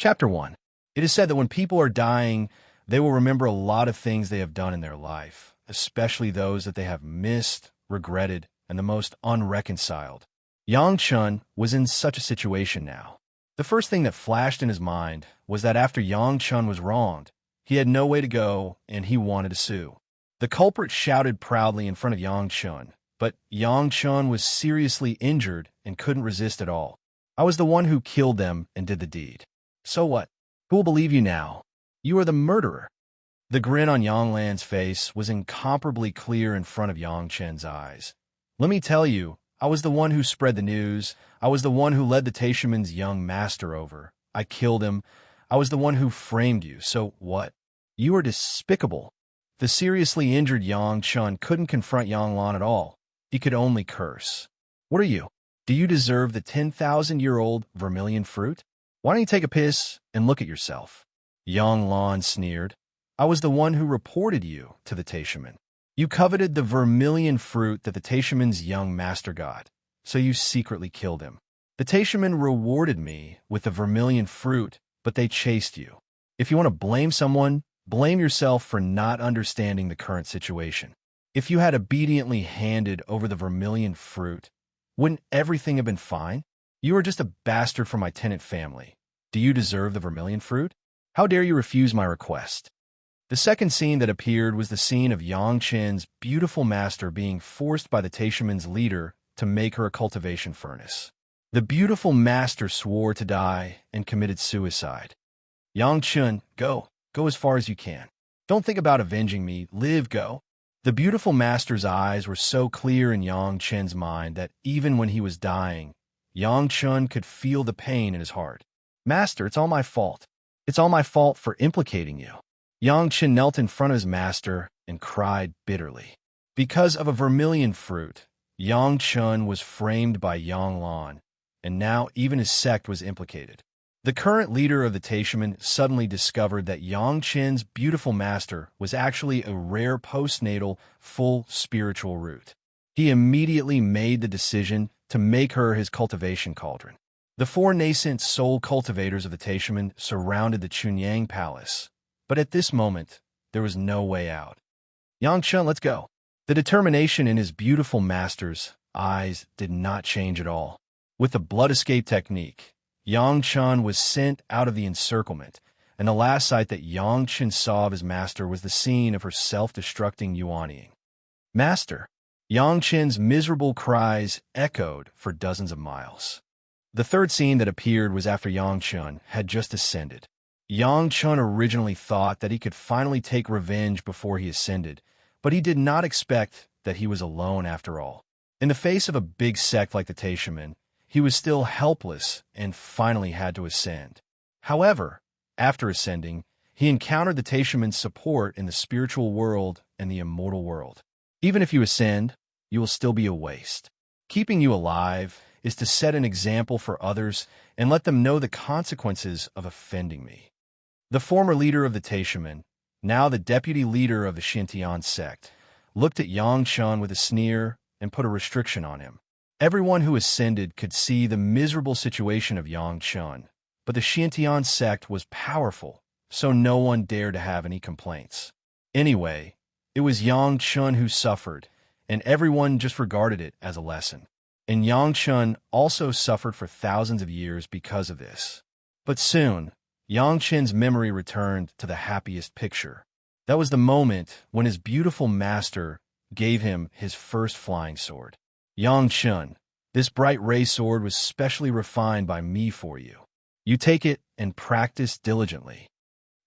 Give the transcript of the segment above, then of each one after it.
Chapter 1. It is said that when people are dying, they will remember a lot of things they have done in their life, especially those that they have missed, regretted, and the most unreconciled. Yang Chun was in such a situation now. The first thing that flashed in his mind was that after Yang Chun was wronged, he had no way to go and he wanted to sue. The culprit shouted proudly in front of Yang Chun, but Yang Chun was seriously injured and couldn't resist at all. I was the one who killed them and did the deed. So what? Who will believe you now? You are the murderer. The grin on Yang Lan's face was incomparably clear in front of Yang Chen's eyes. Let me tell you, I was the one who spread the news. I was the one who led the Taishaman's young master over. I killed him. I was the one who framed you. So what? You are despicable. The seriously injured Yang Chun couldn't confront Yang Lan at all. He could only curse. What are you? Do you deserve the 10,000-year-old vermilion fruit? Why don't you take a piss and look at yourself? Yang Lan sneered. I was the one who reported you to the Taishaman. You coveted the vermilion fruit that the Taishaman's young master got, so you secretly killed him. The Taishaman rewarded me with the vermilion fruit, but they chased you. If you want to blame someone, blame yourself for not understanding the current situation. If you had obediently handed over the vermilion fruit, wouldn't everything have been fine? You are just a bastard from my tenant family. Do you deserve the vermilion fruit? How dare you refuse my request? The second scene that appeared was the scene of Yang Chen's beautiful master being forced by the Taishaman's leader to make her a cultivation furnace. The beautiful master swore to die and committed suicide. Yang Chen, go as far as you can. Don't think about avenging me, live, go. The beautiful master's eyes were so clear in Yang Chen's mind that even when he was dying, Yang Chun could feel the pain in his heart. Master, it's all my fault. It's all my fault for implicating you. Yang Chen knelt in front of his master and cried bitterly. Because of a vermilion fruit, Yang Chun was framed by Yang Lan, and now even his sect was implicated. The current leader of the Taishaman suddenly discovered that Yang Chen's beautiful master was actually a rare postnatal, full spiritual root. He immediately made the decision to make her his cultivation cauldron. The four nascent soul cultivators of the Taishaman surrounded the Chunyang Palace, but at this moment, there was no way out. Yang Chun, let's go. The determination in his beautiful master's eyes did not change at all. With the blood escape technique, Yang Chun was sent out of the encirclement, and the last sight that Yang Chun saw of his master was the scene of her self-destructing yuanying. Master! Yang Chen's miserable cries echoed for dozens of miles. The third scene that appeared was after Yang Chun had just ascended. Yang Chun originally thought that he could finally take revenge before he ascended, but he did not expect that he was alone after all. In the face of a big sect like the Taishaman, he was still helpless and finally had to ascend. However, after ascending, he encountered the Taishaman's support in the spiritual world and the immortal world. Even if you ascend, you will still be a waste. Keeping you alive is to set an example for others and let them know the consequences of offending me. The former leader of the Taishaman, now the deputy leader of the Xintian sect, looked at Yang Chun with a sneer and put a restriction on him. Everyone who ascended could see the miserable situation of Yang Chun, but the Xintian sect was powerful, so no one dared to have any complaints. Anyway, it was Yang Chun who suffered, and everyone just regarded it as a lesson. And Yang Chun also suffered for thousands of years because of this. But soon, Yang Chun's memory returned to the happiest picture. That was the moment when his beautiful master gave him his first flying sword. Yang Chun, this bright ray sword was specially refined by me for you. You take it and practice diligently.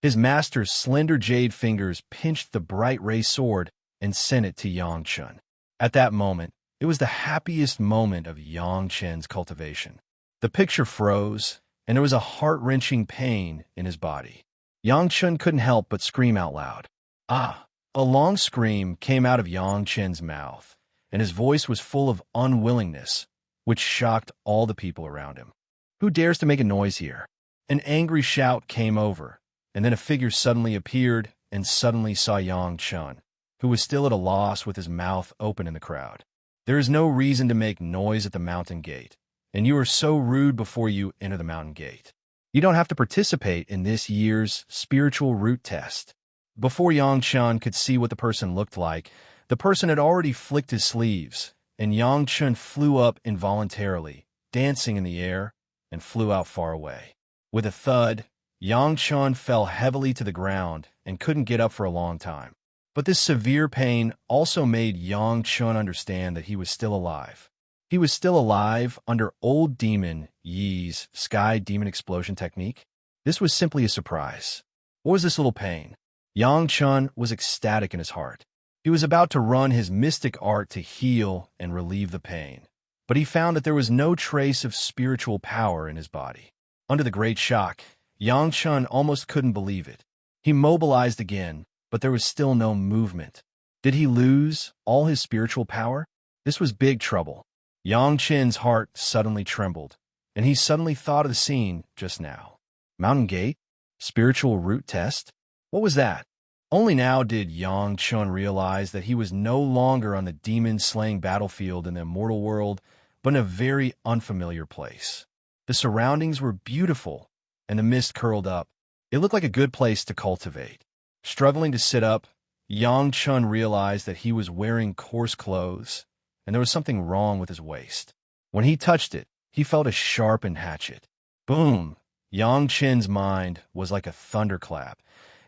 His master's slender jade fingers pinched the bright ray sword and sent it to Yang Chun. At that moment, it was the happiest moment of Yang Chen's cultivation. The picture froze, and there was a heart-wrenching pain in his body. Yang Chun couldn't help but scream out loud. Ah! A long scream came out of Yang Chen's mouth, and his voice was full of unwillingness, which shocked all the people around him. Who dares to make a noise here? An angry shout came over, and then a figure suddenly appeared and suddenly saw Yang Chun, who was still at a loss with his mouth open in the crowd. There is no reason to make noise at the mountain gate, and you are so rude before you enter the mountain gate. You don't have to participate in this year's spiritual root test. Before Yang Chun could see what the person looked like, the person had already flicked his sleeves, and Yang Chun flew up involuntarily, dancing in the air, and flew out far away. With a thud, Yang Chun fell heavily to the ground and couldn't get up for a long time. But this severe pain also made Yang Chun understand that he was still alive. He was still alive under Old Demon Yi's Sky Demon Explosion technique. This was simply a surprise. What was this little pain? Yang Chun was ecstatic in his heart. He was about to run his mystic art to heal and relieve the pain. But he found that there was no trace of spiritual power in his body. Under the great shock, Yang Chun almost couldn't believe it. He mobilized again, but there was still no movement. Did he lose all his spiritual power? This was big trouble. Yang Chun's heart suddenly trembled, and he suddenly thought of the scene just now. Mountain Gate? Spiritual root test? What was that? Only now did Yang Chun realize that he was no longer on the demon-slaying battlefield in the immortal world, but in a very unfamiliar place. The surroundings were beautiful, and the mist curled up. It looked like a good place to cultivate. Struggling to sit up, Yang Chun realized that he was wearing coarse clothes, and there was something wrong with his waist. When he touched it, he felt a sharpened hatchet. Boom! Yang Chun's mind was like a thunderclap,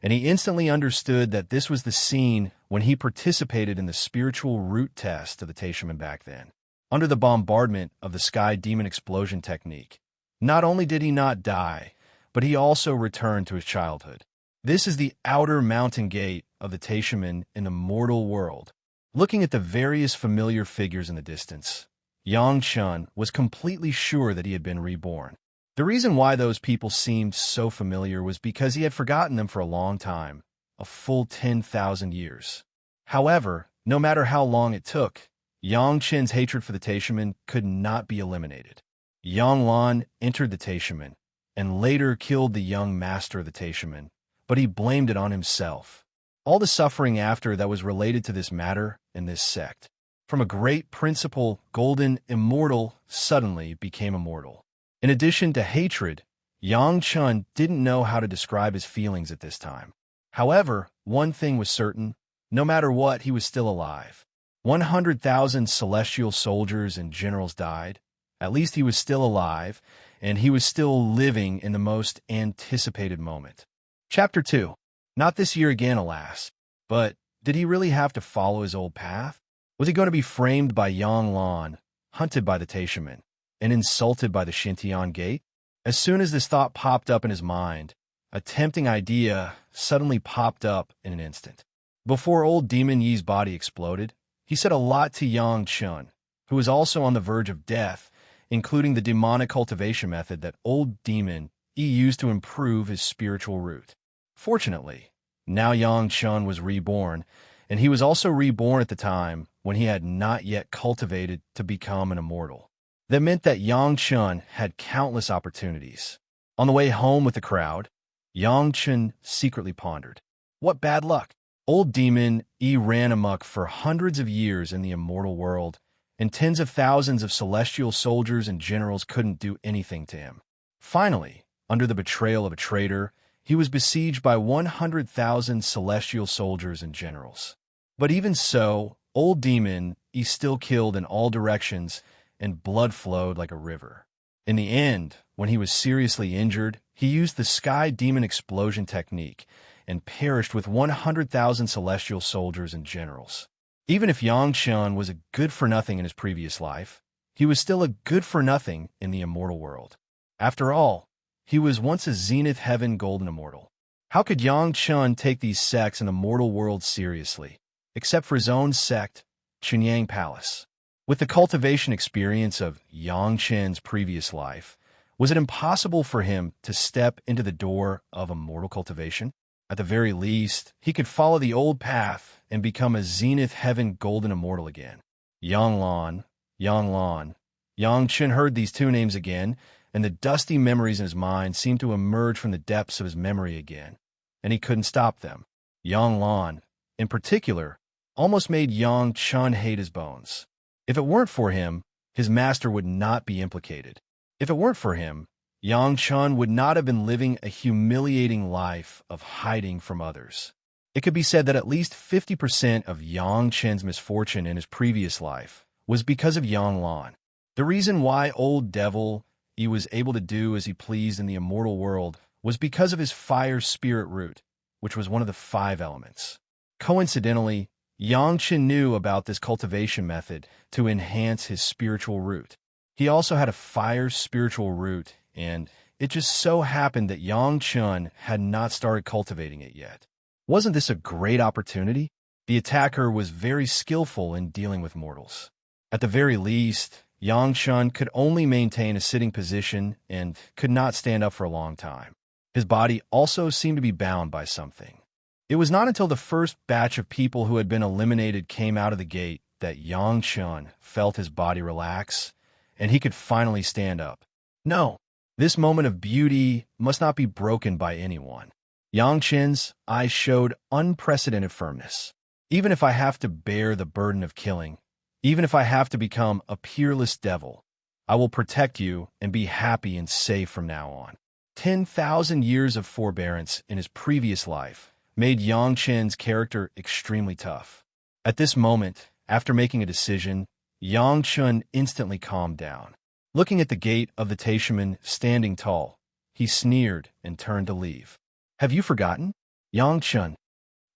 and he instantly understood that this was the scene when he participated in the spiritual root test of the Taishaman back then. Under the bombardment of the Sky Demon Explosion technique, not only did he not die, but he also returned to his childhood. This is the outer mountain gate of the Taishaman in the mortal world. Looking at the various familiar figures in the distance, Yang Chun was completely sure that he had been reborn. The reason why those people seemed so familiar was because he had forgotten them for a long time, a full 10,000 years. However, no matter how long it took, Yang Chun's hatred for the Taishaman could not be eliminated. Yang Lan entered the Taishaman and later killed the young master of the Taishaman, but he blamed it on himself. All the suffering after that was related to this matter and this sect. From a great principle, golden immortal suddenly became immortal. In addition to hatred, Yang Chun didn't know how to describe his feelings at this time. However, one thing was certain, no matter what, he was still alive. 100,000 celestial soldiers and generals died. At least he was still alive, and he was still living in the most anticipated moment. Chapter 2. Not this year again, alas. But did he really have to follow his old path? Was he going to be framed by Yang Lan, hunted by the Taishaman, and insulted by the Shintian Gate? As soon as this thought popped up in his mind, a tempting idea suddenly popped up in an instant. Before old Demon Yi's body exploded, he said a lot to Yang Chun, who was also on the verge of death, including the demonic cultivation method that old Demon Yi used to improve his spiritual root. Fortunately, now Yang Chun was reborn, and he was also reborn at the time when he had not yet cultivated to become an immortal. That meant that Yang Chun had countless opportunities. On the way home with the crowd, Yang Chun secretly pondered. What bad luck! Old Demon Yi ran amok for hundreds of years in the immortal world, and tens of thousands of celestial soldiers and generals couldn't do anything to him. Finally, under the betrayal of a traitor, he was besieged by 100,000 celestial soldiers and generals. But even so, old Demon Yi still killed in all directions, and blood flowed like a river. In the end, when he was seriously injured, he used the Sky Demon Explosion technique and perished with 100,000 celestial soldiers and generals. Even if Yang Chun was a good-for-nothing in his previous life, he was still a good-for-nothing in the immortal world. After all, he was once a Zenith Heaven Golden Immortal. How could Yang Chun take these sects in the mortal world seriously, except for his own sect, Chunyang Palace? With the cultivation experience of Yang Chun's previous life, was it impossible for him to step into the door of immortal cultivation? At the very least, he could follow the old path and become a Zenith Heaven Golden Immortal again. Yang Lan, Yang Lan. Yang Chun heard these two names again, and the dusty memories in his mind seemed to emerge from the depths of his memory again, and he couldn't stop them. Yang Lan, in particular, almost made Yang Chun hate his bones. If it weren't for him, his master would not be implicated. If it weren't for him, Yang Chun would not have been living a humiliating life of hiding from others. It could be said that at least 50% of Yang Chen's misfortune in his previous life was because of Yang Lan. The reason why Old Devil he was able to do as he pleased in the immortal world was because of his fire spirit root, which was one of the 5 elements. Coincidentally, Yang Chen knew about this cultivation method to enhance his spiritual root. He also had a fire spiritual root, and it just so happened that Yang Chen had not started cultivating it yet. Wasn't this a great opportunity? The attacker was very skillful in dealing with mortals. At the very least, Yang Chen could only maintain a sitting position and could not stand up for a long time. His body also seemed to be bound by something. It was not until the first batch of people who had been eliminated came out of the gate that Yang Chen felt his body relax, and he could finally stand up. No, this moment of beauty must not be broken by anyone. Yang Chen's eyes showed unprecedented firmness. Even if I have to bear the burden of killing, even if I have to become a peerless devil, I will protect you and be happy and safe from now on. 10,000 years of forbearance in his previous life made Yang Chen's character extremely tough. At this moment, after making a decision, Yang Chen instantly calmed down. Looking at the gate of the Taishaman standing tall, he sneered and turned to leave. Have you forgotten? Yang Chen.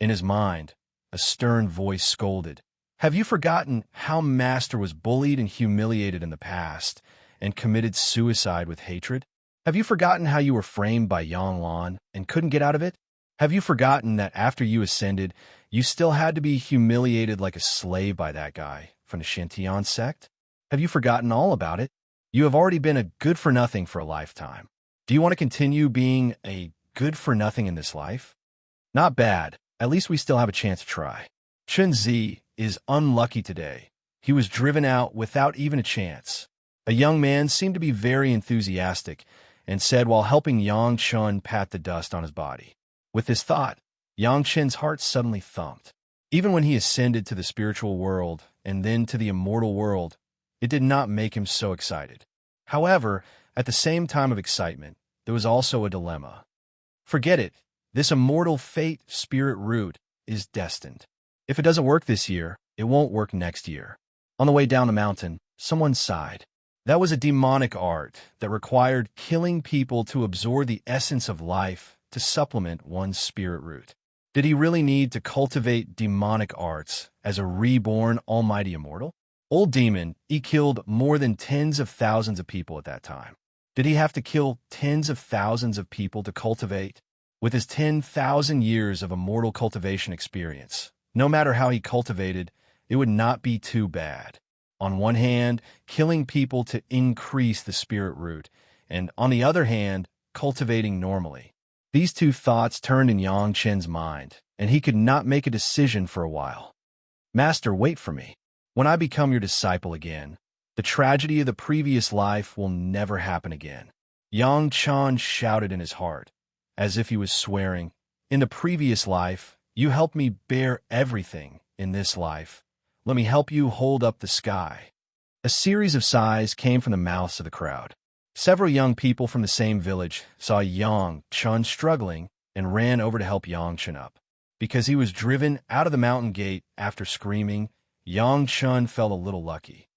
In his mind, a stern voice scolded. Have you forgotten how Master was bullied and humiliated in the past and committed suicide with hatred? Have you forgotten how you were framed by Yang Lan and couldn't get out of it? Have you forgotten that after you ascended, you still had to be humiliated like a slave by that guy from the Shantian sect? Have you forgotten all about it? You have already been a good-for-nothing for a lifetime. Do you want to continue being a good-for-nothing in this life? Not bad. At least we still have a chance to try. Chen Zi is unlucky today. He was driven out without even a chance. A young man seemed to be very enthusiastic and said while helping Yang Chen pat the dust on his body. With this thought, Yang Chen's heart suddenly thumped. Even when he ascended to the spiritual world and then to the immortal world, it did not make him so excited. However, at the same time of excitement, there was also a dilemma. Forget it. This immortal fate spirit root is destined. If it doesn't work this year, it won't work next year. On the way down the mountain, someone sighed. That was a demonic art that required killing people to absorb the essence of life to supplement one's spirit root. Did he really need to cultivate demonic arts as a reborn almighty immortal? Old Demon, he killed more than tens of thousands of people at that time. Did he have to kill tens of thousands of people to cultivate? With his 10,000 years of immortal cultivation experience, no matter how he cultivated, it would not be too bad. On one hand, killing people to increase the spirit root, and on the other hand, cultivating normally. These two thoughts turned in Yang Chen's mind, and he could not make a decision for a while. Master, wait for me. When I become your disciple again, the tragedy of the previous life will never happen again. Yang Chen shouted in his heart, as if he was swearing, in the previous life, you helped me bear everything in this life. Let me help you hold up the sky. A series of sighs came from the mouths of the crowd. Several young people from the same village saw Yang Chen struggling and ran over to help Yang Chen up. Because he was driven out of the mountain gate after screaming, Yang Chen felt a little lucky.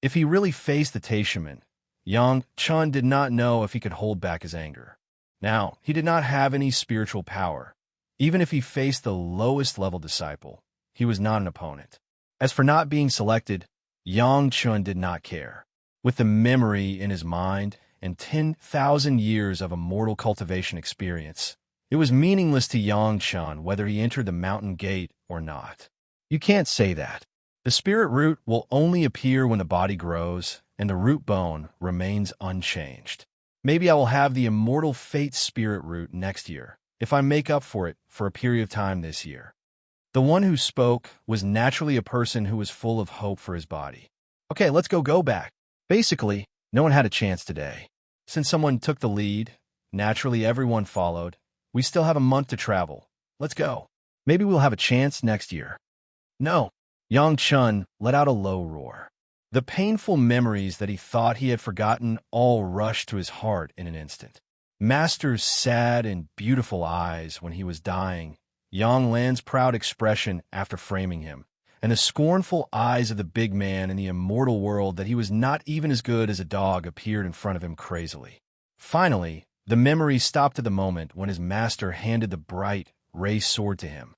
If he really faced the Taishaman, Yang Chen did not know if he could hold back his anger. Now, he did not have any spiritual power. Even if he faced the lowest level disciple, he was not an opponent. As for not being selected, Yang Chen did not care. With the memory in his mind and 10,000 years of immortal cultivation experience, it was meaningless to Yang Chen whether he entered the mountain gate or not. You can't say that. The spirit root will only appear when the body grows and the root bone remains unchanged. Maybe I will have the immortal fate spirit root next year, if I make up for it for a period of time this year. The one who spoke was naturally a person who was full of hope for his body. Okay, let's go back. Basically, no one had a chance today. Since someone took the lead, naturally everyone followed. We still have a month to travel. Let's go. Maybe we'll have a chance next year. No. Yang Chen let out a low roar. The painful memories that he thought he had forgotten all rushed to his heart in an instant. Master's sad and beautiful eyes when he was dying, Yang Lan's proud expression after framing him, and the scornful eyes of the big man in the immortal world that he was not even as good as a dog appeared in front of him crazily. Finally, the memories stopped at the moment when his master handed the bright, raised sword to him.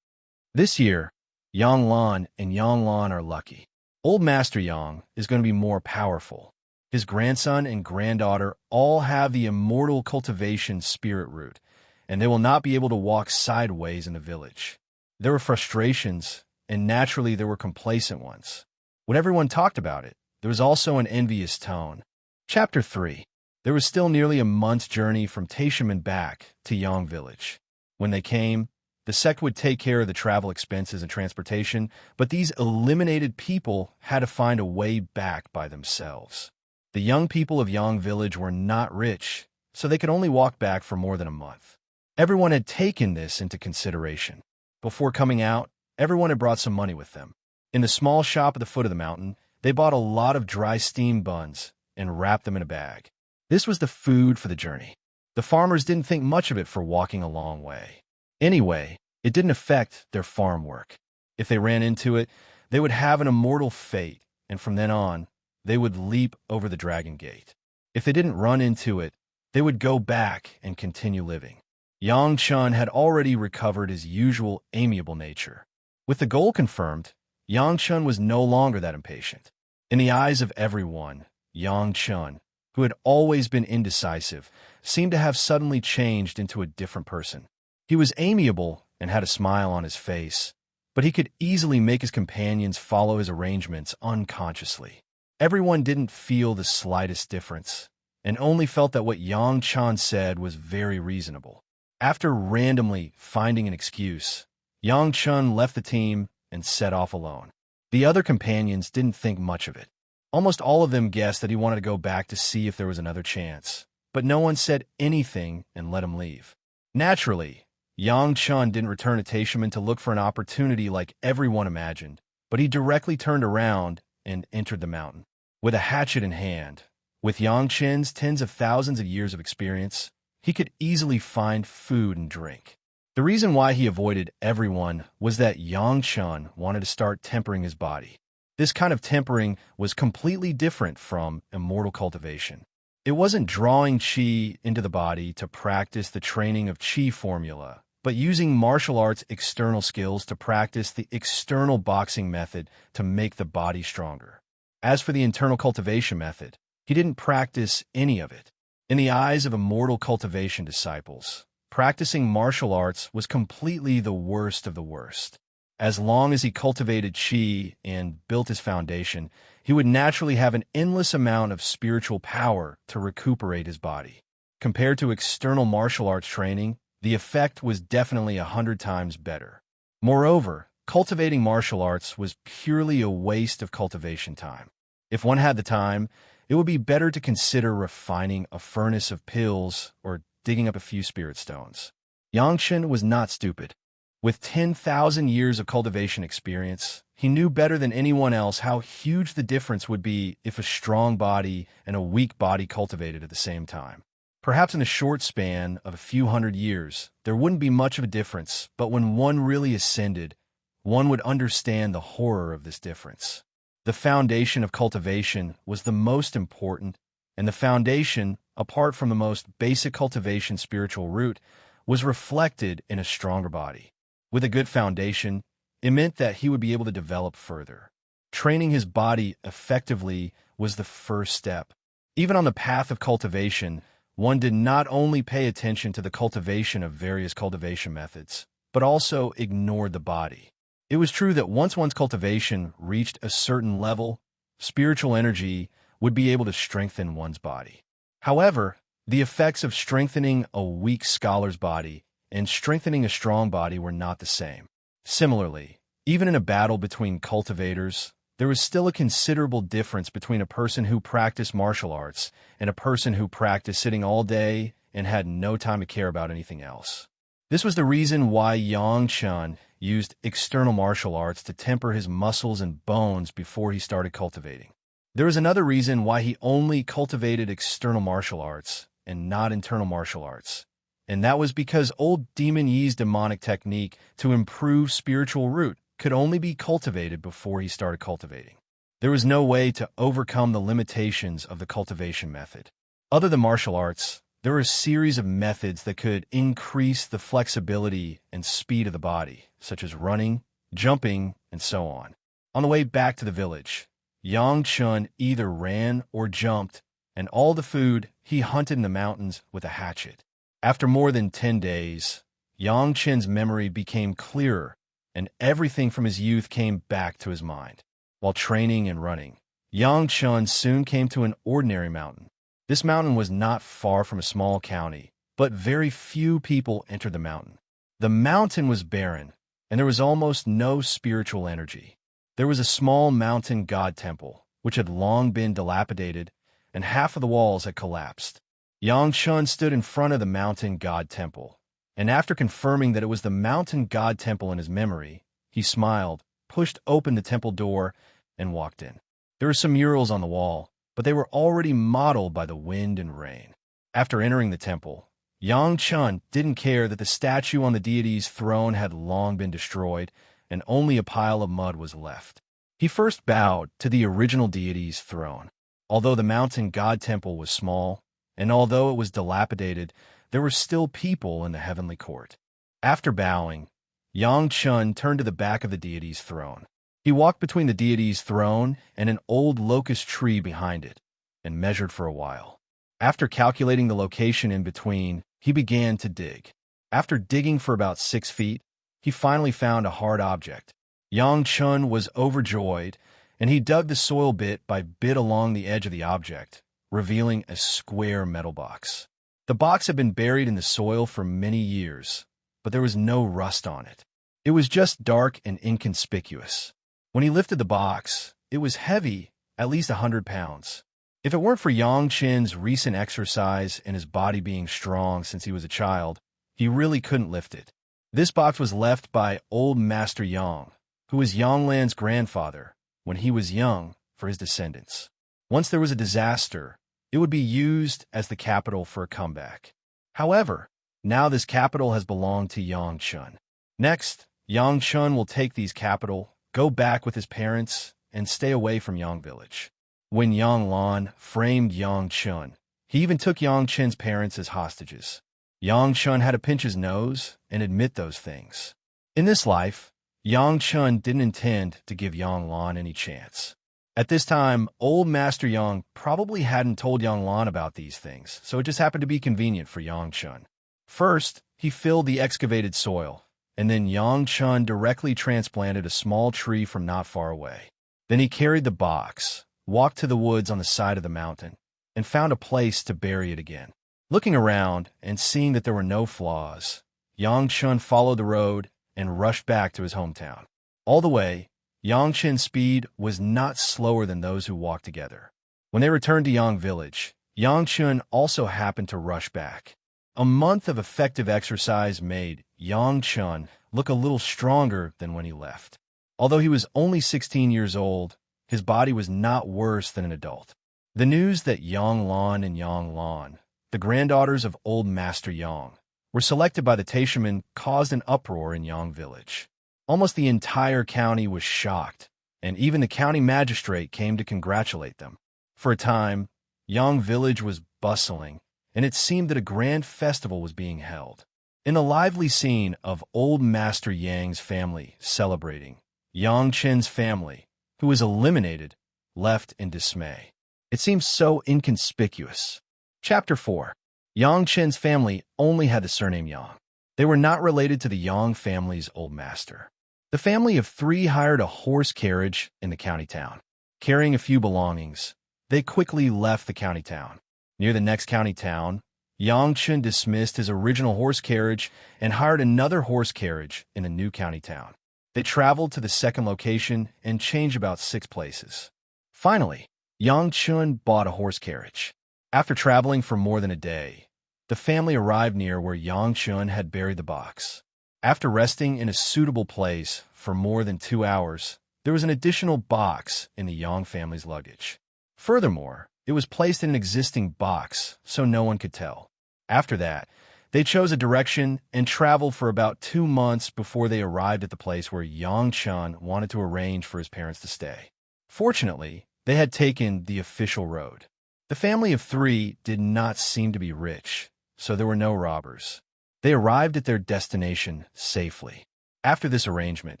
This year, Yang Lan and Yang Lan are lucky. Old Master Yang is going to be more powerful. His grandson and granddaughter all have the immortal cultivation spirit root, and they will not be able to walk sideways in the village. There were frustrations, and naturally there were complacent ones. When everyone talked about it, there was also an envious tone. Chapter 3. There was still nearly a month's journey from Tasham and back to Yang Village. When they came, the sect would take care of the travel expenses and transportation, but these eliminated people had to find a way back by themselves. The young people of Yang Village were not rich, so they could only walk back for more than a month. Everyone had taken this into consideration. Before coming out, everyone had brought some money with them. In the small shop at the foot of the mountain, they bought a lot of dry steamed buns and wrapped them in a bag. This was the food for the journey. The farmers didn't think much of it for walking a long way. Anyway, it didn't affect their farm work. If they ran into it, they would have an immortal fate, and from then on, they would leap over the dragon gate. If they didn't run into it, they would go back and continue living. Yang Chun had already recovered his usual amiable nature. With the goal confirmed, Yang Chun was no longer that impatient. In the eyes of everyone, Yang Chun, who had always been indecisive, seemed to have suddenly changed into a different person. He was amiable and had a smile on his face, but he could easily make his companions follow his arrangements unconsciously. Everyone didn't feel the slightest difference, and only felt that what Yang Chan said was very reasonable. After randomly finding an excuse, Yang Chun left the team and set off alone. The other companions didn't think much of it. Almost all of them guessed that he wanted to go back to see if there was another chance, but no one said anything and let him leave. Naturally, Yang Chun didn't return to Taishaman to look for an opportunity like everyone imagined, but he directly turned around and entered the mountain. With a hatchet in hand, with Yang Chen's tens of thousands of years of experience, he could easily find food and drink. The reason why he avoided everyone was that Yang Chun wanted to start tempering his body. This kind of tempering was completely different from immortal cultivation. It wasn't drawing qi into the body to practice the training of qi formula, but using martial arts external skills to practice the external boxing method to make the body stronger. As for the internal cultivation method, he didn't practice any of it. In the eyes of immortal cultivation disciples, practicing martial arts was completely the worst of the worst. As long as he cultivated qi and built his foundation, he would naturally have an endless amount of spiritual power to recuperate his body. Compared to external martial arts training, the effect was definitely 100 times better. Moreover, cultivating martial arts was purely a waste of cultivation time. If one had the time, it would be better to consider refining a furnace of pills or digging up a few spirit stones. Yangshen was not stupid. With 10,000 years of cultivation experience, he knew better than anyone else how huge the difference would be if a strong body and a weak body cultivated at the same time. Perhaps in a short span of a few hundred years, there wouldn't be much of a difference, but when one really ascended, one would understand the horror of this difference. The foundation of cultivation was the most important, and the foundation, apart from the most basic cultivation spiritual root, was reflected in a stronger body. With a good foundation, it meant that he would be able to develop further. Training his body effectively was the first step. Even on the path of cultivation, one did not only pay attention to the cultivation of various cultivation methods, but also ignored the body. It was true that once one's cultivation reached a certain level, spiritual energy would be able to strengthen one's body. However, the effects of strengthening a weak scholar's body and strengthening a strong body were not the same. Similarly, even in a battle between cultivators, there was still a considerable difference between a person who practiced martial arts and a person who practiced sitting all day and had no time to care about anything else. This was the reason why Yang Chun used external martial arts to temper his muscles and bones before he started cultivating. There was another reason why he only cultivated external martial arts and not internal martial arts, and that was because old Demon Yi's demonic technique to improve spiritual root could only be cultivated before he started cultivating. There was no way to overcome the limitations of the cultivation method. Other than martial arts, there were a series of methods that could increase the flexibility and speed of the body, such as running, jumping, and so on. On the way back to the village, Yang Chun either ran or jumped, and all the food he hunted in the mountains with a hatchet. After more than 10 days, Yang Chun's memory became clearer, and everything from his youth came back to his mind. While training and running, Yang Chun soon came to an ordinary mountain. This mountain was not far from a small county, but very few people entered the mountain. The mountain was barren, and there was almost no spiritual energy. There was a small mountain god temple, which had long been dilapidated, and half of the walls had collapsed. Yang Chun stood in front of the mountain god temple, and after confirming that it was the mountain god temple in his memory, he smiled, pushed open the temple door, and walked in. There were some murals on the wall, but they were already mottled by the wind and rain. After entering the temple, Yang Chun didn't care that the statue on the deity's throne had long been destroyed, and only a pile of mud was left. He first bowed to the original deity's throne. Although the mountain god temple was small, and although it was dilapidated, there were still people in the heavenly court. After bowing, Yang Chun turned to the back of the deity's throne. He walked between the deity's throne and an old locust tree behind it, and measured for a while. After calculating the location in between, he began to dig. After digging for about 6 feet, he finally found a hard object. Yang Chun was overjoyed, and he dug the soil bit by bit along the edge of the object, revealing a square metal box. The box had been buried in the soil for many years, but there was no rust on it. It was just dark and inconspicuous. When he lifted the box, it was heavy, at least 100 pounds. If it weren't for Yang Chun's recent exercise and his body being strong since he was a child, he really couldn't lift it. This box was left by old Master Yang, who was Yanglan's grandfather, when he was young, for his descendants. Once there was a disaster, it would be used as the capital for a comeback. However, now this capital has belonged to Yang Chun. Next, Yang Chun will take these capital, go back with his parents, and stay away from Yang Village. When Yang Lan framed Yang Chun, he even took Yang Chun's parents as hostages. Yang Chun had to pinch his nose and admit those things. In this life, Yang Chun didn't intend to give Yang Lan any chance. At this time, old Master Yang probably hadn't told Yang Lan about these things, so it just happened to be convenient for Yang Chun. First, he filled the excavated soil, and then Yang Chun directly transplanted a small tree from not far away. Then he carried the box, walked to the woods on the side of the mountain, and found a place to bury it again. Looking around and seeing that there were no flaws, Yang Chun followed the road and rushed back to his hometown. All the way, Yang Chun's speed was not slower than those who walked together. When they returned to Yang Village, Yang Chun also happened to rush back. A month of effective exercise made Yang Chun look a little stronger than when he left. Although he was only 16 years old, his body was not worse than an adult. The news that Yang Lan and Yang Lan, the granddaughters of old Master Yang, were selected by the Taishaman caused an uproar in Yang Village. Almost the entire county was shocked, and even the county magistrate came to congratulate them. For a time, Yang Village was bustling, and it seemed that a grand festival was being held. In the lively scene of old Master Yang's family celebrating, Yang Chun's family, who was eliminated, left in dismay. It seemed so inconspicuous. Chapter 4. Yang Chun's family only had the surname Yang. They were not related to the Yang family's old master. The family of 3 hired a horse carriage in the county town. Carrying a few belongings, they quickly left the county town. Near the next county town, Yang Chun dismissed his original horse carriage and hired another horse carriage in a new county town. They traveled to the second location and changed about 6 places. Finally, Yang Chun bought a horse carriage. After traveling for more than a day, the family arrived near where Yang Chun had buried the box. After resting in a suitable place for more than 2 hours, there was an additional box in the Yang family's luggage. Furthermore, it was placed in an existing box, so no one could tell. After that, they chose a direction and traveled for about 2 months before they arrived at the place where Yang Chun wanted to arrange for his parents to stay. Fortunately, they had taken the official road. The family of 3 did not seem to be rich, so there were no robbers. They arrived at their destination safely. After this arrangement,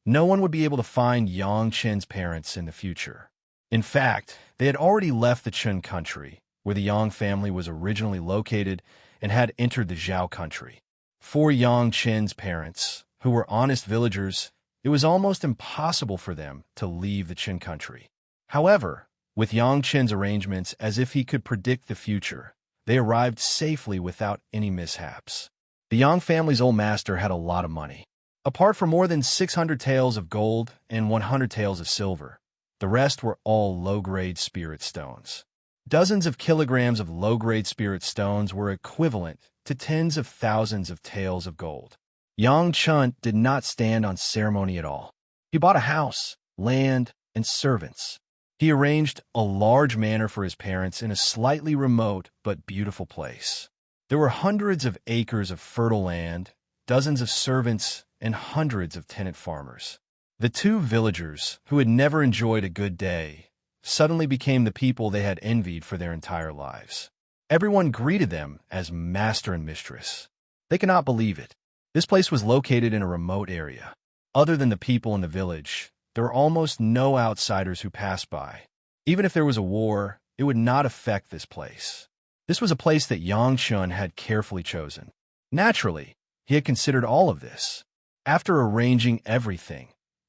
no one would be able to find Yang Chen's parents in the future. In fact, they had already left the Chun country, where the Yang family was originally located, and had entered the Zhao country. For Yang Chen's parents, who were honest villagers, it was almost impossible for them to leave the Qin country. However, with Yang Chen's arrangements as if he could predict the future, they arrived safely without any mishaps. The Yang family's old master had a lot of money. Apart from more than 600 taels of gold and 100 taels of silver, the rest were all low-grade spirit stones. Dozens of kilograms of low-grade spirit stones were equivalent to tens of thousands of taels of gold. Yang Chun did not stand on ceremony at all. He bought a house, land, and servants. He arranged a large manor for his parents in a slightly remote but beautiful place. There were hundreds of acres of fertile land, dozens of servants, and hundreds of tenant farmers. The 2 villagers, who had never enjoyed a good day, suddenly became the people they had envied for their entire lives. Everyone greeted them as master and mistress. They could not believe it. This place was located in a remote area. Other than the people in the village, there were almost no outsiders who passed by. Even if there was a war, it would not affect this place. This was a place that Yang Chun had carefully chosen. Naturally, he had considered all of this. After arranging everything,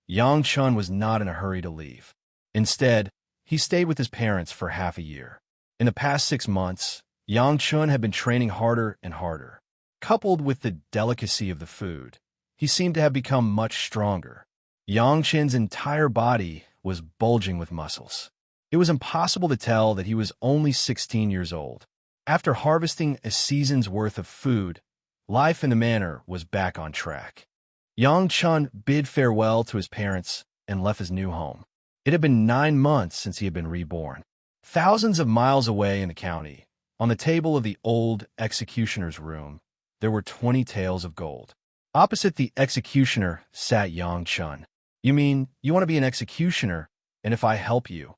Yang Chun was not in a hurry to leave. Instead, he stayed with his parents for half a year. In the past 6 months, Yang Chun had been training harder and harder. Coupled with the delicacy of the food, he seemed to have become much stronger. Yang Chen's entire body was bulging with muscles. It was impossible to tell that he was only 16 years old. After harvesting a season's worth of food, life in the manor was back on track. Yang Chun bid farewell to his parents and left his new home. It had been 9 months since he had been reborn. Thousands of miles away in the county, on the table of the old executioner's room, there were 20 taels of gold. Opposite the executioner sat Yang Chun. "You mean you want to be an executioner, and if I help you,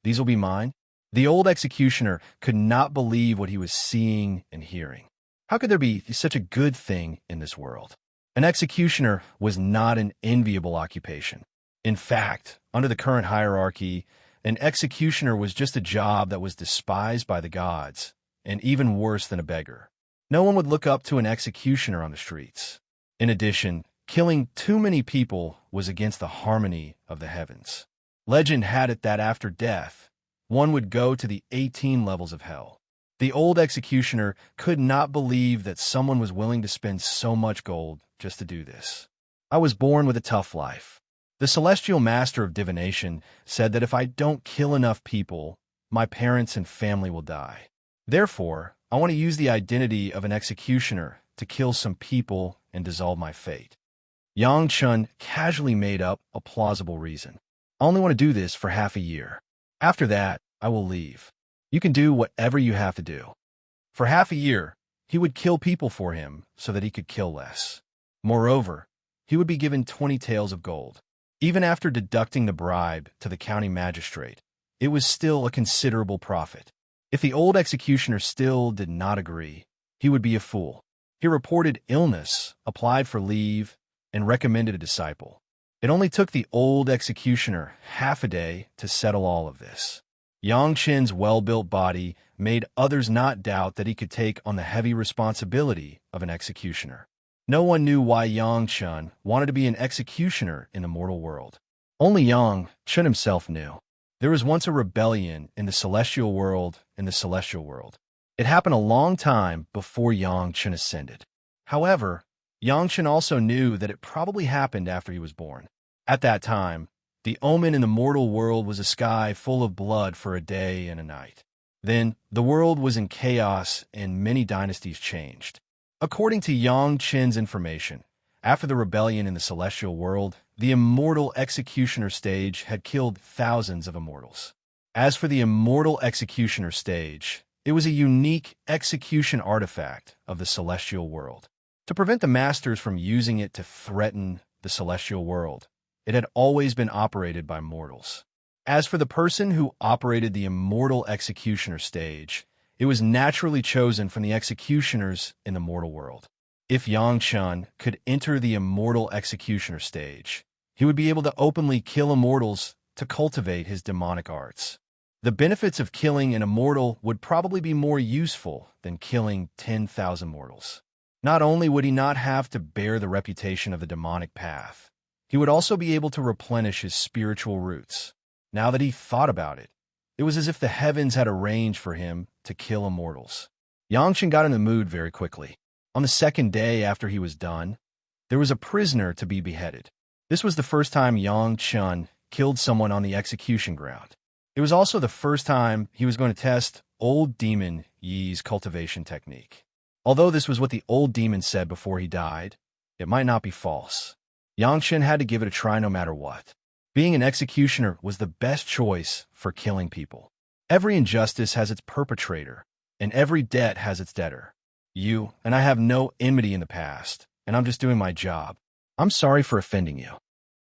these will be mine?" The old executioner could not believe what he was seeing and hearing. How could there be such a good thing in this world? An executioner was not an enviable occupation. In fact, under the current hierarchy, an executioner was just a job that was despised by the gods, and even worse than a beggar. No one would look up to an executioner on the streets. In addition, killing too many people was against the harmony of the heavens. Legend had it that after death, one would go to the 18 levels of hell. The old executioner could not believe that someone was willing to spend so much gold just to do this. "I was born with a tough life. The celestial master of divination said that if I don't kill enough people, my parents and family will die. Therefore, I want to use the identity of an executioner to kill some people and dissolve my fate." Yang Chun casually made up a plausible reason. "I only want to do this for half a year. After that, I will leave. You can do whatever you have to do." For half a year, he would kill people for him so that he could kill less. Moreover, he would be given 20 taels of gold. Even after deducting the bribe to the county magistrate, it was still a considerable profit. If the old executioner still did not agree, he would be a fool. He reported illness, applied for leave, and recommended a disciple. It only took the old executioner half a day to settle all of this. Yang Chen's well-built body made others not doubt that he could take on the heavy responsibility of an executioner. No one knew why Yang Chun wanted to be an executioner in the mortal world. Only Yang Chun himself knew. There was once a rebellion in the celestial world It happened a long time before Yang Chun ascended. However, Yang Chun also knew that it probably happened after he was born. At that time, the omen in the mortal world was a sky full of blood for a day and a night. Then, the world was in chaos and many dynasties changed. According to Yang Chen's information, after the rebellion in the celestial world, the immortal executioner stage had killed thousands of immortals. As for the Immortal Executioner stage, it was a unique execution artifact of the celestial world. To prevent the masters from using it to threaten the celestial world, it had always been operated by mortals. As for the person who operated the Immortal Executioner stage, it was naturally chosen from the executioners in the mortal world. If Yang Chun could enter the Immortal Executioner stage, he would be able to openly kill immortals to cultivate his demonic arts. The benefits of killing an immortal would probably be more useful than killing 10,000 mortals. Not only would he not have to bear the reputation of the demonic path, he would also be able to replenish his spiritual roots. Now that he thought about it, it was as if the heavens had arranged for him to kill immortals. Yang Chen got in the mood very quickly. On the second day after he was done, there was a prisoner to be beheaded. This was the first time Yang Chen killed someone on the execution ground. It was also the first time he was going to test Old Demon Yi's cultivation technique. Although this was what the old demon said before he died, it might not be false. Yang Chen had to give it a try no matter what. Being an executioner was the best choice for killing people. Every injustice has its perpetrator, and every debt has its debtor. You and I have no enmity in the past, and I'm just doing my job. I'm sorry for offending you.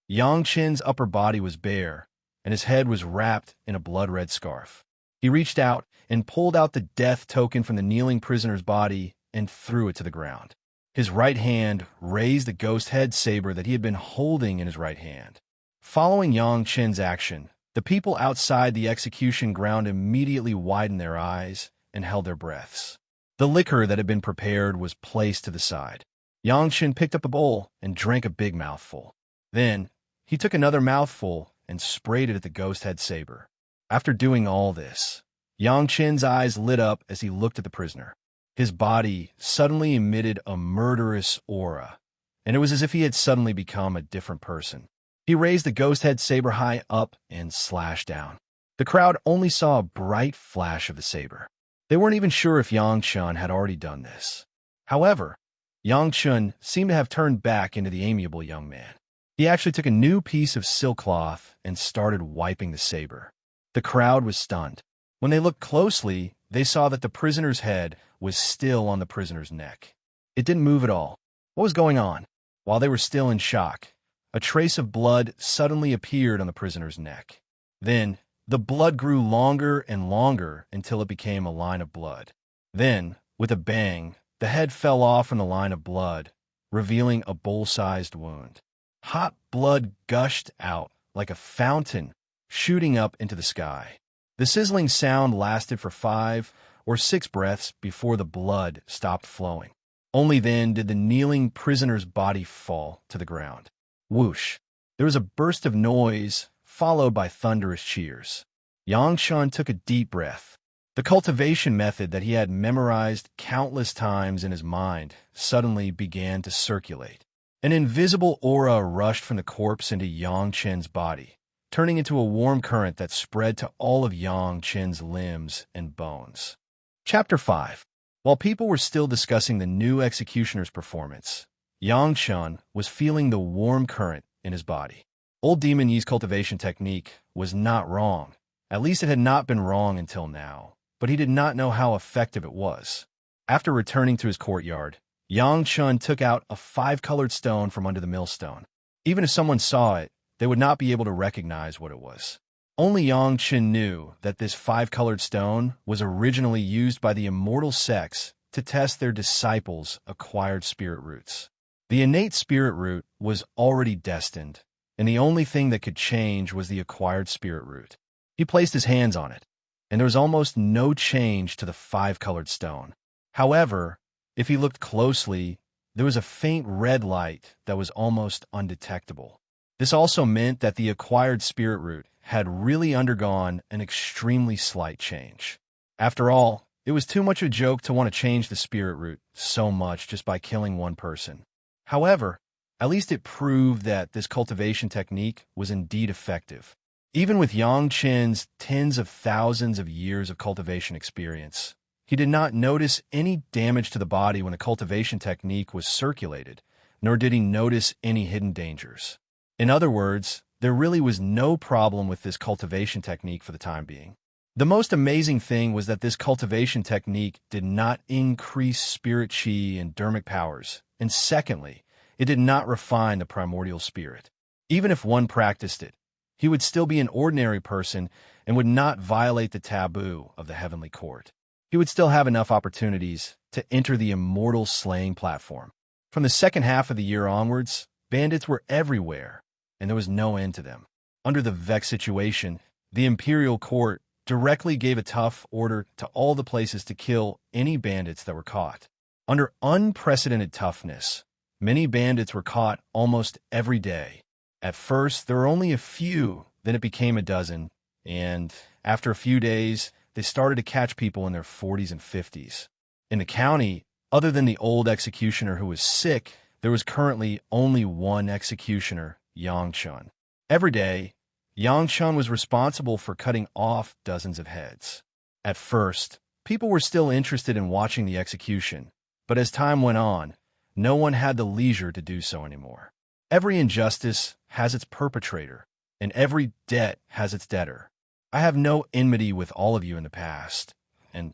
Yang Chen's upper body was bare, and his head was wrapped in a blood-red scarf. He reached out and pulled out the death token from the kneeling prisoner's body and threw it to the ground. His right hand raised the ghost head saber that he had been holding in his right hand. Following Yang Chen's action, the people outside the execution ground immediately widened their eyes and held their breaths. The liquor that had been prepared was placed to the side. Yang Chen picked up a bowl and drank a big mouthful. Then, he took another mouthful and sprayed it at the ghost head saber. After doing all this, Yang Chen's eyes lit up as he looked at the prisoner. His body suddenly emitted a murderous aura, and it was as if he had suddenly become a different person. He raised the ghost head saber high up and slashed down. The crowd only saw a bright flash of the saber. They weren't even sure if Yang Chen had already done this. However, Yang Chen seemed to have turned back into the amiable young man. He actually took a new piece of silk cloth and started wiping the saber. The crowd was stunned. When they looked closely, they saw that the prisoner's head was still on the prisoner's neck. It didn't move at all. What was going on? While they were still in shock, a trace of blood suddenly appeared on the prisoner's neck. Then, the blood grew longer and longer until it became a line of blood. Then, with a bang, the head fell off from the line of blood, revealing a bowl-sized wound. Hot blood gushed out like a fountain, shooting up into the sky. The sizzling sound lasted for 5 or 6 breaths before the blood stopped flowing. Only then did the kneeling prisoner's body fall to the ground. Whoosh! There was a burst of noise, followed by thunderous cheers. Yang Chen took a deep breath. The cultivation method that he had memorized countless times in his mind suddenly began to circulate. An invisible aura rushed from the corpse into Yang Chen's body, turning into a warm current that spread to all of Yang Chen's limbs and bones. Chapter 5. While people were still discussing the new executioner's performance, Yang Chen was feeling the warm current in his body. Old Demon Yi's cultivation technique was not wrong. At least it had not been wrong until now, but he did not know how effective it was. After returning to his courtyard, Yang Chen took out a 5-colored stone from under the millstone. Even if someone saw it, they would not be able to recognize what it was. Only Yang Chen knew that this 5-colored stone was originally used by the immortal sects to test their disciples' acquired spirit roots. The innate spirit root was already destined, and the only thing that could change was the acquired spirit root. He placed his hands on it, and there was almost no change to the 5-colored stone. However, if he looked closely, there was a faint red light that was almost undetectable. This also meant that the acquired spirit root had really undergone an extremely slight change. After all, it was too much of a joke to want to change the spirit root so much just by killing one person. However, at least it proved that this cultivation technique was indeed effective. Even with Yang Chen's tens of thousands of years of cultivation experience, he did not notice any damage to the body when the cultivation technique was circulated, nor did he notice any hidden dangers. In other words, there really was no problem with this cultivation technique for the time being. The most amazing thing was that this cultivation technique did not increase spirit chi and dermic powers, and secondly, it did not refine the primordial spirit. Even if one practiced it, he would still be an ordinary person and would not violate the taboo of the heavenly court. He would still have enough opportunities to enter the immortal slaying platform. From the second half of the year onwards, bandits were everywhere, and there was no end to them. Under the Vex situation, the imperial court directly gave a tough order to all the places to kill any bandits that were caught. Under unprecedented toughness, many bandits were caught almost every day. At first, there were only a few, then it became a dozen, and after a few days, they started to catch people in their 40s and 50s. In the county, other than the old executioner who was sick, there was currently only one executioner, Yang Chun. Every day, Yang Chun was responsible for cutting off dozens of heads. At first, people were still interested in watching the execution, but as time went on, no one had the leisure to do so anymore. Every injustice has its perpetrator, and every debt has its debtor. I have no enmity with all of you in the past, and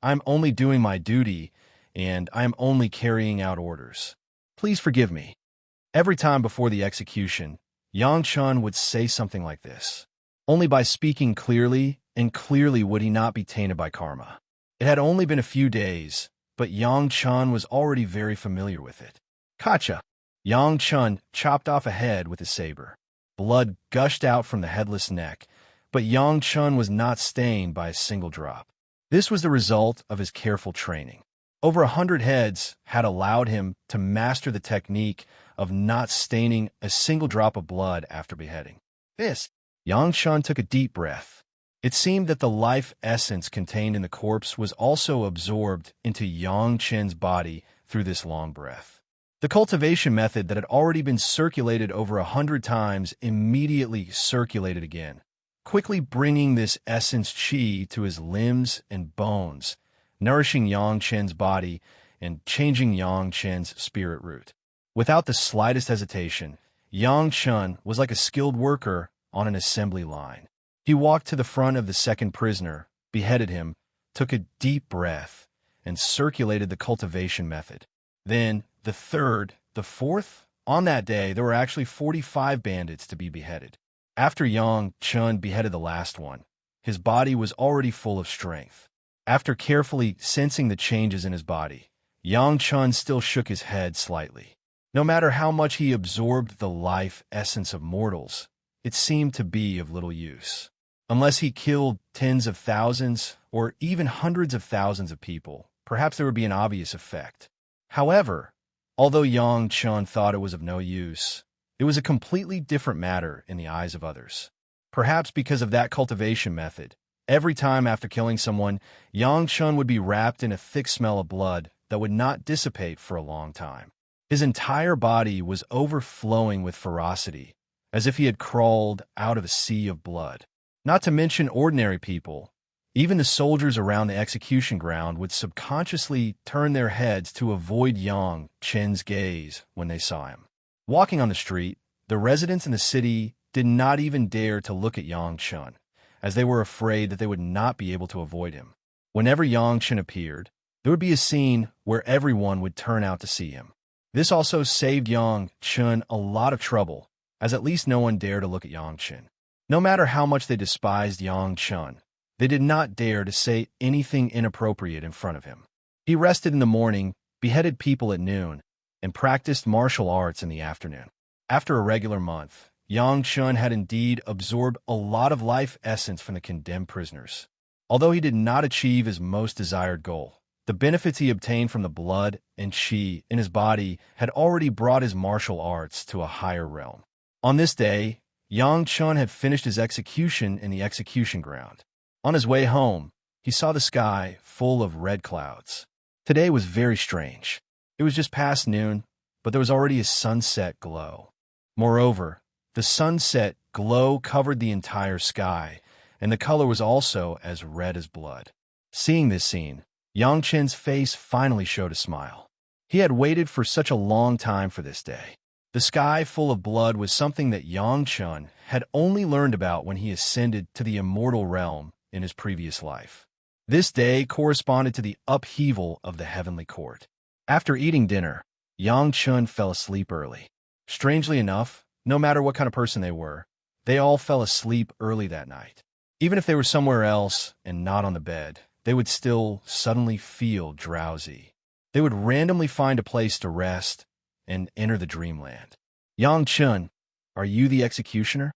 I'm only doing my duty, and I am only carrying out orders. Please forgive me. Every time before the execution, Yang Chun would say something like this. Only by speaking clearly and clearly would he not be tainted by karma. It had only been a few days, but Yang Chun was already very familiar with it. Kacha! Yang Chun chopped off a head with his saber. Blood gushed out from the headless neck, but Yang Chun was not stained by a single drop. This was the result of his careful training. Over 100 heads had allowed him to master the technique of not staining a single drop of blood after beheading. Yang Chun took a deep breath. It seemed that the life essence contained in the corpse was also absorbed into Yang Chen's body through this long breath. The cultivation method that had already been circulated over 100 times immediately circulated again, quickly bringing this essence chi to his limbs and bones, nourishing Yang Chen's body and changing Yang Chen's spirit root. Without the slightest hesitation, Yang Chun was like a skilled worker on an assembly line. He walked to the front of the second prisoner, beheaded him, took a deep breath, and circulated the cultivation method. Then, the third, the fourth. On that day, there were actually 45 bandits to be beheaded. After Yang Chun beheaded the last one, his body was already full of strength. After carefully sensing the changes in his body, Yang Chun still shook his head slightly. No matter how much he absorbed the life essence of mortals, it seemed to be of little use. Unless he killed tens of thousands or even hundreds of thousands of people, perhaps there would be an obvious effect. However, although Yang Chun thought it was of no use, it was a completely different matter in the eyes of others. Perhaps because of that cultivation method, every time after killing someone, Yang Chun would be wrapped in a thick smell of blood that would not dissipate for a long time. His entire body was overflowing with ferocity, as if he had crawled out of a sea of blood. Not to mention ordinary people, even the soldiers around the execution ground would subconsciously turn their heads to avoid Yang Chen's gaze when they saw him. Walking on the street, the residents in the city did not even dare to look at Yang Chun, as they were afraid that they would not be able to avoid him. Whenever Yang Chun appeared, there would be a scene where everyone would turn out to see him. This also saved Yang Chun a lot of trouble, as at least no one dared to look at Yang Chun. No matter how much they despised Yang Chun, they did not dare to say anything inappropriate in front of him. He rested in the morning, beheaded people at noon, and practiced martial arts in the afternoon. After a regular month, Yang Chun had indeed absorbed a lot of life essence from the condemned prisoners. Although he did not achieve his most desired goal, the benefits he obtained from the blood and chi in his body had already brought his martial arts to a higher realm. On this day, Yang Chun had finished his execution in the execution ground. On his way home, he saw the sky full of red clouds. Today was very strange. It was just past noon, but there was already a sunset glow. Moreover, the sunset glow covered the entire sky, and the color was also as red as blood. Seeing this scene, Yang Chen's face finally showed a smile. He had waited for such a long time for this day. The sky full of blood was something that Yang Chun had only learned about when he ascended to the immortal realm in his previous life. This day corresponded to the upheaval of the heavenly court. After eating dinner, Yang Chun fell asleep early. Strangely enough, no matter what kind of person they were, they all fell asleep early that night. Even if they were somewhere else and not on the bed, they would still suddenly feel drowsy. They would randomly find a place to rest and enter the dreamland. Yang Chun, are you the executioner?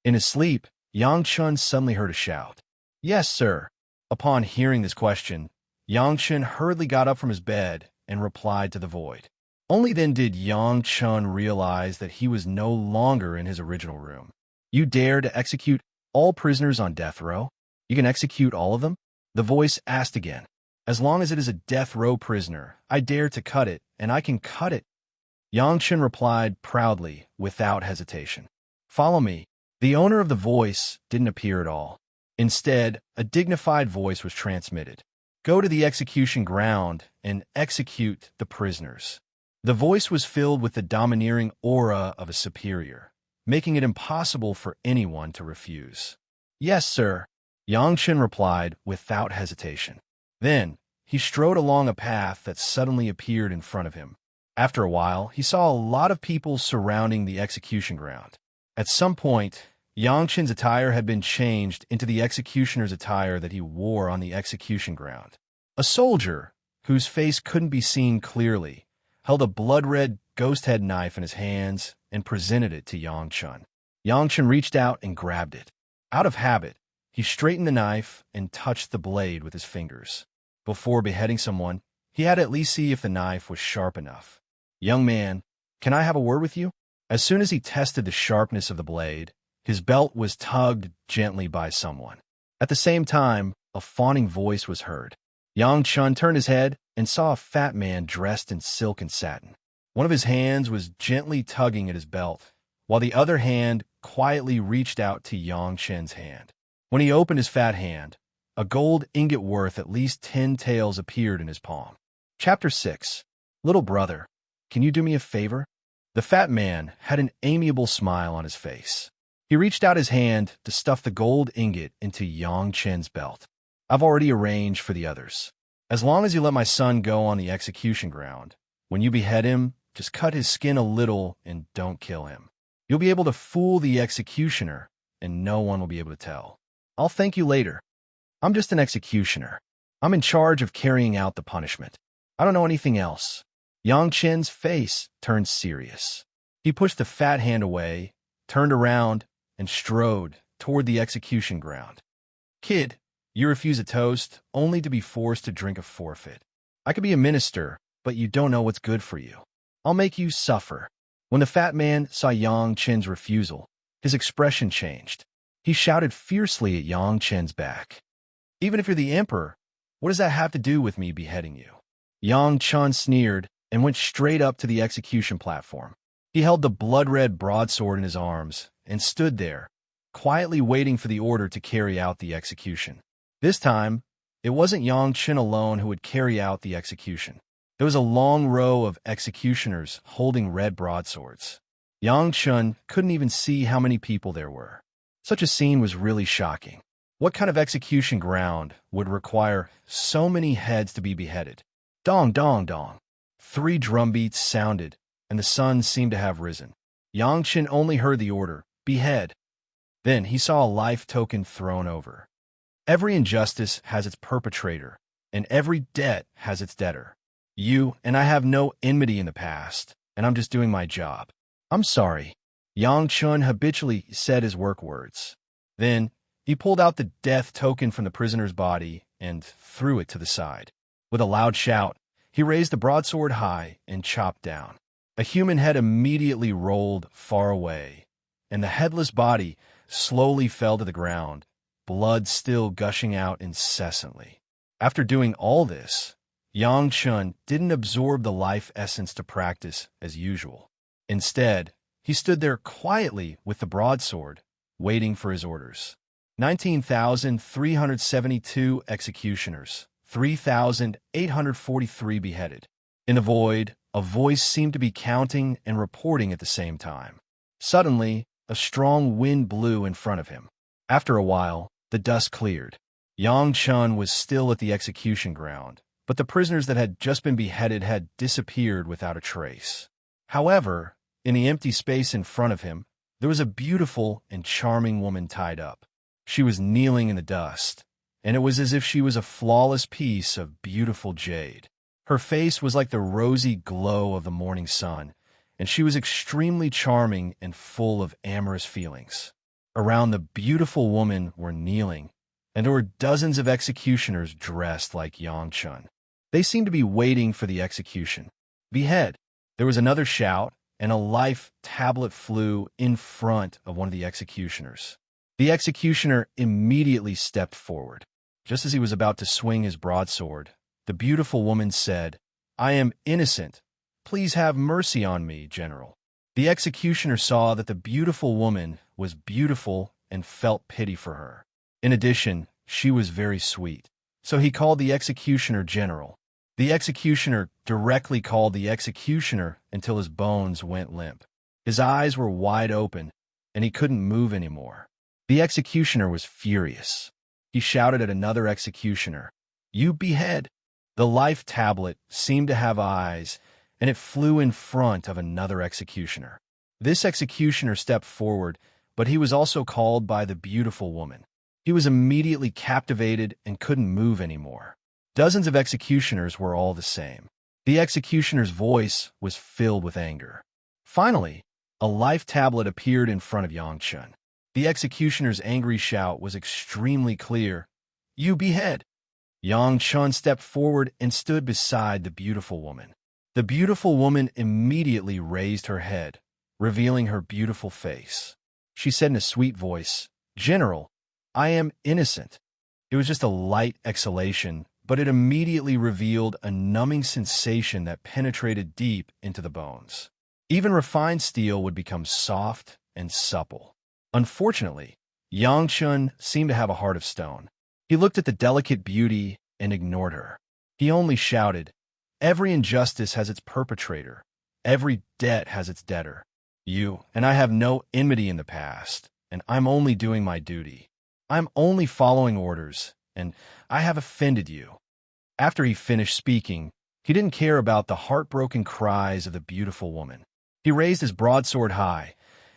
In his sleep, Yang Chun suddenly heard a shout. Yes, sir. Upon hearing this question, Yang Chun hurriedly got up from his bed and replied to the void. Only then did Yang Chun realize that he was no longer in his original room. You dare to execute all prisoners on death row? You can execute all of them? The voice asked again. As long as it is a death row prisoner, I dare to cut it, and I can cut it. Yang Chun replied proudly, without hesitation. Follow me. The owner of the voice didn't appear at all. Instead, a dignified voice was transmitted. Go to the execution ground and execute the prisoners. The voice was filled with the domineering aura of a superior, making it impossible for anyone to refuse. Yes, sir, Yang Chun replied without hesitation. Then, he strode along a path that suddenly appeared in front of him. After a while, he saw a lot of people surrounding the execution ground. At some point, Yang Chun's attire had been changed into the executioner's attire that he wore on the execution ground. A soldier, whose face couldn't be seen clearly, held a blood-red ghost-head knife in his hands and presented it to Yang Chun. Yang Chun reached out and grabbed it. Out of habit, he straightened the knife and touched the blade with his fingers. Before beheading someone, he had to at least see if the knife was sharp enough. Young man, can I have a word with you? As soon as he tested the sharpness of the blade, his belt was tugged gently by someone. At the same time, a fawning voice was heard. Yang Chun turned his head and saw a fat man dressed in silk and satin. One of his hands was gently tugging at his belt, while the other hand quietly reached out to Yang Chun's hand. When he opened his fat hand, a gold ingot worth at least 10 taels appeared in his palm. Chapter 6. Little brother, can you do me a favor? The fat man had an amiable smile on his face. He reached out his hand to stuff the gold ingot into Yang Chun's belt. I've already arranged for the others. As long as you let my son go on the execution ground, when you behead him, just cut his skin a little and don't kill him. You'll be able to fool the executioner, and no one will be able to tell. I'll thank you later. I'm just an executioner. I'm in charge of carrying out the punishment. I don't know anything else. Yang Chun's face turned serious. He pushed the fat hand away, turned around, and strode toward the execution ground. Kid, you refuse a toast only to be forced to drink a forfeit. I could be a minister, but you don't know what's good for you. I'll make you suffer. When the fat man saw Yang Chun's refusal, his expression changed. He shouted fiercely at Yang Chun's back. Even if you're the emperor, what does that have to do with me beheading you? Yang Chun sneered and went straight up to the execution platform. He held the blood-red broadsword in his arms and stood there, quietly waiting for the order to carry out the execution. This time, it wasn't Yang Chun alone who would carry out the execution. There was a long row of executioners holding red broadswords. Yang Chun couldn't even see how many people there were. Such a scene was really shocking. What kind of execution ground would require so many heads to be beheaded? Dong, dong, dong. 3 drumbeats sounded, and the sun seemed to have risen. Yang Chun only heard the order, behead. Then he saw a life token thrown over. Every injustice has its perpetrator, and every debt has its debtor. You and I have no enmity in the past, and I'm just doing my job. I'm sorry. Yang Chun habitually said his work words. Then he pulled out the death token from the prisoner's body and threw it to the side. With a loud shout, he raised the broadsword high and chopped down. A human head immediately rolled far away, and the headless body slowly fell to the ground, blood still gushing out incessantly. After doing all this, Yang Chun didn't absorb the life essence to practice as usual. Instead, he stood there quietly with the broadsword, waiting for his orders. 19,372 executioners, 3,843 beheaded. In the void, a voice seemed to be counting and reporting at the same time. Suddenly, a strong wind blew in front of him. After a while, the dust cleared. Yang Chun was still at the execution ground, but the prisoners that had just been beheaded had disappeared without a trace. However, in the empty space in front of him, there was a beautiful and charming woman tied up. She was kneeling in the dust, and it was as if she was a flawless piece of beautiful jade. Her face was like the rosy glow of the morning sun, and she was extremely charming and full of amorous feelings. Around the beautiful woman were kneeling, and there were dozens of executioners dressed like Yang Chun. They seemed to be waiting for the execution. Behead! There was another shout, and a life tablet flew in front of one of the executioners. The executioner immediately stepped forward. Just as he was about to swing his broadsword, the beautiful woman said, "I am innocent. Please have mercy on me, General." The executioner saw that the beautiful woman was beautiful and felt pity for her. In addition, she was very sweet. So he called the executioner General. The executioner directly called the executioner until his bones went limp. His eyes were wide open, and he couldn't move anymore. The executioner was furious. He shouted at another executioner, "You behead!" The life tablet seemed to have eyes, and it flew in front of another executioner. This executioner stepped forward, but he was also called by the beautiful woman. He was immediately captivated and couldn't move anymore. Dozens of executioners were all the same. The executioner's voice was filled with anger. Finally, a life tablet appeared in front of Yang Chun. The executioner's angry shout was extremely clear, "You behead!" Yang Chun stepped forward and stood beside the beautiful woman. The beautiful woman immediately raised her head, revealing her beautiful face. She said in a sweet voice, "General, I am innocent." It was just a light exhalation, but it immediately revealed a numbing sensation that penetrated deep into the bones. Even refined steel would become soft and supple. Unfortunately, Yang Chun seemed to have a heart of stone. He looked at the delicate beauty and ignored her. He only shouted, "Every injustice has its perpetrator. Every debt has its debtor. You and I have no enmity in the past, and I'm only doing my duty. I'm only following orders, and I have offended you." After he finished speaking, he didn't care about the heartbroken cries of the beautiful woman. He raised his broadsword high,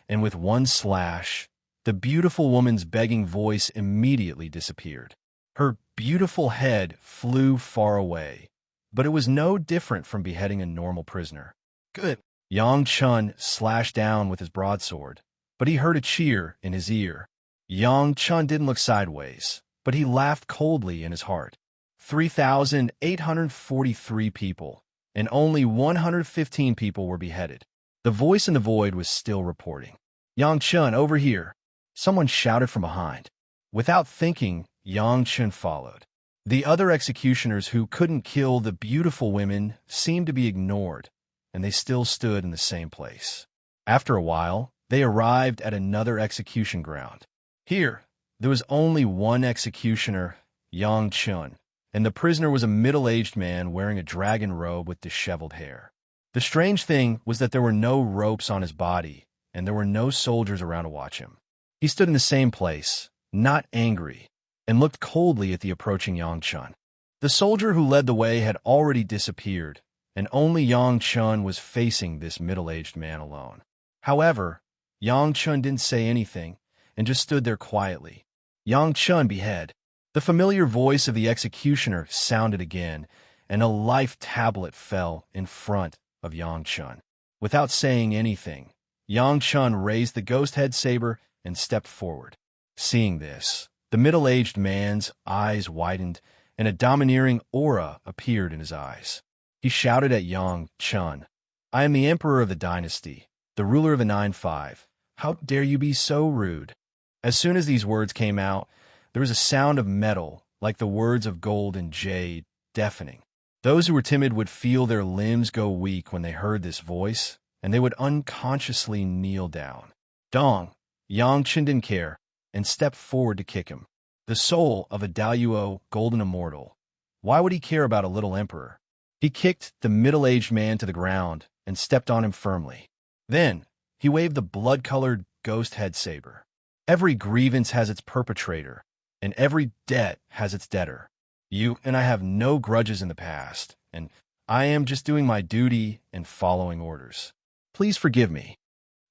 and with one slash, the beautiful woman's begging voice immediately disappeared. Her beautiful head flew far away, but it was no different from beheading a normal prisoner. "Good." Yang Chun slashed down with his broadsword, but he heard a cheer in his ear. Yang Chun didn't look sideways, but he laughed coldly in his heart. 3,843 people, and only 115 people were beheaded. The voice in the void was still reporting. "Yang Chun, over here!" Someone shouted from behind. Without thinking, Yang Chun followed. The other executioners who couldn't kill the beautiful women seemed to be ignored, and they still stood in the same place. After a while, they arrived at another execution ground. Here, there was only one executioner, Yang Chun, and the prisoner was a middle-aged man wearing a dragon robe with disheveled hair. The strange thing was that there were no ropes on his body, and there were no soldiers around to watch him. He stood in the same place, not angry, and looked coldly at the approaching Yang Chun. The soldier who led the way had already disappeared, and only Yang Chun was facing this middle-aged man alone. However, Yang Chun didn't say anything and just stood there quietly. "Yang Chun, behead." The familiar voice of the executioner sounded again, and a life tablet fell in front of Yang Chun. Without saying anything, Yang Chun raised the ghost head saber and stepped forward. Seeing this, the middle-aged man's eyes widened, and a domineering aura appeared in his eyes. He shouted at Yang Chun, "I am the emperor of the dynasty, the ruler of the 9-5. How dare you be so rude?" As soon as these words came out, there was a sound of metal, like the words of gold and jade, deafening. Those who were timid would feel their limbs go weak when they heard this voice, and they would unconsciously kneel down. Dong, Yang Chun didn't care, and stepped forward to kick him. The soul of a Daluo golden immortal. Why would he care about a little emperor? He kicked the middle-aged man to the ground and stepped on him firmly. Then, he waved the blood-colored ghost head saber. Every grievance has its perpetrator, and every debt has its debtor. You and I have no grudges in the past, and I am just doing my duty and following orders. Please forgive me.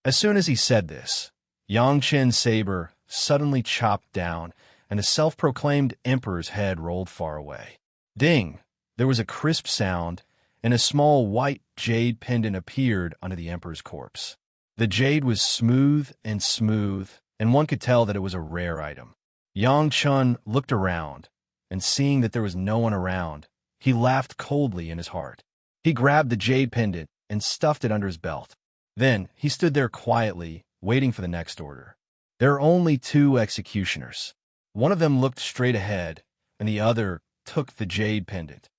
As soon as he said this, Yang Chen's saber suddenly chopped down, and the self-proclaimed emperor's head rolled far away. Ding! There was a crisp sound, and a small white jade pendant appeared under the emperor's corpse. The jade was smooth, and one could tell that it was a rare item. Yang Chen looked around, and seeing that there was no one around, he laughed coldly in his heart. He grabbed the jade pendant and stuffed it under his belt. Then he stood there quietly, waiting for the next order. There are only two executioners. One of them looked straight ahead, and the other took the jade pendant.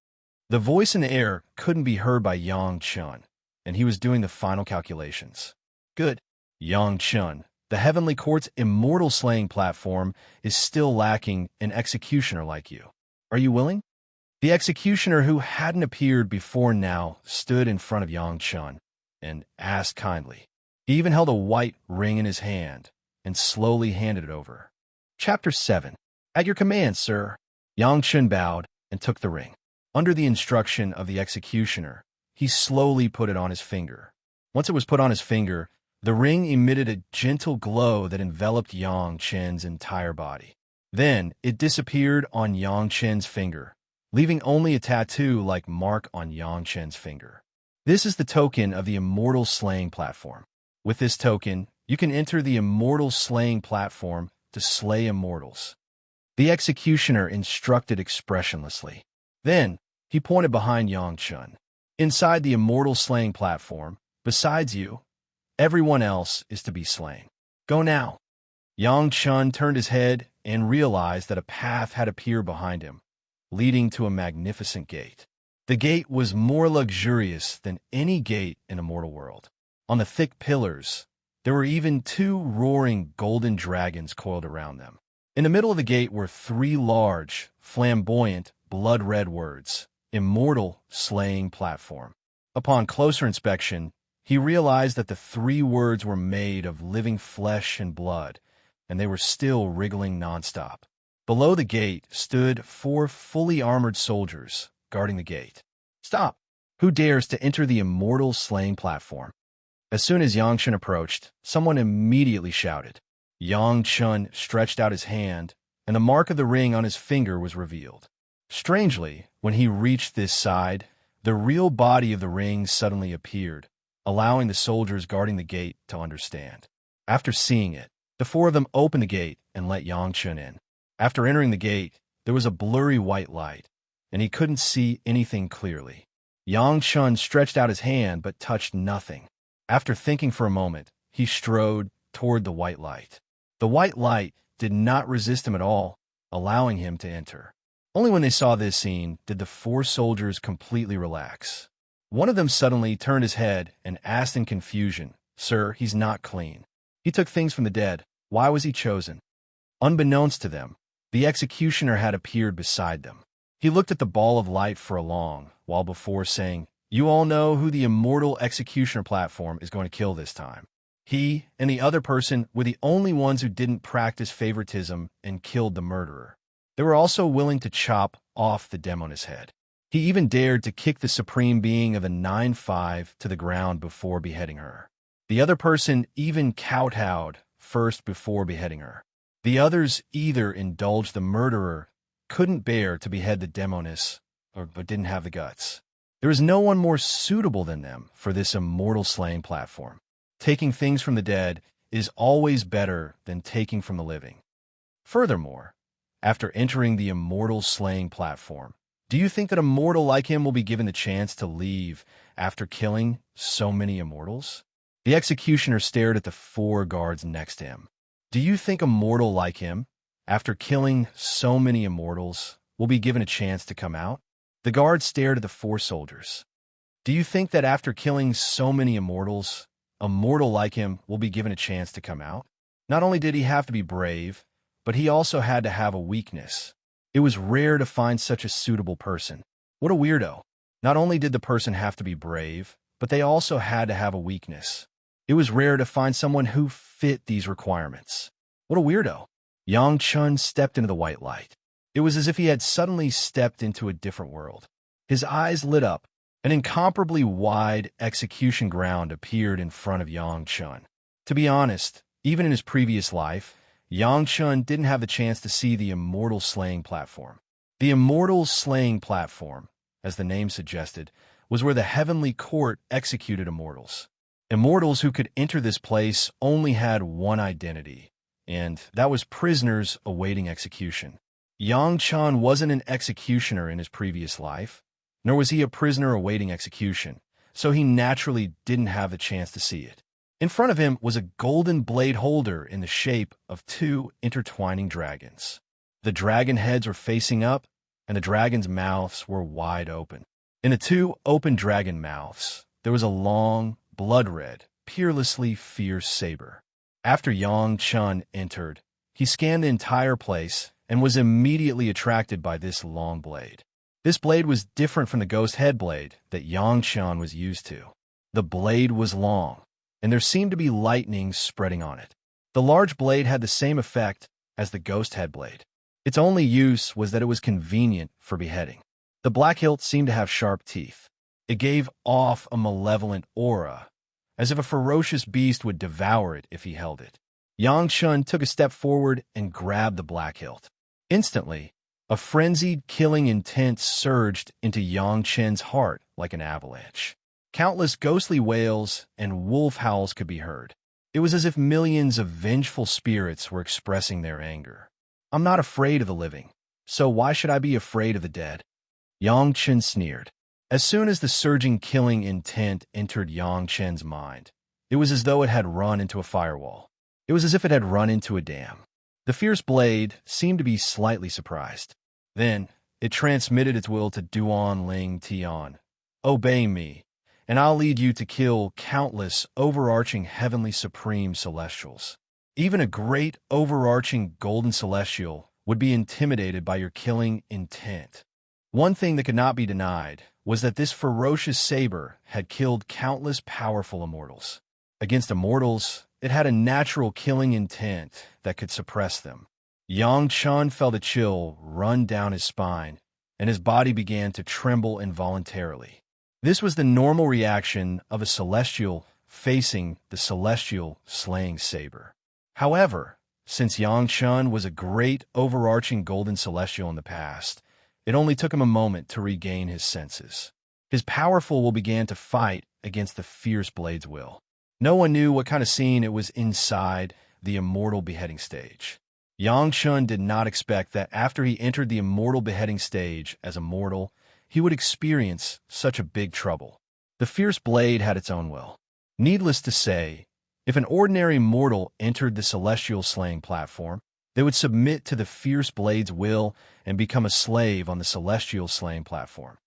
The voice in the air couldn't be heard by Yang Chen, and he was doing the final calculations. Good. Yang Chen, the Heavenly Court's immortal slaying platform is still lacking an executioner like you. Are you willing? The executioner, who hadn't appeared before now, stood in front of Yang Chen and asked kindly. He even held a white ring in his hand and slowly handed it over. Chapter 7. At your command, sir. Yang Chen bowed and took the ring. Under the instruction of the executioner, he slowly put it on his finger. Once it was put on his finger, the ring emitted a gentle glow that enveloped Yang Chen's entire body. Then it disappeared on Yang Chen's finger, leaving only a tattoo-like mark on Yang Chen's finger. This is the token of the Immortal Slaying Platform. With this token, you can enter the Immortal Slaying Platform to slay immortals. The executioner instructed expressionlessly. Then, he pointed behind Yang Chen. Inside the Immortal Slaying Platform, besides you, everyone else is to be slain. Go now. Yang Chen turned his head and realized that a path had appeared behind him, leading to a magnificent gate. The gate was more luxurious than any gate in a mortal world. On the thick pillars, there were even two roaring golden dragons coiled around them. In the middle of the gate were three large, flamboyant, blood-red words, Immortal Slaying Platform. Upon closer inspection, he realized that the three words were made of living flesh and blood, and they were still wriggling nonstop. Below the gate stood 4 fully armored soldiers, guarding the gate. Stop! Who dares to enter the Immortal Slaying Platform? As soon as Yang Chen approached, someone immediately shouted. Yang Chen stretched out his hand, and the mark of the ring on his finger was revealed. Strangely, when he reached this side, the real body of the ring suddenly appeared, allowing the soldiers guarding the gate to understand. After seeing it, the 4 of them opened the gate and let Yang Chen in. After entering the gate, there was a blurry white light, and he couldn't see anything clearly. Yang Chen stretched out his hand but touched nothing. After thinking for a moment, he strode toward the white light. The white light did not resist him at all, allowing him to enter. Only when they saw this scene did the 4 soldiers completely relax. One of them suddenly turned his head and asked in confusion, "Sir, he's not clean. He took things from the dead. Why was he chosen?" Unbeknownst to them, the executioner had appeared beside them. He looked at the ball of light for a long while before saying, "You all know who the Immortal Executioner platform is going to kill this time." He and the other person were the only ones who didn't practice favoritism and killed the murderer. They were also willing to chop off the demoness head. He even dared to kick the supreme being of the 9-5 to the ground before beheading her. The other person even kowtowed first before beheading her. The others either indulged the murderer, couldn't bear to behead the demoness, but didn't have the guts. There is no one more suitable than them for this immortal slaying platform. Taking things from the dead is always better than taking from the living. Furthermore, after entering the immortal slaying platform, do you think that a mortal like him will be given the chance to leave after killing so many immortals? The executioner stared at the 4 guards next to him. Do you think a mortal like him, after killing so many immortals, will be given a chance to come out? The guards stared at the 4 soldiers. Do you think that after killing so many immortals, a mortal like him will be given a chance to come out? Not only did he have to be brave, but he also had to have a weakness. It was rare to find such a suitable person. What a weirdo. Not only did the person have to be brave, but they also had to have a weakness. It was rare to find someone who fit these requirements. What a weirdo. Yang Chun stepped into the white light. It was as if he had suddenly stepped into a different world. His eyes lit up. An incomparably wide execution ground appeared in front of Yang Chun. To be honest, even in his previous life, Yang Chun didn't have the chance to see the Immortal slaying platform. The Immortal slaying platform, as the name suggested, was where the heavenly court executed immortals. Immortals who could enter this place only had one identity, and that was prisoners awaiting execution. Yang Chun wasn't an executioner in his previous life, nor was he a prisoner awaiting execution, so he naturally didn't have the chance to see it. In front of him was a golden blade holder in the shape of two intertwining dragons. The dragon heads were facing up, and the dragon's mouths were wide open. In the two open dragon mouths, there was a long, blood-red, peerlessly fierce saber. After Yang Chun entered, he scanned the entire place and was immediately attracted by this long blade. This blade was different from the ghost head blade that Yang Chun was used to. The blade was long, and there seemed to be lightning spreading on it. The large blade had the same effect as the ghost head blade. Its only use was that it was convenient for beheading. The black hilt seemed to have sharp teeth. It gave off a malevolent aura, as if a ferocious beast would devour it if he held it. Yang Chun took a step forward and grabbed the black hilt. Instantly, a frenzied killing intent surged into Yang Chun's heart like an avalanche. Countless ghostly wails and wolf howls could be heard. It was as if millions of vengeful spirits were expressing their anger. I'm not afraid of the living, so why should I be afraid of the dead? Yang Chun sneered. As soon as the surging killing intent entered Yang Chun's mind, it was as though it had run into a firewall. It was as if it had run into a dam. The fierce blade seemed to be slightly surprised. Then, it transmitted its will to Duan Ling Tian. Obey me, and I'll lead you to kill countless overarching heavenly supreme celestials. Even a great overarching golden celestial would be intimidated by your killing intent. One thing that could not be denied was that this ferocious saber had killed countless powerful immortals. Against immortals, it had a natural killing intent that could suppress them. Yang Chun felt a chill run down his spine, and his body began to tremble involuntarily. This was the normal reaction of a celestial facing the celestial slaying saber. However, since Yang Chun was a great overarching golden celestial in the past, it only took him a moment to regain his senses. His powerful will began to fight against the fierce blade's will. No one knew what kind of scene it was inside the immortal beheading stage. Yang Chun did not expect that after he entered the immortal beheading stage as a mortal, he would experience such a big trouble. The fierce blade had its own will. Needless to say, if an ordinary mortal entered the celestial slaying platform, they would submit to the fierce blade's will and become a slave on the celestial slaying platform.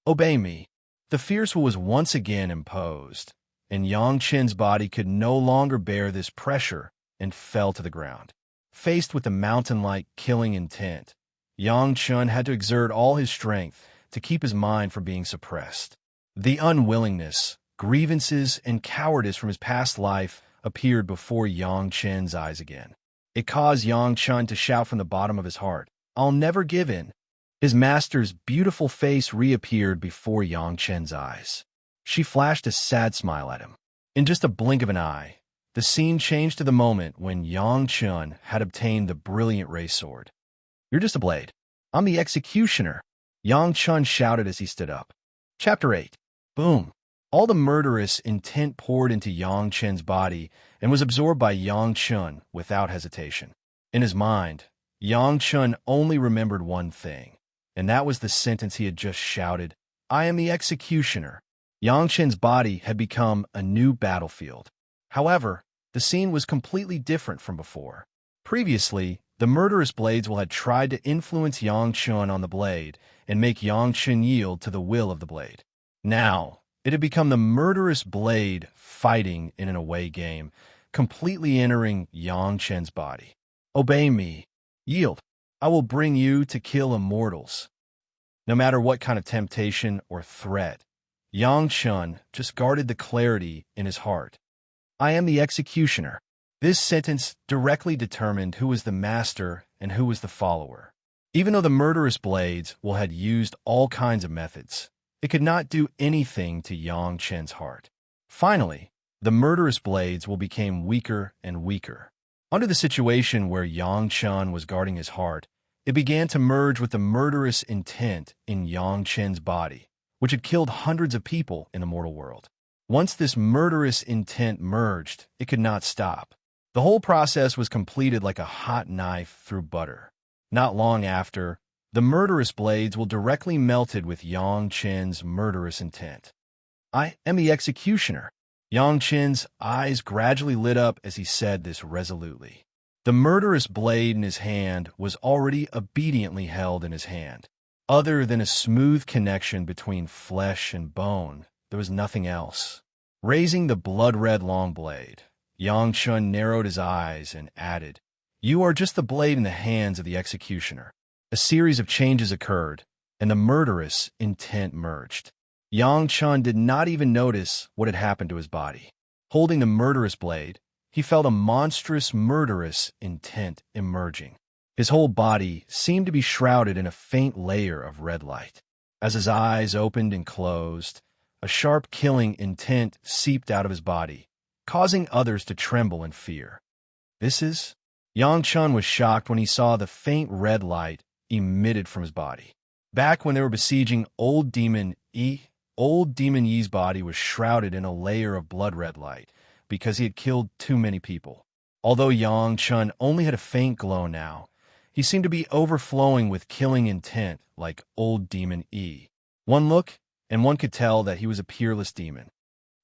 Obey me. The fierce will was once again imposed, and Yang Chun's body could no longer bear this pressure and fell to the ground. Faced with the mountain-like killing intent, Yang Chun had to exert all his strength to keep his mind from being suppressed. The unwillingness, grievances, and cowardice from his past life appeared before Yang Chun's eyes again. It caused Yang Chun to shout from the bottom of his heart, "I'll never give in." His master's beautiful face reappeared before Yang Chun's eyes. She flashed a sad smile at him. In just a blink of an eye, the scene changed to the moment when Yang Chun had obtained the brilliant ray sword. "You're just a blade. I'm the executioner," Yang Chun shouted as he stood up. Chapter 8. Boom. All the murderous intent poured into Yang Chun's body and was absorbed by Yang Chun without hesitation. In his mind, Yang Chun only remembered one thing, and that was the sentence he had just shouted, "I am the executioner." Yang Chun's body had become a new battlefield. However, the scene was completely different from before. Previously, the murderous blades had tried to influence Yang Chun on the blade and make Yang Chun yield to the will of the blade. Now, it had become the murderous blade fighting in an away game, completely entering Yang Chun's body. "Obey me. Yield. I will bring you to kill immortals." No matter what kind of temptation or threat, Yang Chun just guarded the clarity in his heart. I am the executioner. This sentence directly determined who was the master and who was the follower. Even though the murderous blades had used all kinds of methods, it could not do anything to Yang Chen's heart. Finally, the murderous blades became weaker and weaker. Under the situation where Yang Chen was guarding his heart, it began to merge with the murderous intent in Yang Chen's body, which had killed hundreds of people in the mortal world. Once this murderous intent merged, it could not stop. The whole process was completed like a hot knife through butter. Not long after, the murderous blades directly melted with Yang Chen's murderous intent. I am the executioner. Yang Chen's eyes gradually lit up as he said this resolutely. The murderous blade in his hand was already obediently held in his hand. Other than a smooth connection between flesh and bone, there was nothing else. Raising the blood-red long blade, Yang Chen narrowed his eyes and added, "You are just the blade in the hands of the executioner." A series of changes occurred, and the murderous intent merged. Yang Chen did not even notice what had happened to his body. Holding the murderous blade, he felt a monstrous murderous intent emerging. His whole body seemed to be shrouded in a faint layer of red light. As his eyes opened and closed, a sharp killing intent seeped out of his body, causing others to tremble in fear. This is... Yang Chen was shocked when he saw the faint red light emitted from his body. Back when they were besieging Old Demon Yi's body was shrouded in a layer of blood-red light because he had killed too many people. Although Yang Chen only had a faint glow now, he seemed to be overflowing with killing intent like Old Demon Yi. One look, and one could tell that he was a peerless demon.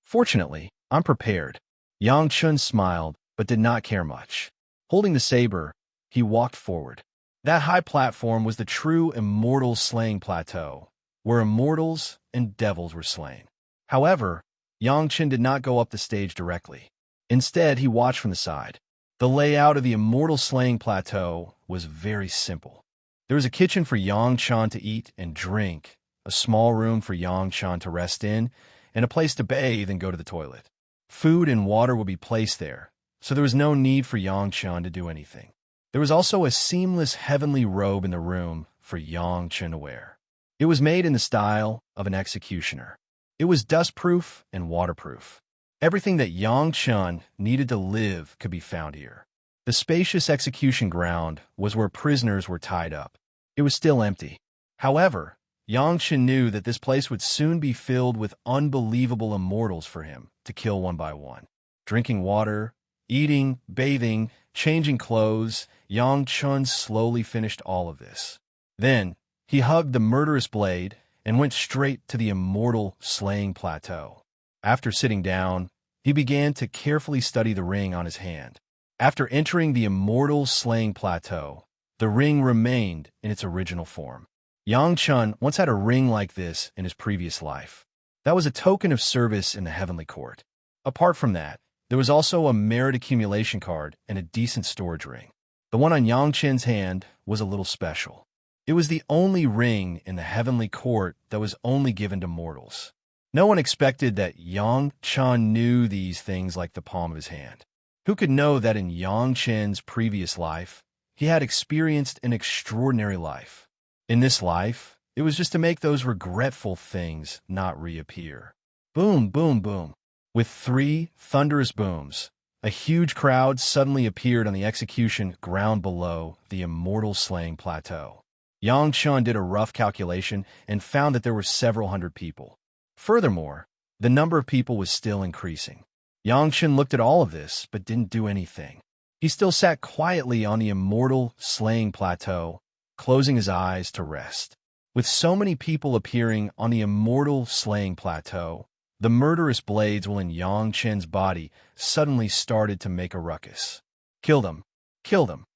Fortunately, I'm prepared. Yang Chen smiled, but did not care much. Holding the saber, he walked forward. That high platform was the true immortal slaying plateau, where immortals and devils were slain. However, Yang Chen did not go up the stage directly. Instead, he watched from the side. The layout of the immortal slaying plateau was very simple. There was a kitchen for Yang Chen to eat and drink, a small room for Yang Chen to rest in, and a place to bathe and go to the toilet. Food and water would be placed there, so there was no need for Yang Chen to do anything. There was also a seamless heavenly robe in the room for Yang Chen to wear. It was made in the style of an executioner. It was dustproof and waterproof. Everything that Yang Chen needed to live could be found here. The spacious execution ground was where prisoners were tied up. It was still empty. However, Yang Chen knew that this place would soon be filled with unbelievable immortals for him to kill one by one. Drinking water, eating, bathing, changing clothes, Yang Chen slowly finished all of this. Then, he hugged the murderous blade and went straight to the immortal slaying plateau. After sitting down, he began to carefully study the ring on his hand. After entering the immortal slaying plateau, the ring remained in its original form. Yang Chen once had a ring like this in his previous life. That was a token of service in the heavenly court. Apart from that, there was also a merit accumulation card and a decent storage ring. The one on Yang Chen's hand was a little special. It was the only ring in the heavenly court that was only given to mortals. No one expected that Yang Chen knew these things like the palm of his hand. Who could know that in Yang Chen's previous life, he had experienced an extraordinary life? In this life, it was just to make those regretful things not reappear. Boom, boom, boom. With 3 thunderous booms, a huge crowd suddenly appeared on the execution ground below the immortal slaying plateau. Yang Chen did a rough calculation and found that there were several hundred people. Furthermore, the number of people was still increasing. Yang Chen looked at all of this, but didn't do anything. He still sat quietly on the immortal slaying plateau, closing his eyes to rest. With so many people appearing on the immortal slaying plateau, the murderous blades in Yang Chen's body suddenly started to make a ruckus. Kill them! Kill them!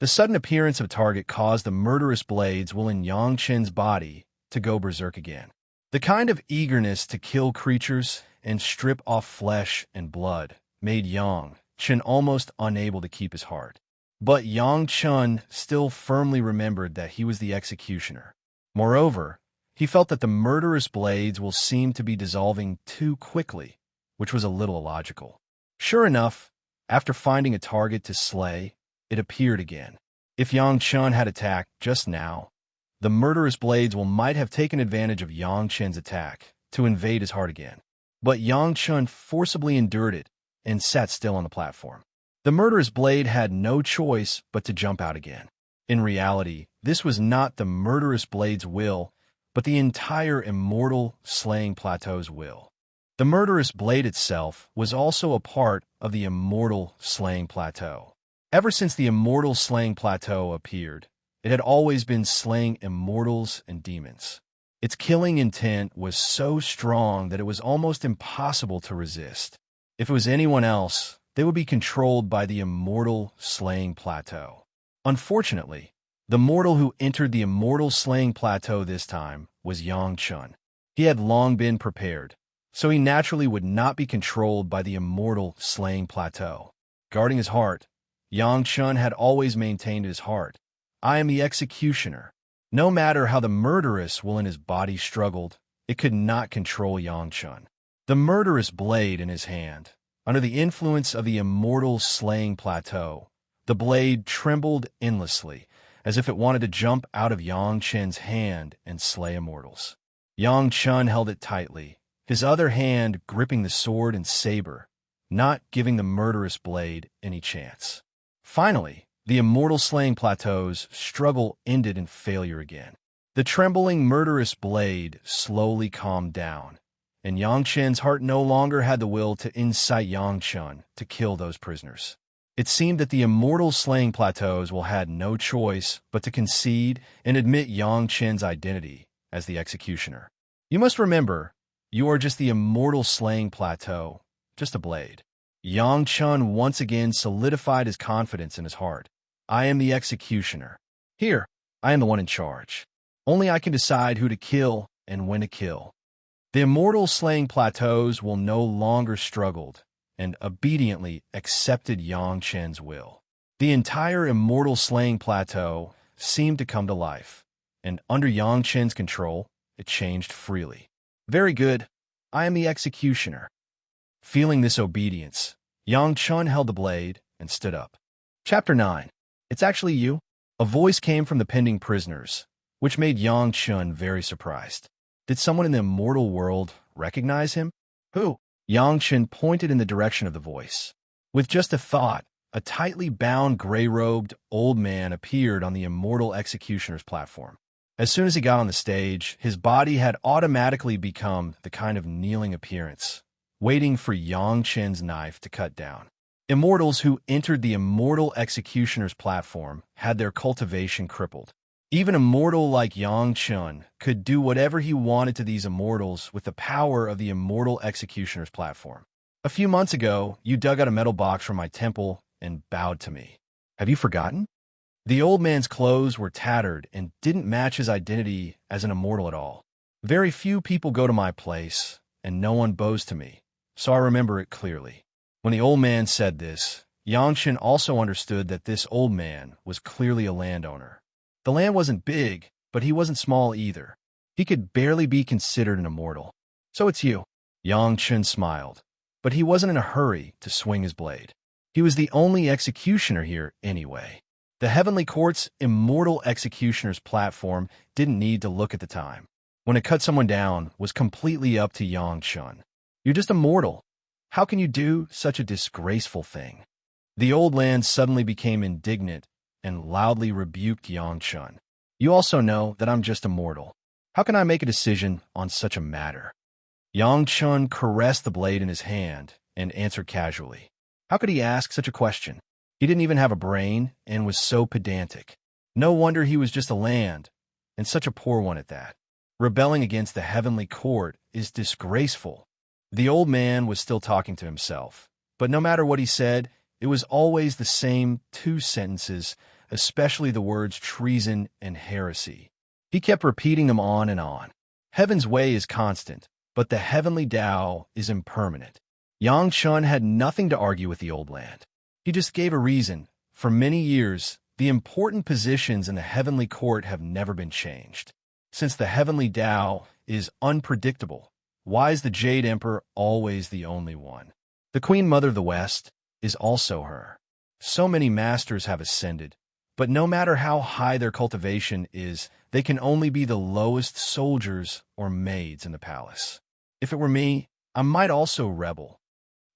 The sudden appearance of a target caused the murderous blades in Yang Chen's body to go berserk again. The kind of eagerness to kill creatures and strip off flesh and blood made Yang Chen almost unable to keep his heart. But Yang Chen still firmly remembered that he was the executioner. Moreover, He felt that the murderous blades will seem to be dissolving too quickly, which was a little illogical. Sure enough, after finding a target to slay, it appeared again. If Yang Chun had attacked just now, the murderous blades might have taken advantage of Yang Chen's attack to invade his heart again. But Yang Chun forcibly endured it and sat still on the platform. The murderous blade had no choice but to jump out again. In reality, this was not the murderous blade's will, but the entire Immortal slaying plateau's will. The murderous blade itself was also a part of the Immortal slaying plateau. Ever since the Immortal slaying plateau appeared, it had always been slaying immortals and demons. Its killing intent was so strong that it was almost impossible to resist. If it was anyone else, they would be controlled by the Immortal slaying plateau. Unfortunately, the mortal who entered the Immortal slaying plateau this time was Yang Chun. He had long been prepared, so he naturally would not be controlled by the Immortal slaying plateau. Guarding his heart, Yang Chun had always maintained his heart. I am the executioner. No matter how the murderous will in his body struggled, it could not control Yang Chun. The murderous blade in his hand, under the influence of the Immortal slaying plateau, the blade trembled endlessly, as if it wanted to jump out of Yang Chen's hand and slay immortals. Yang Chun held it tightly, his other hand gripping the sword and saber, not giving the murderous blade any chance. Finally, the Immortal slaying plateau's struggle ended in failure again. The trembling murderous blade slowly calmed down, and Yang Chen's heart no longer had the will to incite Yang Chun to kill those prisoners. It seemed that the Immortal slaying plateaus had no choice but to concede and admit Yang Chen's identity as the executioner. You must remember, you are just the Immortal slaying plateau, just a blade. Yang Chun once again solidified his confidence in his heart. I am the executioner. Here, I am the one in charge. Only I can decide who to kill and when to kill. The Immortal slaying plateaus no longer struggled and obediently accepted Yang Chen's will. The entire Immortal slaying plateau seemed to come to life, and under Yang Chen's control, it changed freely. Very good. I am the executioner. Feeling this obedience, Yang Chun held the blade and stood up. Chapter 9. It's actually you? A voice came from the pending prisoners, which made Yang Chun very surprised. Did someone in the immortal world recognize him? Who? Yang Chun pointed in the direction of the voice. With just a thought, a tightly bound gray-robed old man appeared on the Immortal executioner's platform. As soon as he got on the stage, his body had automatically become the kind of kneeling appearance, waiting for Yang Chen's knife to cut down. Immortals who entered the Immortal executioner's platform had their cultivation crippled. Even a mortal like Yang Chun could do whatever he wanted to these immortals with the power of the Immortal executioner's platform. A few months ago, you dug out a metal box from my temple and bowed to me. Have you forgotten? The old man's clothes were tattered and didn't match his identity as an immortal at all. Very few people go to my place, and no one bows to me, so I remember it clearly. When the old man said this, Yang Chun also understood that this old man was clearly a landowner. The land wasn't big, but he wasn't small either. He could barely be considered an immortal. So it's you. Yang Chun smiled, but he wasn't in a hurry to swing his blade. He was the only executioner here anyway. The Heavenly Court's Immortal executioner's platform didn't need to look at the time. When it cut someone down was completely up to Yang Chun. You're just a mortal. How can you do such a disgraceful thing? The old man suddenly became indignant and loudly rebuked Yang Chun. You also know that I'm just a mortal. How can I make a decision on such a matter? Yang Chun caressed the blade in his hand and answered casually. How could he ask such a question? He didn't even have a brain and was so pedantic. No wonder he was just a land, and such a poor one at that. Rebelling against the Heavenly Court is disgraceful. The old man was still talking to himself, but no matter what he said, it was always the same two sentences, especially the words treason and heresy. He kept repeating them on and on. Heaven's way is constant, but the heavenly Tao is impermanent. Yang Chun had nothing to argue with the old land. He just gave a reason. For many years, the important positions in the Heavenly Court have never been changed. Since the heavenly Tao is unpredictable, why is the Jade Emperor always the only one? The Queen Mother of the West is also her. So many masters have ascended, but no matter how high their cultivation is, they can only be the lowest soldiers or maids in the palace. If it were me, I might also rebel.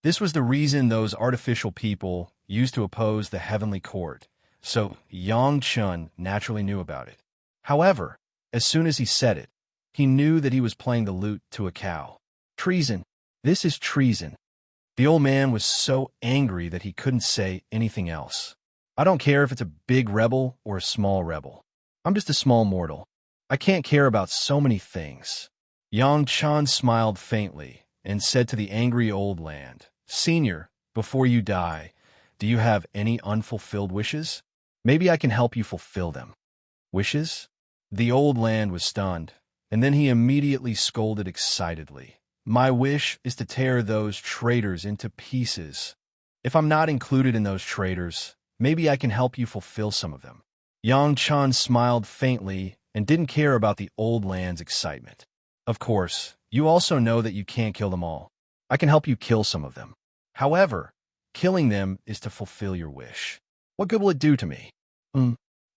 This was the reason those artificial people used to oppose the heavenly court, so Yang Chun naturally knew about it. However, as soon as he said it, he knew that he was playing the lute to a cow. Treason. This is treason. The old man was so angry that he couldn't say anything else. I don't care if it's a big rebel or a small rebel. I'm just a small mortal. I can't care about so many things. Yang Chan smiled faintly and said to the angry old land, Senior, before you die, do you have any unfulfilled wishes? Maybe I can help you fulfill them. Wishes? The old land was stunned, and then he immediately scolded excitedly. My wish is to tear those traitors into pieces. If I'm not included in those traitors, maybe I can help you fulfill some of them. Yang Chan smiled faintly and didn't care about the old land's excitement. Of course, you also know that you can't kill them all. I can help you kill some of them. However, killing them is to fulfill your wish. What good will it do to me?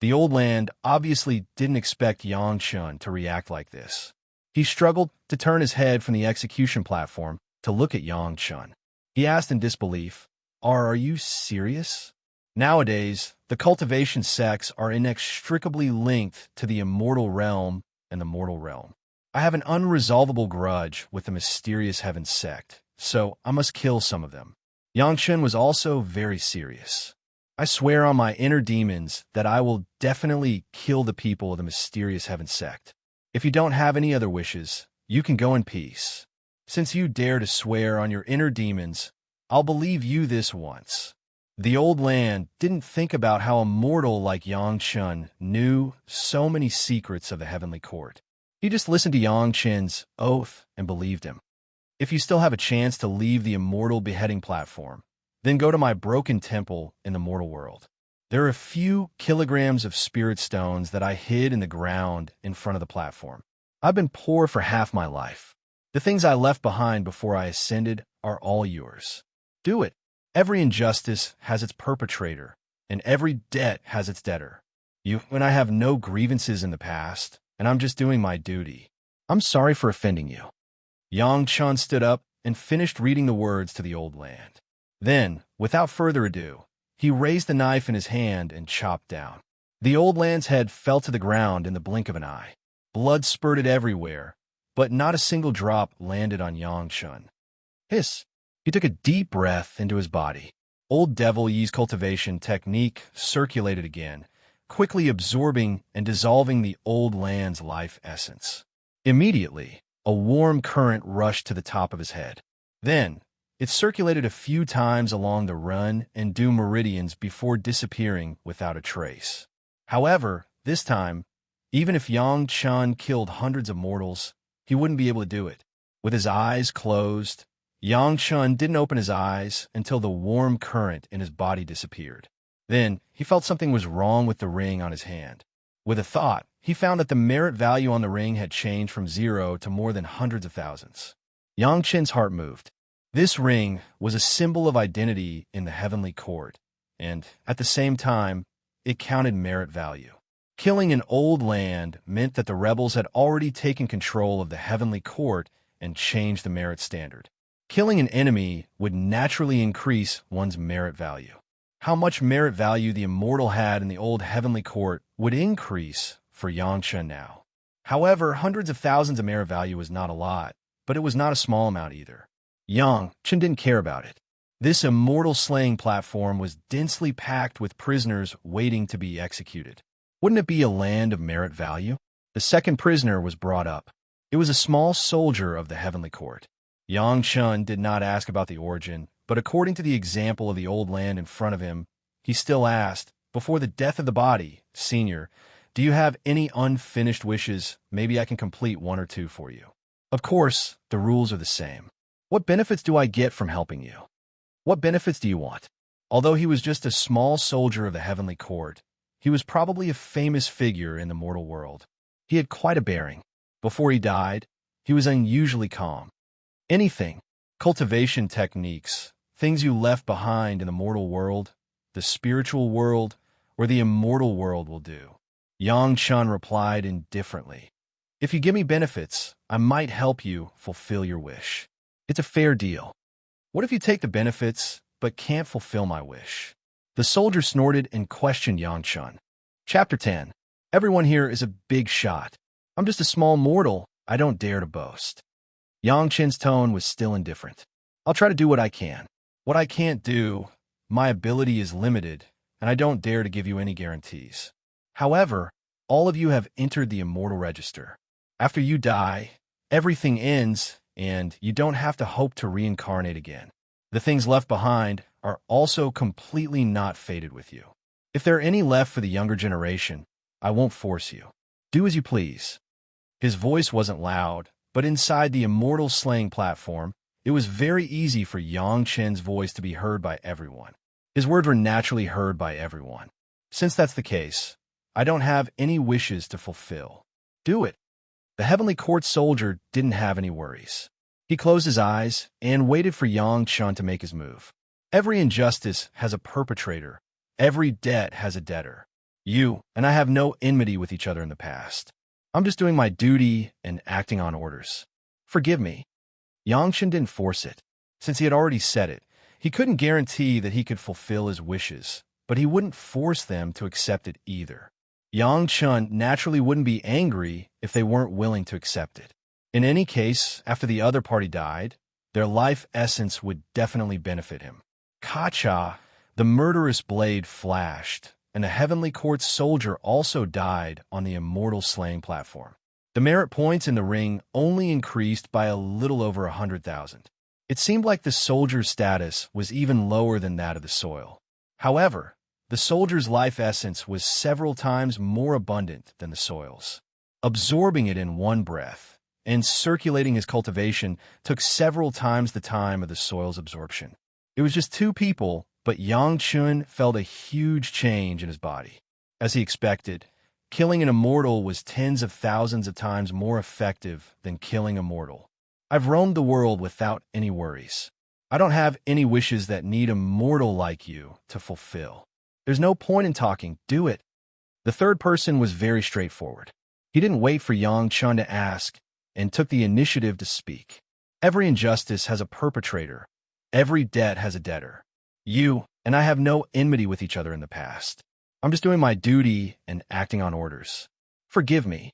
The old land obviously didn't expect Yang Chun to react like this. He struggled to turn his head from the execution platform to look at Yang Chun. He asked in disbelief, Are you serious? Nowadays, the cultivation sects are inextricably linked to the immortal realm and the mortal realm. I have an unresolvable grudge with the mysterious heaven sect, so I must kill some of them. Yang Chun was also very serious. I swear on my inner demons that I will definitely kill the people of the mysterious heaven sect. If you don't have any other wishes, you can go in peace. Since you dare to swear on your inner demons, I'll believe you this once. The old land didn't think about how a mortal like Yang Chun knew so many secrets of the heavenly court. He just listened to Yang Chun's oath and believed him. If you still have a chance to leave the immortal beheading platform, then go to my broken temple in the mortal world. There are a few kilograms of spirit stones that I hid in the ground in front of the platform. I've been poor for half my life. The things I left behind before I ascended are all yours. Do it. Every injustice has its perpetrator, and every debt has its debtor. You and I have no grievances in the past, and I'm just doing my duty. I'm sorry for offending you. Yang Chun stood up and finished reading the words to the old land. Then, without further ado, he raised the knife in his hand and chopped down. The old land's head fell to the ground in the blink of an eye. Blood spurted everywhere, but not a single drop landed on Yang Chun. Hiss! He took a deep breath into his body. Old Devil Yi's cultivation technique circulated again, quickly absorbing and dissolving the old land's life essence. Immediately, a warm current rushed to the top of his head. Then, it circulated a few times along the run and due meridians before disappearing without a trace. However, this time, even if Yang Chun killed hundreds of mortals, he wouldn't be able to do it. With his eyes closed, Yang Chun didn't open his eyes until the warm current in his body disappeared. Then, he felt something was wrong with the ring on his hand. With a thought, he found that the merit value on the ring had changed from 0 to more than hundreds of thousands. Yang Chun's heart moved. This ring was a symbol of identity in the heavenly court, and, at the same time, it counted merit value. Killing an old land meant that the rebels had already taken control of the heavenly court and changed the merit standard. Killing an enemy would naturally increase one's merit value. How much merit value the immortal had in the old heavenly court would increase for Yang Chun now. However, hundreds of thousands of merit value was not a lot, but it was not a small amount either. Yang Chun didn't care about it. This immortal slaying platform was densely packed with prisoners waiting to be executed. Wouldn't it be a land of merit value? The second prisoner was brought up. It was a small soldier of the heavenly court. Yang Chun did not ask about the origin, but according to the example of the old land in front of him, he still asked, before the death of the body, Senior, do you have any unfinished wishes? Maybe I can complete one or two for you. Of course, the rules are the same. What benefits do I get from helping you? What benefits do you want? Although he was just a small soldier of the heavenly court, he was probably a famous figure in the mortal world. He had quite a bearing. Before he died, he was unusually calm. Anything, cultivation techniques, things you left behind in the mortal world, the spiritual world, or the immortal world will do. Yang Chun replied indifferently. If you give me benefits, I might help you fulfill your wish. It's a fair deal. What if you take the benefits, but can't fulfill my wish? The soldier snorted and questioned Yang Chun. Chapter 10. Everyone here is a big shot. I'm just a small mortal. I don't dare to boast. Yang Chun's tone was still indifferent. I'll try to do what I can. What I can't do, my ability is limited, and I don't dare to give you any guarantees. However, all of you have entered the immortal register. After you die, everything ends, and you don't have to hope to reincarnate again. The things left behind are also completely not fated with you. If there are any left for the younger generation, I won't force you. Do as you please. His voice wasn't loud, but inside the immortal slaying platform, it was very easy for Yang Chun's voice to be heard by everyone. His words were naturally heard by everyone. Since that's the case, I don't have any wishes to fulfill. Do it. The Heavenly Court soldier didn't have any worries. He closed his eyes and waited for Yang Chun to make his move. Every injustice has a perpetrator. Every debt has a debtor. You and I have no enmity with each other in the past. I'm just doing my duty and acting on orders. Forgive me. Yang Chun didn't force it. Since he had already said it, he couldn't guarantee that he could fulfill his wishes, but he wouldn't force them to accept it either. Yang Chun naturally wouldn't be angry if they weren't willing to accept it. In any case, after the other party died, their life essence would definitely benefit him. Ka-cha, the murderous blade flashed, and a Heavenly Court soldier also died on the immortal slaying platform. The merit points in the ring only increased by a little over 100,000. It seemed like the soldier's status was even lower than that of the soil. However, the soldier's life essence was several times more abundant than the soil's. Absorbing it in one breath and circulating his cultivation took several times the time of the soil's absorption. It was just two people, but Yang Chun felt a huge change in his body. As he expected, killing an immortal was tens of thousands of times more effective than killing a mortal. I've roamed the world without any worries. I don't have any wishes that need a mortal like you to fulfill. There's no point in talking. Do it. The third person was very straightforward. He didn't wait for Yang Chun to ask and took the initiative to speak. Every injustice has a perpetrator. Every debt has a debtor. You and I have no enmity with each other in the past. I'm just doing my duty and acting on orders. Forgive me.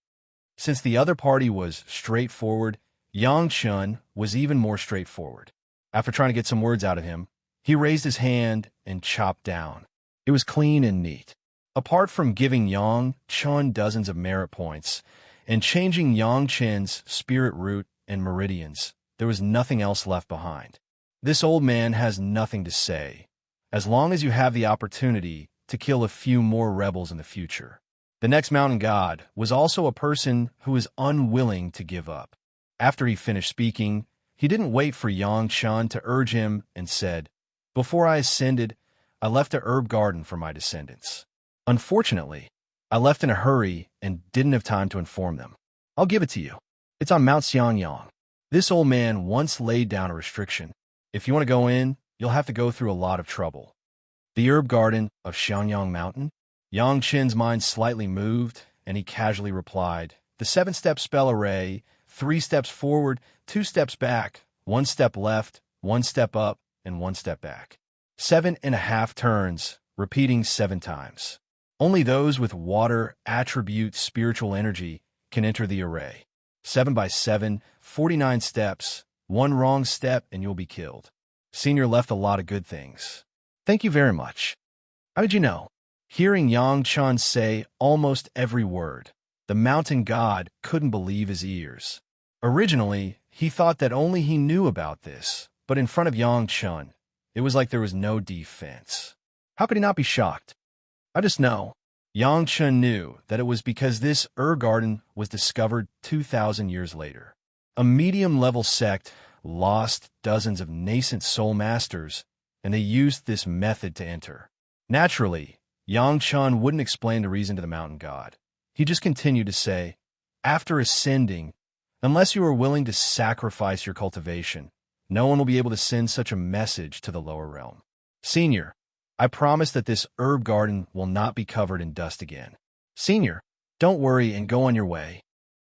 Since the other party was straightforward, Yang Chun was even more straightforward. After trying to get some words out of him, he raised his hand and chopped down. It was clean and neat. Apart from giving Yang Chun dozens of merit points and changing Yang Chun's spirit root and meridians, there was nothing else left behind. This old man has nothing to say, as long as you have the opportunity to kill a few more rebels in the future. The next mountain god was also a person who was unwilling to give up. After he finished speaking, he didn't wait for Yang Chun to urge him and said, "Before I ascended, I left a herb garden for my descendants. Unfortunately, I left in a hurry and didn't have time to inform them. I'll give it to you. It's on Mount Xiangyang. This old man once laid down a restriction. If you want to go in, you'll have to go through a lot of trouble." The herb garden of Xiangyang Mountain? Yang Chun's mind slightly moved, and he casually replied, "The 7-step spell array, 3 steps forward, 2 steps back, 1 step left, 1 step up, and 1 step back. 7.5 turns, repeating 7 times. Only those with water attribute spiritual energy can enter the array. 7 by 7, 49 steps, 1 wrong step and you'll be killed. Senior left a lot of good things. Thank you very much." How did you know? Hearing Yang Chun say almost every word, the mountain god couldn't believe his ears. Originally, he thought that only he knew about this, but in front of Yang Chun, it was like there was no defense. How could he not be shocked? I just know. Yang Chun knew that it was because this garden was discovered 2,000 years later. A medium-level sect lost dozens of nascent soul masters, and they used this method to enter. Naturally, Yang Chun wouldn't explain the reason to the mountain god. He just continued to say, After ascending, unless you are willing to sacrifice your cultivation, no one will be able to send such a message to the lower realm. Senior, I promise that this herb garden will not be covered in dust again. Senior, don't worry and go on your way.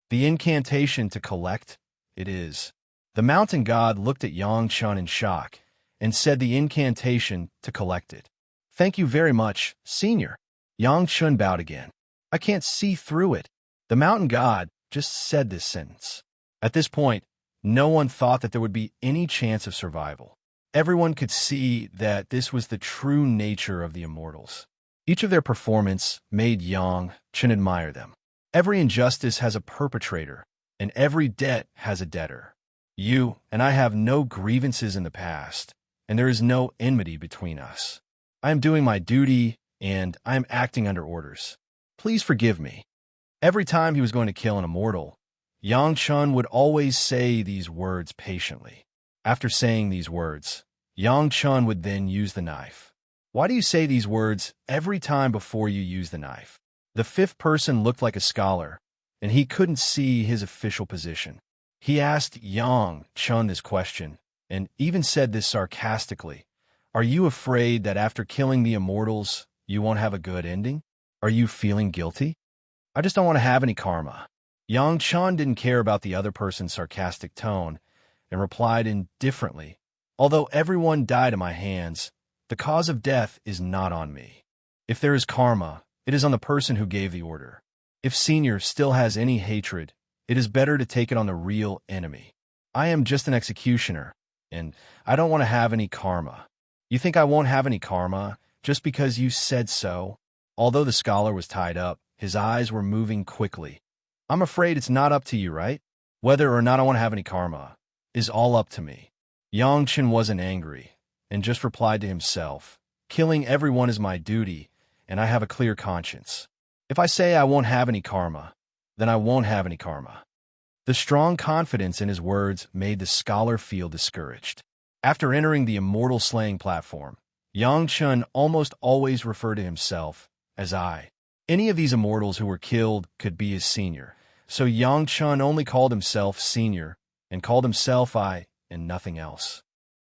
The incantation to collect, it is. The mountain god looked at Yang Chun in shock and said the incantation to collect it. Thank you very much, Senior. Yang Chun bowed again. I can't see through it. The mountain god just said this sentence. At this point, no one thought that there would be any chance of survival. Everyone could see that this was the true nature of the immortals. Each of their performance made Yang Chun admire them. Every injustice has a perpetrator, and every debt has a debtor. You and I have no grievances in the past, and there is no enmity between us. I am doing my duty, and I am acting under orders. Please forgive me. Every time he was going to kill an immortal, Yang Chun would always say these words patiently. After saying these words, Yang Chun would then use the knife. Why do you say these words every time before you use the knife? The fifth person looked like a scholar, and he couldn't see his official position. He asked Yang Chun this question, and even said this sarcastically. Are you afraid that after killing the immortals, you won't have a good ending? Are you feeling guilty? I just don't want to have any karma. Yang Chun didn't care about the other person's sarcastic tone and replied indifferently, although everyone died at my hands, the cause of death is not on me. If there is karma, it is on the person who gave the order. If Senior still has any hatred, it is better to take it on the real enemy. I am just an executioner, and I don't want to have any karma. You think I won't have any karma just because you said so? Although the scholar was tied up, his eyes were moving quickly. I'm afraid it's not up to you, right? Whether or not I want to have any karma is all up to me. Yang Chun wasn't angry and just replied to himself, killing everyone is my duty, and I have a clear conscience. If I say I won't have any karma, then I won't have any karma. The strong confidence in his words made the scholar feel discouraged. After entering the immortal slaying platform, Yang Chun almost always referred to himself as I. Any of these immortals who were killed could be his senior, so Yang Chun only called himself Senior and called himself I and nothing else.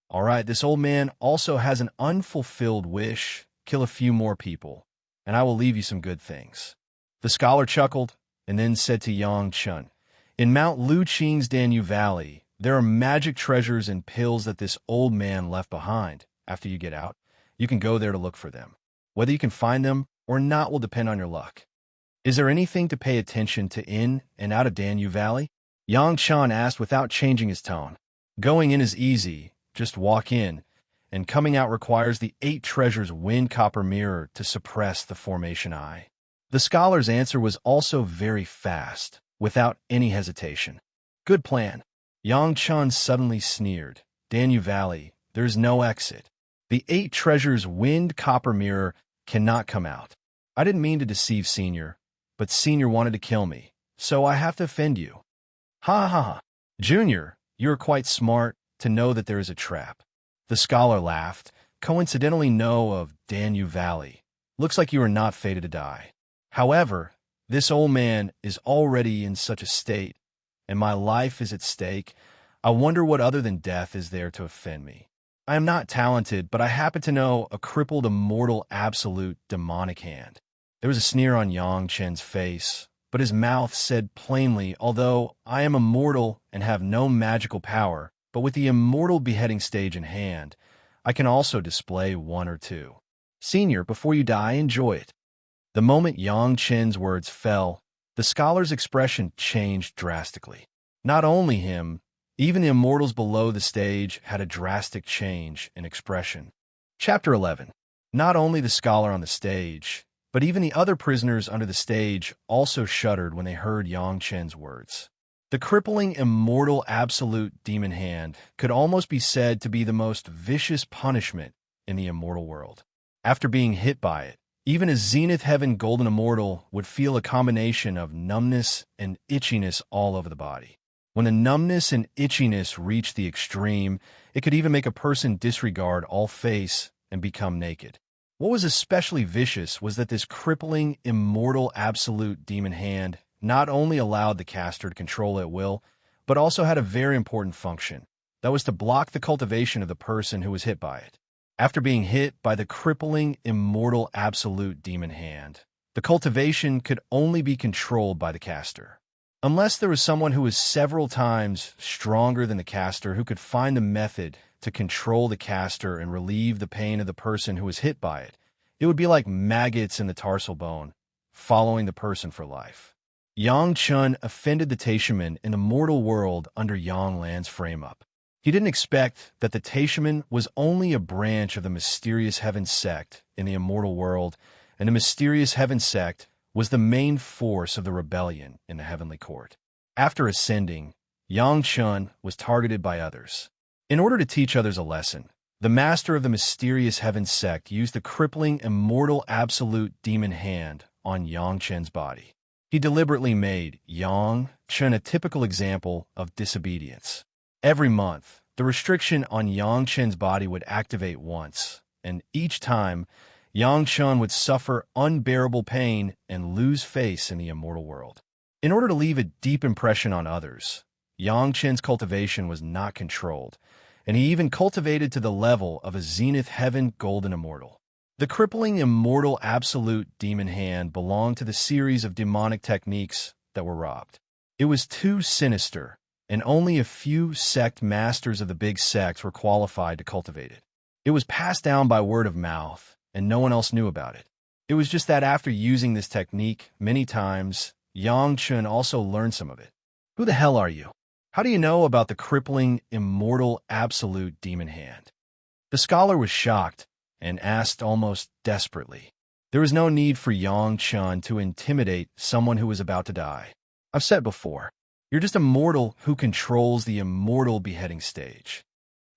All right, this old man also has an unfulfilled wish. Kill a few more people, and I will leave you some good things. The scholar chuckled and then said to Yang Chun, in Mount Luqing's Danyu Valley, there are magic treasures and pills that this old man left behind. After you get out, you can go there to look for them. Whether you can find them or not will depend on your luck. Is there anything to pay attention to in and out of Danyu Valley? Yang Chun asked without changing his tone. Going in is easy, just walk in, and coming out requires the 8 treasures wind copper mirror to suppress the formation eye. The scholar's answer was also very fast, without any hesitation. Good plan. Yang Chun suddenly sneered. Danyu Valley, there's no exit. The 8 treasures wind copper mirror cannot come out. I didn't mean to deceive Senior, but Senior wanted to kill me, so I have to offend you. Ha ha ha. Junior, you are quite smart to know that there is a trap. The scholar laughed. Coincidentally know of Danyu Valley. Looks like you are not fated to die. However, this old man is already in such a state, and my life is at stake. I wonder what other than death is there to offend me. I am not talented, but I happen to know a crippled immortal absolute demonic hand. There was a sneer on Yang Chun's face, but his mouth said plainly, although I am immortal and have no magical power, but with the immortal beheading stage in hand, I can also display 1 or 2. Senior, before you die, enjoy it. The moment Yang Chun's words fell, the scholar's expression changed drastically. Not only him, even the immortals below the stage had a drastic change in expression. Chapter 11. Not only the scholar on the stage, but even the other prisoners under the stage also shuddered when they heard Yang Chun's words. The crippling immortal absolute demon hand could almost be said to be the most vicious punishment in the immortal world. After being hit by it, even a Zenith Heaven Golden Immortal would feel a combination of numbness and itchiness all over the body. When the numbness and itchiness reached the extreme, it could even make a person disregard all face and become naked. What was especially vicious was that this crippling, immortal, absolute demon hand not only allowed the caster to control at will, but also had a very important function. That was to block the cultivation of the person who was hit by it. After being hit by the crippling, immortal, absolute demon hand, the cultivation could only be controlled by the caster. Unless there was someone who was several times stronger than the caster who could find the method to control the caster and relieve the pain of the person who was hit by it, it would be like maggots in the tarsal bone, following the person for life. Yang Chun offended the Taishaman in the mortal world under Yang Lan's frame-up. He didn't expect that the Taishaman was only a branch of the mysterious heaven sect in the immortal world, and the mysterious heaven sect was the main force of the rebellion in the heavenly court. After ascending, Yang Chun was targeted by others. In order to teach others a lesson, the master of the mysterious heaven sect used the crippling, immortal, absolute demon hand on Yang Chun's body. He deliberately made Yang Chun a typical example of disobedience. Every month, the restriction on Yang Chun's body would activate once, and each time, Yang Chun would suffer unbearable pain and lose face in the immortal world. In order to leave a deep impression on others, Yang Chun's cultivation was not controlled, and he even cultivated to the level of a zenith heaven golden immortal. The crippling immortal absolute demon hand belonged to the series of demonic techniques that were robbed. It was too sinister, and only a few sect masters of the big sects were qualified to cultivate it. It was passed down by word of mouth, and no one else knew about it. It was just that after using this technique many times, Yang Chun also learned some of it. Who the hell are you? How do you know about the crippling immortal absolute demon hand? The scholar was shocked and asked almost desperately. There was no need for Yang Chun to intimidate someone who was about to die. I've said before, you're just a mortal who controls the immortal beheading stage.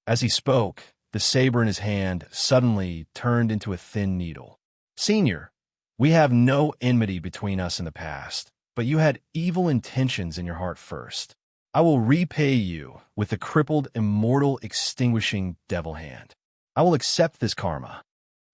As he spoke, the saber in his hand suddenly turned into a thin needle. Senior, we have no enmity between us in the past, but you had evil intentions in your heart first. I will repay you with the crippled, immortal, extinguishing devil hand. I will accept this karma.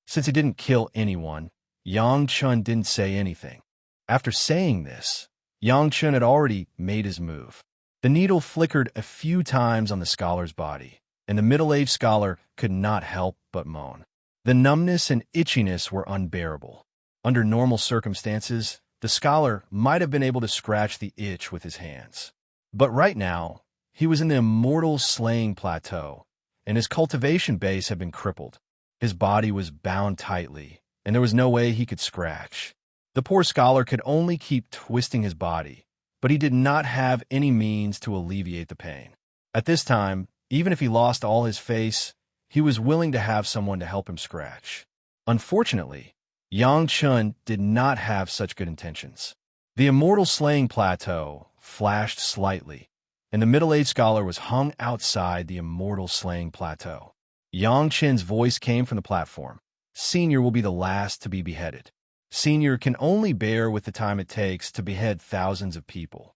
Since he didn't kill anyone, Yang Chun didn't say anything. After saying this, Yang Chun had already made his move. The needle flickered a few times on the scholar's body, and the middle-aged scholar could not help but moan. The numbness and itchiness were unbearable. Under normal circumstances, the scholar might have been able to scratch the itch with his hands. But right now, he was in the immortal slaying plateau, and his cultivation base had been crippled. His body was bound tightly, and there was no way he could scratch. The poor scholar could only keep twisting his body, but he did not have any means to alleviate the pain. At this time, even if he lost all his face, he was willing to have someone to help him scratch. Unfortunately, Yang Chun did not have such good intentions. The immortal slaying plateau flashed slightly, and the middle-aged scholar was hung outside the immortal slaying plateau. Yang Chun's voice came from the platform. Senior will be the last to be beheaded. Senior can only bear with the time it takes to behead thousands of people.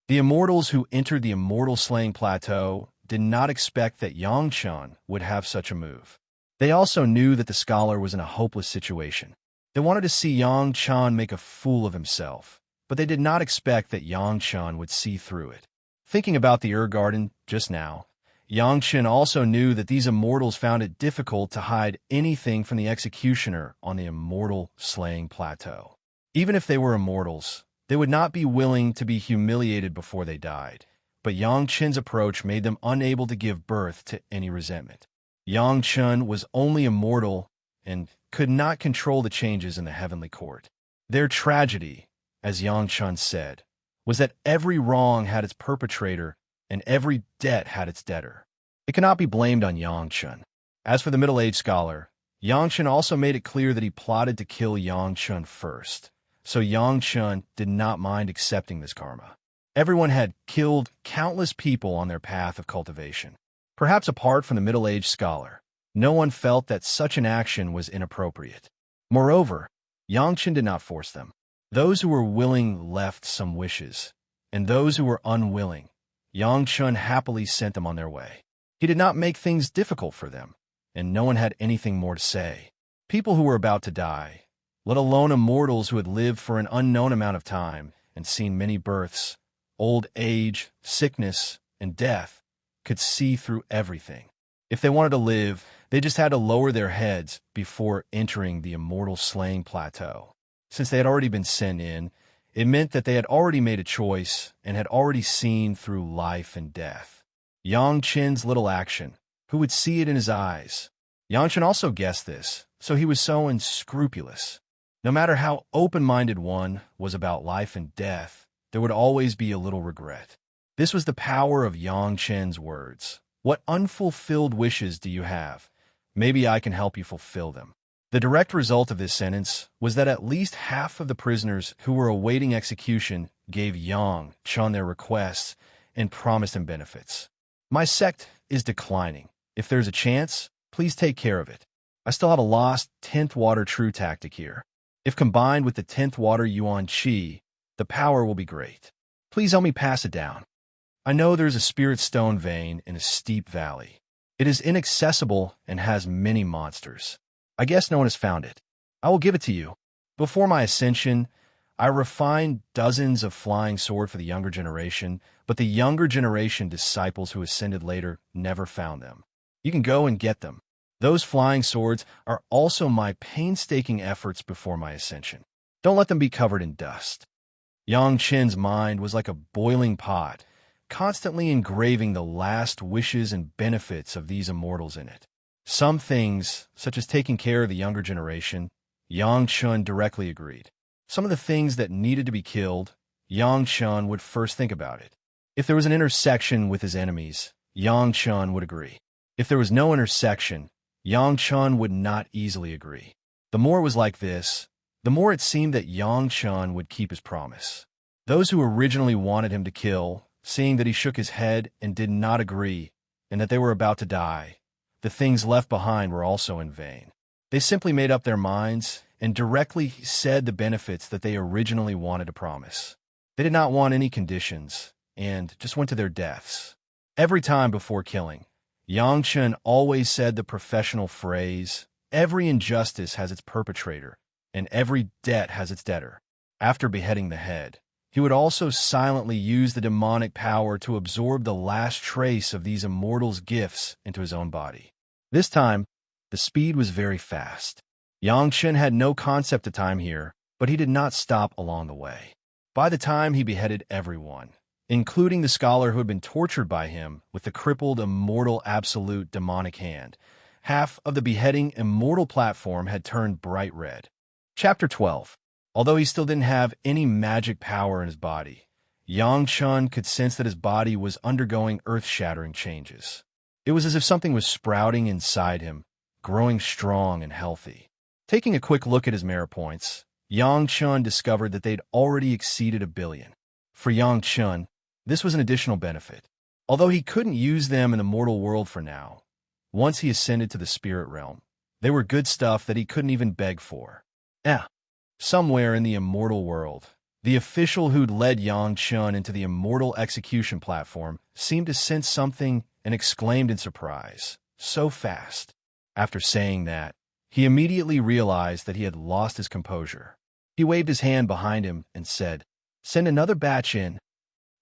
The immortals who entered the immortal slaying plateau did not expect that Yang Chun would have such a move. They also knew that the scholar was in a hopeless situation. They wanted to see Yang Chun make a fool of himself, but they did not expect that Yang Chun would see through it. Thinking about the Garden just now, Yang Chun also knew that these immortals found it difficult to hide anything from the executioner on the immortal slaying plateau. Even if they were immortals, they would not be willing to be humiliated before they died, but Yang Chun's approach made them unable to give birth to any resentment. Yang Chun was only immortal and could not control the changes in the heavenly court. Their tragedy, as Yang Chun said, was that every wrong had its perpetrator and every debt had its debtor. It cannot be blamed on Yang Chun. As for the middle-aged scholar, Yang Chun also made it clear that he plotted to kill Yang Chun first, so Yang Chun did not mind accepting this karma. Everyone had killed countless people on their path of cultivation. Perhaps apart from the middle-aged scholar, no one felt that such an action was inappropriate. Moreover, Yang Chun did not force them. Those who were willing left some wishes, and those who were unwilling, Yang Chun happily sent them on their way. He did not make things difficult for them, and no one had anything more to say. People who were about to die, let alone immortals who had lived for an unknown amount of time and seen many births, old age, sickness, and death, could see through everything. If they wanted to live, they just had to lower their heads before entering the immortal slaying plateau. Since they had already been sent in, it meant that they had already made a choice and had already seen through life and death. Yang Chen's little action, who would see it in his eyes? Yang Chen also guessed this, so he was so unscrupulous. No matter how open-minded one was about life and death, there would always be a little regret. This was the power of Yang Chen's words. What unfulfilled wishes do you have? Maybe I can help you fulfill them. The direct result of this sentence was that at least half of the prisoners who were awaiting execution gave Yang Chen their requests and promised him benefits. My sect is declining. If there's a chance, please take care of it. I still have a lost 10th water true tactic here. If combined with the 10th water yuan qi, the power will be great. Please help me pass it down. I know there's a spirit stone vein in a steep valley. It is inaccessible and has many monsters. I guess no one has found it. I will give it to you. Before my ascension, I refined dozens of flying swords for the younger generation, but the younger generation disciples who ascended later never found them. You can go and get them. Those flying swords are also my painstaking efforts before my ascension. Don't let them be covered in dust. Yang Chen's mind was like a boiling pot, constantly engraving the last wishes and benefits of these immortals in it. Some things, such as taking care of the younger generation, Yang Chen directly agreed. Some of the things that needed to be killed, Yang Chen would first think about it. If there was an intersection with his enemies, Yang Chen would agree. If there was no intersection, Yang Chen would not easily agree. The more it was like this, the more it seemed that Yang Chen would keep his promise. Those who originally wanted him to kill, seeing that he shook his head and did not agree, and that they were about to die, the things left behind were also in vain. They simply made up their minds and directly said the benefits that they originally wanted to promise. They did not want any conditions, and just went to their deaths. Every time before killing, Yang Chen always said the professional phrase, "Every injustice has its perpetrator, and every debt has its debtor." After beheading the head, he would also silently use the demonic power to absorb the last trace of these immortals' gifts into his own body. This time, the speed was very fast. Yang Chen had no concept of time here, but he did not stop along the way. By the time he beheaded everyone, including the scholar who had been tortured by him with the crippled immortal absolute demonic hand, half of the beheading immortal platform had turned bright red. Chapter 12. Although he still didn't have any magic power in his body, Yang Chen could sense that his body was undergoing earth-shattering changes. It was as if something was sprouting inside him, growing strong and healthy. Taking a quick look at his merit points, Yang Chen discovered that they'd already exceeded 1 billion. For Yang Chen, this was an additional benefit. Although he couldn't use them in the mortal world for now, once he ascended to the spirit realm, they were good stuff that he couldn't even beg for. Somewhere in the immortal world, the official who'd led Yang Chen into the immortal execution platform seemed to sense something and exclaimed in surprise, "So fast." After saying that, he immediately realized that he had lost his composure. He waved his hand behind him and said, "Send another batch in."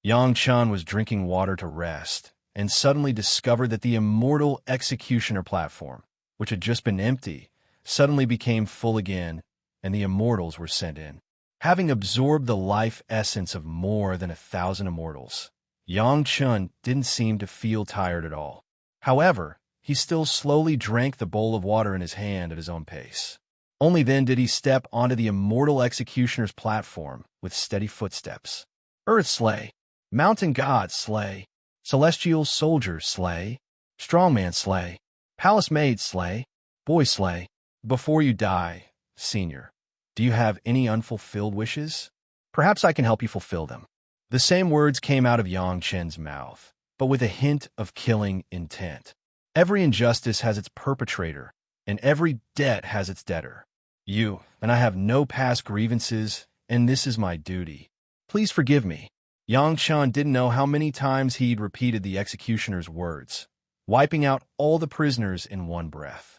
Yang Chen was drinking water to rest and suddenly discovered that the immortal executioner platform, which had just been empty, suddenly became full again, and the immortals were sent in. Having absorbed the life essence of more than 1,000 immortals, Yang Chen didn't seem to feel tired at all. However, he still slowly drank the bowl of water in his hand at his own pace. Only then did he step onto the immortal executioner's platform with steady footsteps. Earth slay, mountain god slay, celestial soldier slay, strongman slay, palace maid slay, boy slay. Before you die, Senior, do you have any unfulfilled wishes? Perhaps I can help you fulfill them. The same words came out of Yang Chen's mouth, but with a hint of killing intent. Every injustice has its perpetrator, and every debt has its debtor. You, and I have no past grievances, and this is my duty. Please forgive me. Yang Chen didn't know how many times he'd repeated the executioner's words, wiping out all the prisoners in one breath.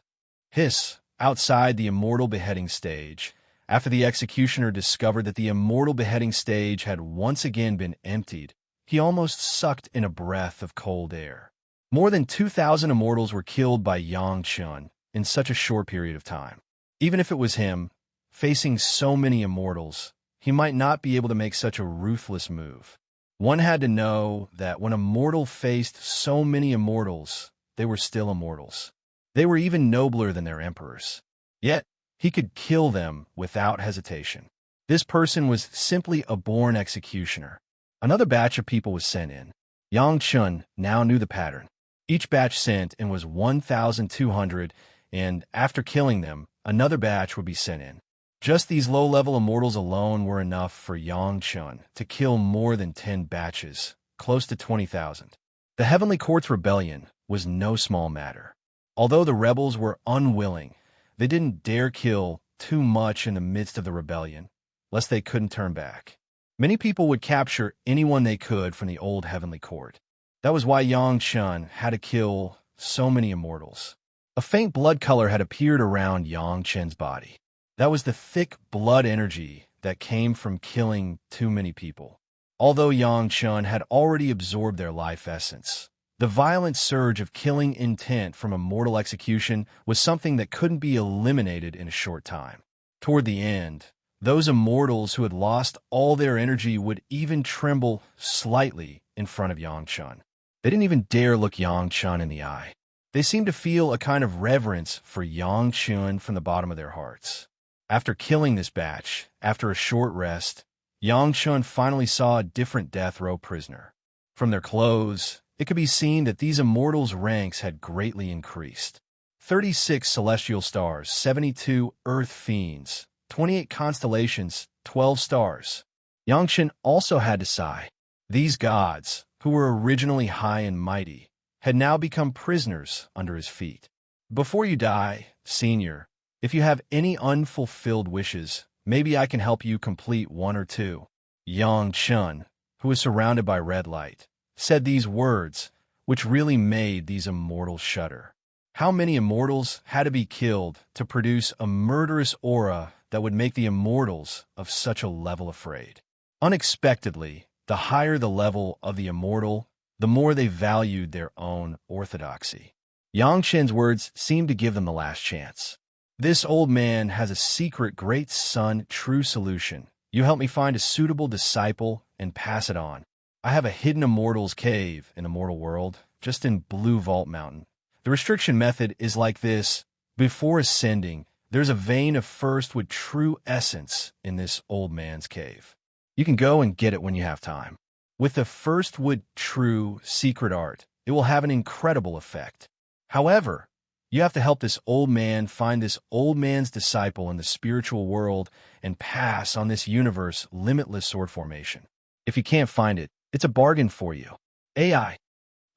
Hiss. Outside the immortal beheading stage, After the executioner discovered that the immortal beheading stage had once again been emptied, he almost sucked in a breath of cold air. More than 2,000 immortals were killed by Yang Chun in such a short period of time. Even if it was him, facing so many immortals, he might not be able to make such a ruthless move. One had to know that when a mortal faced so many immortals, they were still immortals. They were even nobler than their emperors. Yet, he could kill them without hesitation. This person was simply a born executioner. Another batch of people was sent in. Yang Chun now knew the pattern. Each batch sent in was 1,200, and after killing them, another batch would be sent in. Just these low-level immortals alone were enough for Yang Chun to kill more than 10 batches, close to 20,000. The Heavenly Court's rebellion was no small matter. Although the rebels were unwilling, they didn't dare kill too much in the midst of the rebellion, lest they couldn't turn back. Many people would capture anyone they could from the old Heavenly Court. That was why Yang Chun had to kill so many immortals. A faint blood color had appeared around Yang Chun's body. That was the thick blood energy that came from killing too many people. Although Yang Chun had already absorbed their life essence, the violent surge of killing intent from a mortal execution was something that couldn't be eliminated in a short time. Toward the end, those immortals who had lost all their energy would even tremble slightly in front of Yang Chun. They didn't even dare look Yang Chun in the eye. They seemed to feel a kind of reverence for Yang Chun from the bottom of their hearts. After killing this batch, after a short rest, Yang Chun finally saw a different death row prisoner. From their clothes, it could be seen that these immortals' ranks had greatly increased. 36 celestial stars, 72 earth fiends, 28 constellations, 12 stars. Yang Chun also had to sigh. These gods, who were originally high and mighty, had now become prisoners under his feet. Before you die, Senior, if you have any unfulfilled wishes, maybe I can help you complete one or two. Yang Chun, who was surrounded by red light, said these words, which really made these immortals shudder. How many immortals had to be killed to produce a murderous aura that would make the immortals of such a level afraid? Unexpectedly, the higher the level of the immortal, the more they valued their own orthodoxy. Yang Chun's words seemed to give them the last chance. This old man has a secret great son true solution. You help me find a suitable disciple and pass it on. I have a hidden immortal's cave in Immortal World, just in Blue Vault Mountain. The restriction method is like this. Before ascending, there's a vein of first with true essence in this old man's cave. You can go and get it when you have time. With the first wood true secret art, it will have an incredible effect. However, you have to help this old man find this old man's disciple in the spiritual world and pass on this universe limitless sword formation. If you can't find it, it's a bargain for you. AI.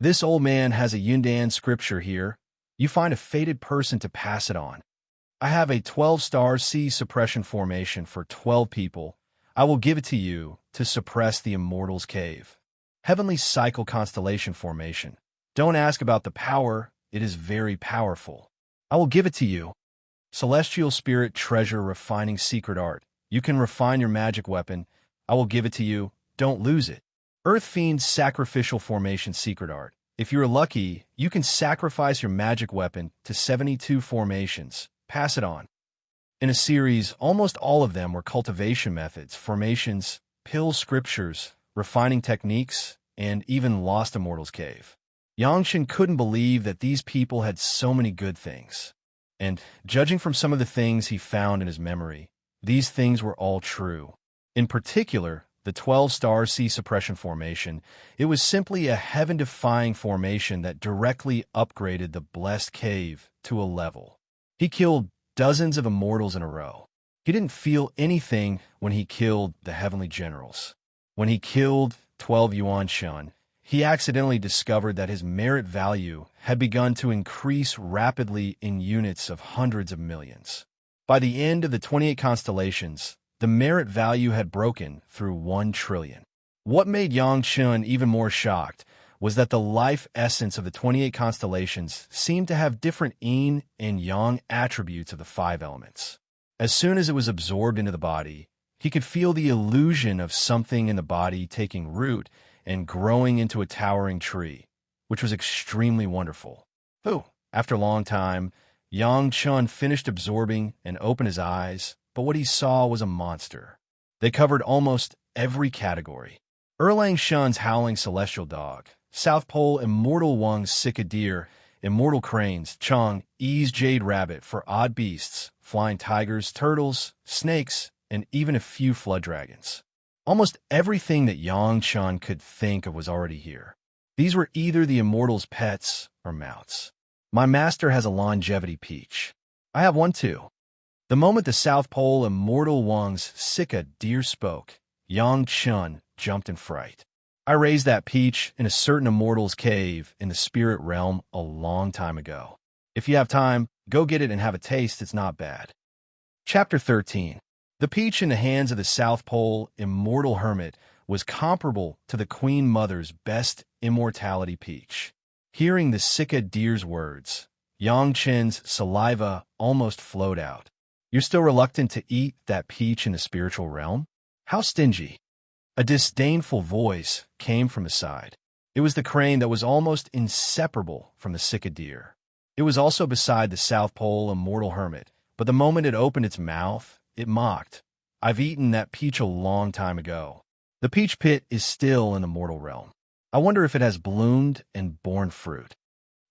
This old man has a Yundan scripture here. You find a fated person to pass it on. I have a 12-star C suppression formation for 12 people. I will give it to you to suppress the immortal's cave. Heavenly cycle constellation formation. Don't ask about the power. It is very powerful. I will give it to you. Celestial spirit treasure refining secret art. You can refine your magic weapon. I will give it to you. Don't lose it. Earth Fiend sacrificial formation secret art. If you're lucky, you can sacrifice your magic weapon to 72 formations. Pass it on. In a series, almost all of them were cultivation methods, formations, pill scriptures, refining techniques, and even Lost Immortal's Cave. Yang Chun couldn't believe that these people had so many good things. And, judging from some of the things he found in his memory, these things were all true. In particular, the 12-star C suppression formation, it was simply a heaven-defying formation that directly upgraded the blessed cave to a level. He killed dozens of immortals in a row. He didn't feel anything when he killed the heavenly generals. When he killed 12 Yuan Shun, he accidentally discovered that his merit value had begun to increase rapidly in units of hundreds of millions. By the end of the 28 constellations, the merit value had broken through 1 trillion. What made Yang Chun even more shocked was that the life essence of the 28 constellations seemed to have different yin and yang attributes of the 5 elements. As soon as it was absorbed into the body, he could feel the illusion of something in the body taking root and growing into a towering tree, which was extremely wonderful. Ooh. After a long time, Yang Chun finished absorbing and opened his eyes, but what he saw was a monster. They covered almost every category. Erlang Shun's howling celestial dog, South Pole Immortal Wang's Sika deer, Immortal cranes, Chong E's jade rabbit for odd beasts, flying tigers, turtles, snakes, and even a few flood dragons. Almost everything that Yang Chun could think of was already here. These were either the Immortal's pets or mounts. My master has a longevity peach. I have one too. The moment the South Pole Immortal Wang's Sika deer spoke, Yang Chun jumped in fright. I raised that peach in a certain immortal's cave in the spirit realm a long time ago. If you have time, go get it and have a taste. It's not bad. Chapter 13. The peach in the hands of the South Pole Immortal Hermit was comparable to the Queen Mother's best immortality peach. Hearing the Sika deer's words, Yang Chen's saliva almost flowed out. You're still reluctant to eat that peach in the spiritual realm? How stingy. A disdainful voice came from his side. It was the crane that was almost inseparable from the Sika deer. It was also beside the South Pole Immortal Hermit, but the moment it opened its mouth, it mocked. I've eaten that peach a long time ago. The peach pit is still in the mortal realm. I wonder if it has bloomed and borne fruit.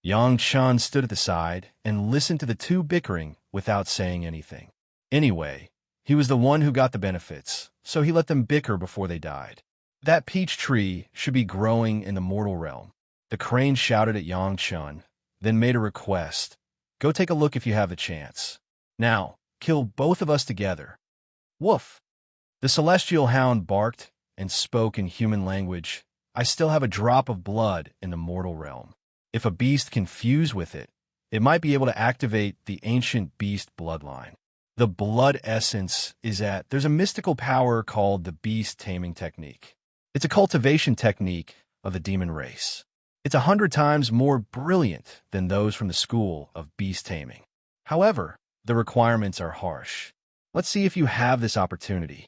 Yang Chun stood at the side and listened to the two bickering without saying anything. Anyway, he was the one who got the benefits, so he let them bicker before they died. That peach tree should be growing in the mortal realm. The crane shouted at Yang Chun, then made a request. Go take a look if you have the chance. Now, kill both of us together. Woof! The celestial hound barked and spoke in human language. I still have a drop of blood in the mortal realm. If a beast can fuse with it, it might be able to activate the ancient beast bloodline. The blood essence there's a mystical power called the beast taming technique. It's a cultivation technique of the demon race. It's 100 times more brilliant than those from the school of beast taming. However, the requirements are harsh. Let's see if you have this opportunity.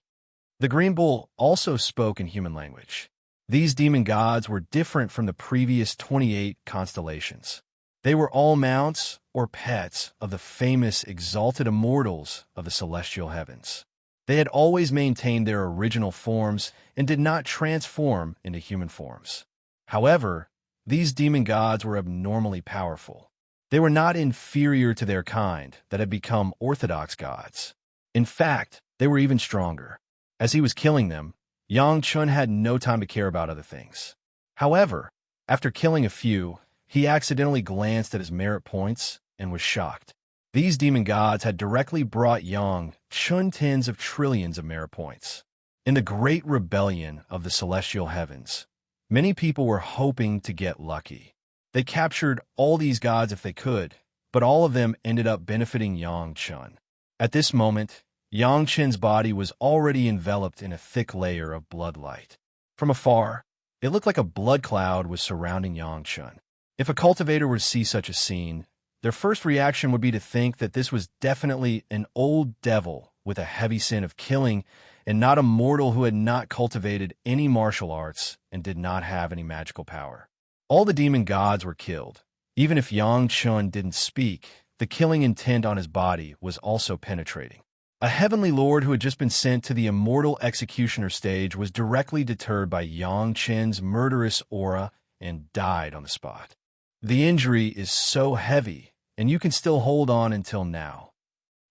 The green bull also spoke in human language. These demon gods were different from the previous 28 constellations. They were all mounts or pets of the famous exalted immortals of the celestial heavens. They had always maintained their original forms and did not transform into human forms. However, these demon gods were abnormally powerful. They were not inferior to their kind that had become orthodox gods. In fact, they were even stronger. As he was killing them, Yang Chun had no time to care about other things. However, after killing a few, he accidentally glanced at his merit points and was shocked. These demon gods had directly brought Yang Chun tens of trillions of merit points. In the great rebellion of the celestial heavens, many people were hoping to get lucky. They captured all these gods if they could, but all of them ended up benefiting Yang Chun. At this moment, Yang Chen's body was already enveloped in a thick layer of blood light. From afar, it looked like a blood cloud was surrounding Yang Chun. If a cultivator were to see such a scene, their first reaction would be to think that this was definitely an old devil with a heavy sin of killing and not a mortal who had not cultivated any martial arts and did not have any magical power. All the demon gods were killed. Even if Yang Chun didn't speak, the killing intent on his body was also penetrating. A heavenly lord who had just been sent to the immortal executioner stage was directly deterred by Yang Chen's murderous aura and died on the spot. The injury is so heavy, and you can still hold on until now.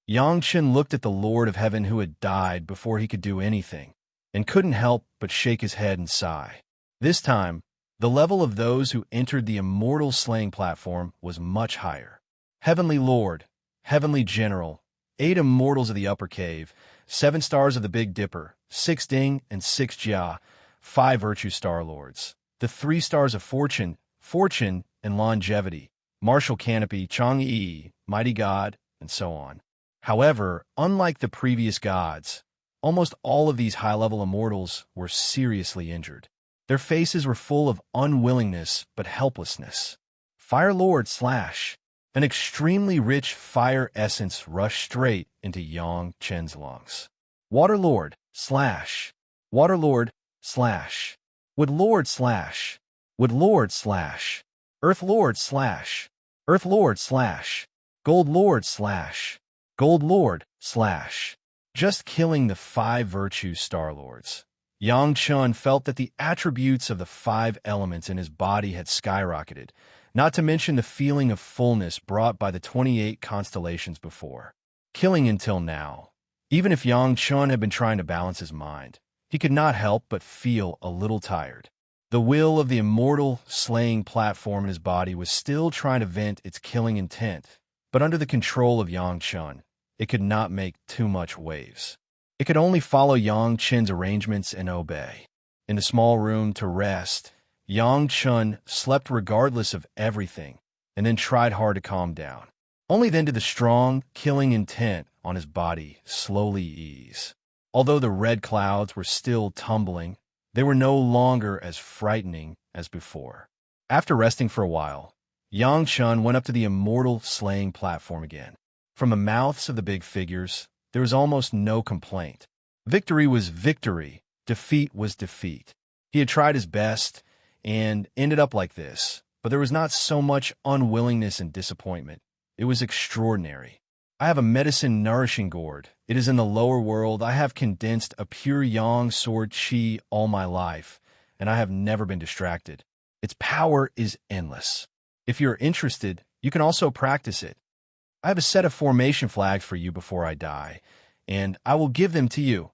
Yang Chen looked at the Lord of Heaven who had died before he could do anything, and couldn't help but shake his head and sigh. This time, the level of those who entered the immortal slaying platform was much higher. Heavenly Lord, Heavenly General, 8 immortals of the Upper Cave, 7 stars of the Big Dipper, 6 Ding and 6 Jia, 5 Virtue Star Lords, the 3 stars of Fortune, Fortune and Longevity, Martial Canopy, Chang'e, Mighty God, and so on. However, unlike the previous gods, almost all of these high-level immortals were seriously injured. Their faces were full of unwillingness but helplessness. Fire Lord / An extremely rich fire essence rushed straight into Yang Chen's lungs. Waterlord, slash. Waterlord, slash. Woodlord, slash. Woodlord, slash. Earthlord, slash. Earthlord, slash. Goldlord, slash. Goldlord, slash. Just killing the 5 virtue Star-Lords. Yang Chun felt that the attributes of the 5 elements in his body had skyrocketed, not to mention the feeling of fullness brought by the 28 constellations before. Killing until now. Even if Yang Chun had been trying to balance his mind, he could not help but feel a little tired. The will of the immortal slaying platform in his body was still trying to vent its killing intent, but under the control of Yang Chun, it could not make too much waves. It could only follow Yang Chen's arrangements and obey. In the small room to rest, Yang Chun slept regardless of everything, and then tried hard to calm down. Only then did the strong, killing intent on his body slowly ease. Although the red clouds were still tumbling, they were no longer as frightening as before. After resting for a while, Yang Chun went up to the immortal slaying platform again. From the mouths of the big figures, there was almost no complaint. Victory was victory, defeat was defeat. He had tried his best and ended up like this, but there was not so much unwillingness and disappointment. It was extraordinary. I have a medicine nourishing gourd. It is in the lower world. I have condensed a pure yang sword chi all my life, and I have never been distracted. Its power is endless. If you're interested, you can also practice it. I have a set of formation flags for you before I die, and I will give them to you.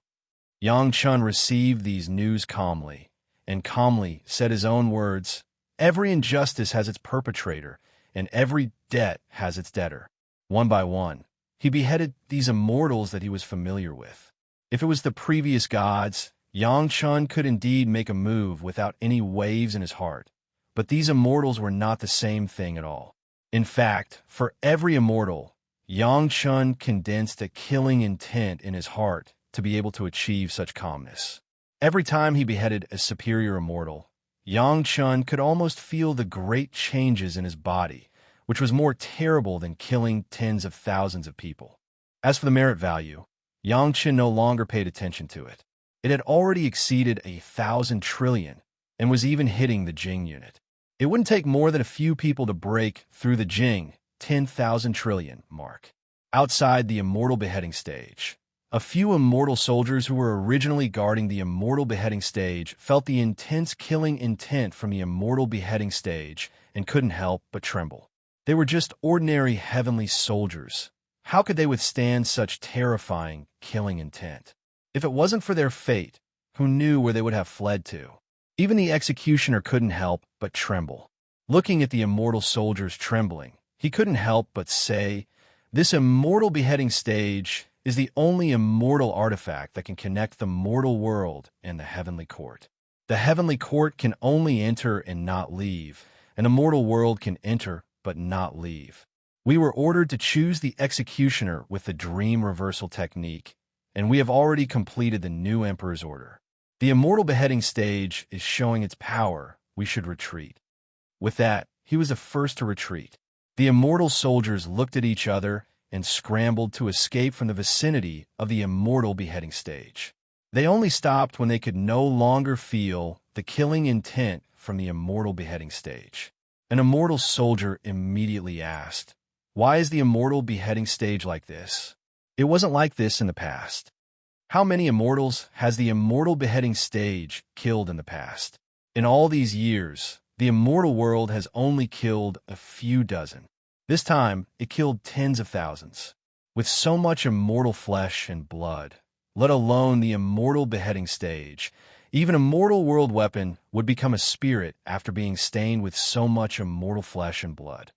Yang Chun received these news calmly, and calmly said his own words, "Every injustice has its perpetrator, and every debt has its debtor." One by one, he beheaded these immortals that he was familiar with. If it was the previous gods, Yang Chun could indeed make a move without any waves in his heart. But these immortals were not the same thing at all. In fact, for every immortal, Yang Chun condensed a killing intent in his heart to be able to achieve such calmness. Every time he beheaded a superior immortal, Yang Chun could almost feel the great changes in his body, which was more terrible than killing tens of thousands of people. As for the merit value, Yang Chun no longer paid attention to it. It had already exceeded 1,000 trillion and was even hitting the Jing unit. It wouldn't take more than a few people to break through the Jing 10,000 trillion mark. Outside the immortal beheading stage, a few immortal soldiers who were originally guarding the immortal beheading stage felt the intense killing intent from the immortal beheading stage and couldn't help but tremble. They were just ordinary heavenly soldiers. How could they withstand such terrifying killing intent? If it wasn't for their fate, who knew where they would have fled to? Even the executioner couldn't help but tremble. Looking at the immortal soldiers trembling, he couldn't help but say, "This immortal beheading stage is the only immortal artifact that can connect the mortal world and the heavenly court. The heavenly court can only enter and not leave, and the mortal world can enter but not leave. We were ordered to choose the executioner with the dream reversal technique, and we have already completed the new emperor's order. The immortal beheading stage is showing its power. We should retreat." With that, he was the first to retreat. The immortal soldiers looked at each other and scrambled to escape from the vicinity of the immortal beheading stage. They only stopped when they could no longer feel the killing intent from the immortal beheading stage. An immortal soldier immediately asked, "Why is the immortal beheading stage like this? It wasn't like this in the past. How many immortals has the immortal beheading stage killed in the past? In all these years, the immortal world has only killed a few dozen. This time, it killed tens of thousands. With so much immortal flesh and blood, let alone the immortal beheading stage, even a mortal world weapon would become a spirit after being stained with so much immortal flesh and blood.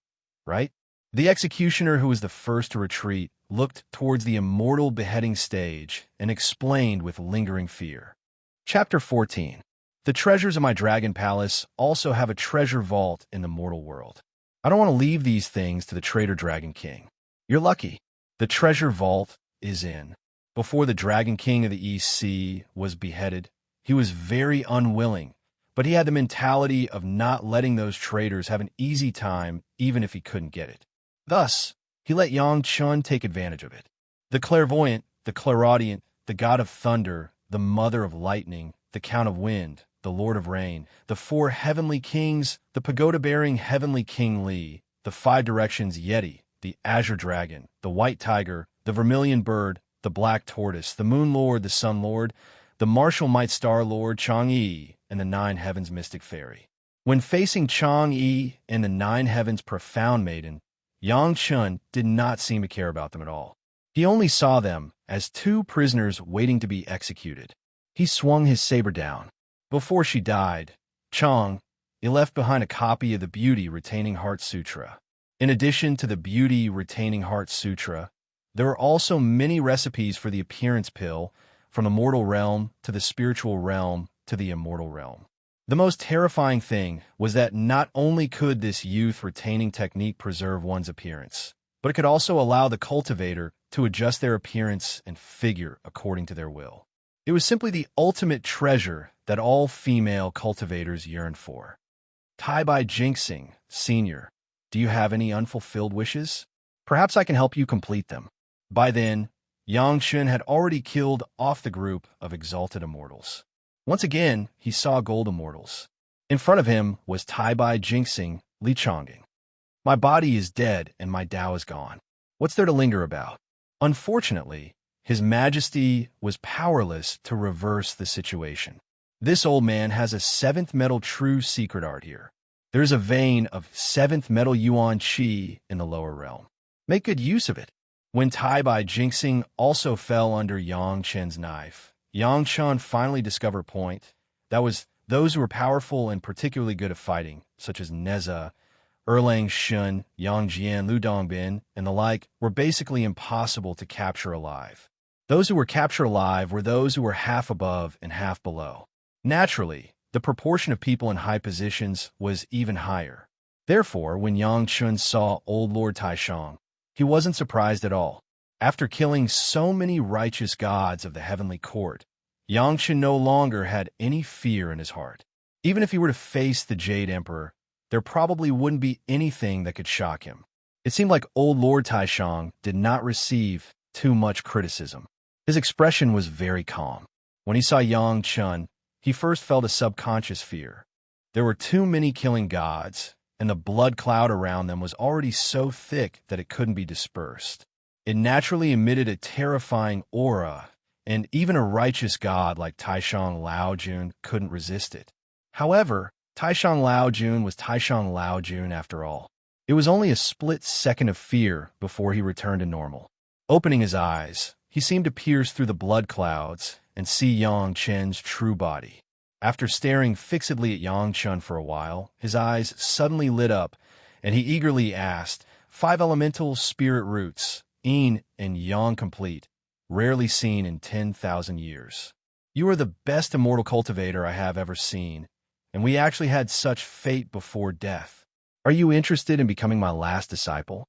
Right?" The executioner, who was the first to retreat, looked towards the immortal beheading stage and explained with lingering fear. Chapter 14. The treasures of my dragon palace also have a treasure vault in the mortal world. I don't want to leave these things to the traitor Dragon King. You're lucky. The treasure vault is in. Before the Dragon King of the East Sea was beheaded, he was very unwilling, but he had the mentality of not letting those traitors have an easy time even if he couldn't get it. Thus, he let Yang Chun take advantage of it. The clairvoyant, the clairaudient, the god of thunder, the mother of lightning, the count of wind, the lord of rain, the four heavenly kings, the pagoda-bearing heavenly King Li, the five directions Yeti, the azure dragon, the white tiger, the vermilion bird, the black tortoise, the moon lord, the sun lord, the martial might star lord Chang'e, and the nine heavens mystic fairy. When facing Chang'e and the nine heavens profound maiden, Yang Chun did not seem to care about them at all. He only saw them as two prisoners waiting to be executed. He swung his saber down. Before she died, Chang'e left behind a copy of the Beauty Retaining Heart Sutra. In addition to the Beauty Retaining Heart Sutra, there were also many recipes for the appearance pill, from the mortal realm to the spiritual realm to the immortal realm. The most terrifying thing was that not only could this youth-retaining technique preserve one's appearance, but it could also allow the cultivator to adjust their appearance and figure according to their will. It was simply the ultimate treasure that all female cultivators yearned for. Tai Bai Jinxing, Sr., do you have any unfulfilled wishes? Perhaps I can help you complete them. By then, Yang Chun had already killed off the group of exalted immortals. Once again, he saw gold immortals. In front of him was Tai Bai Jinxing, Li Chonging. My body is dead and my Tao is gone. What's there to linger about? Unfortunately, His Majesty was powerless to reverse the situation. This old man has a 7th metal true secret art here. There is a vein of 7th metal Yuan Qi in the lower realm. Make good use of it. When Tai Bai Jinxing also fell under Yang Chen's knife, Yang Chen finally discovered a point. That was, those who were powerful and particularly good at fighting, such as Neza, Erlang Shun, Yang Jian, Lu Dongbin, and the like, were basically impossible to capture alive. Those who were captured alive were those who were half above and half below. Naturally, the proportion of people in high positions was even higher. Therefore, when Yang Chun saw old Lord Taishang, he wasn't surprised at all. After killing so many righteous gods of the heavenly court, Yang Chun no longer had any fear in his heart. Even if he were to face the Jade Emperor, there probably wouldn't be anything that could shock him. It seemed like old Lord Taishang did not receive too much criticism. His expression was very calm. When he saw Yang Chun, he first felt a subconscious fear. There were too many killing gods, and the blood cloud around them was already so thick that it couldn't be dispersed. It naturally emitted a terrifying aura, and even a righteous god like Taishang Laojun couldn't resist it. However, Taishang Laojun was Taishang Laojun after all. It was only a split second of fear before he returned to normal. Opening his eyes, he seemed to pierce through the blood clouds and see Yang Chen's true body. After staring fixedly at Yang Chun for a while, his eyes suddenly lit up, and he eagerly asked, 5 elemental spirit roots, Yin and Yang complete, rarely seen in 10,000 years. You are the best immortal cultivator I have ever seen, and we actually had such fate before death. Are you interested in becoming my last disciple?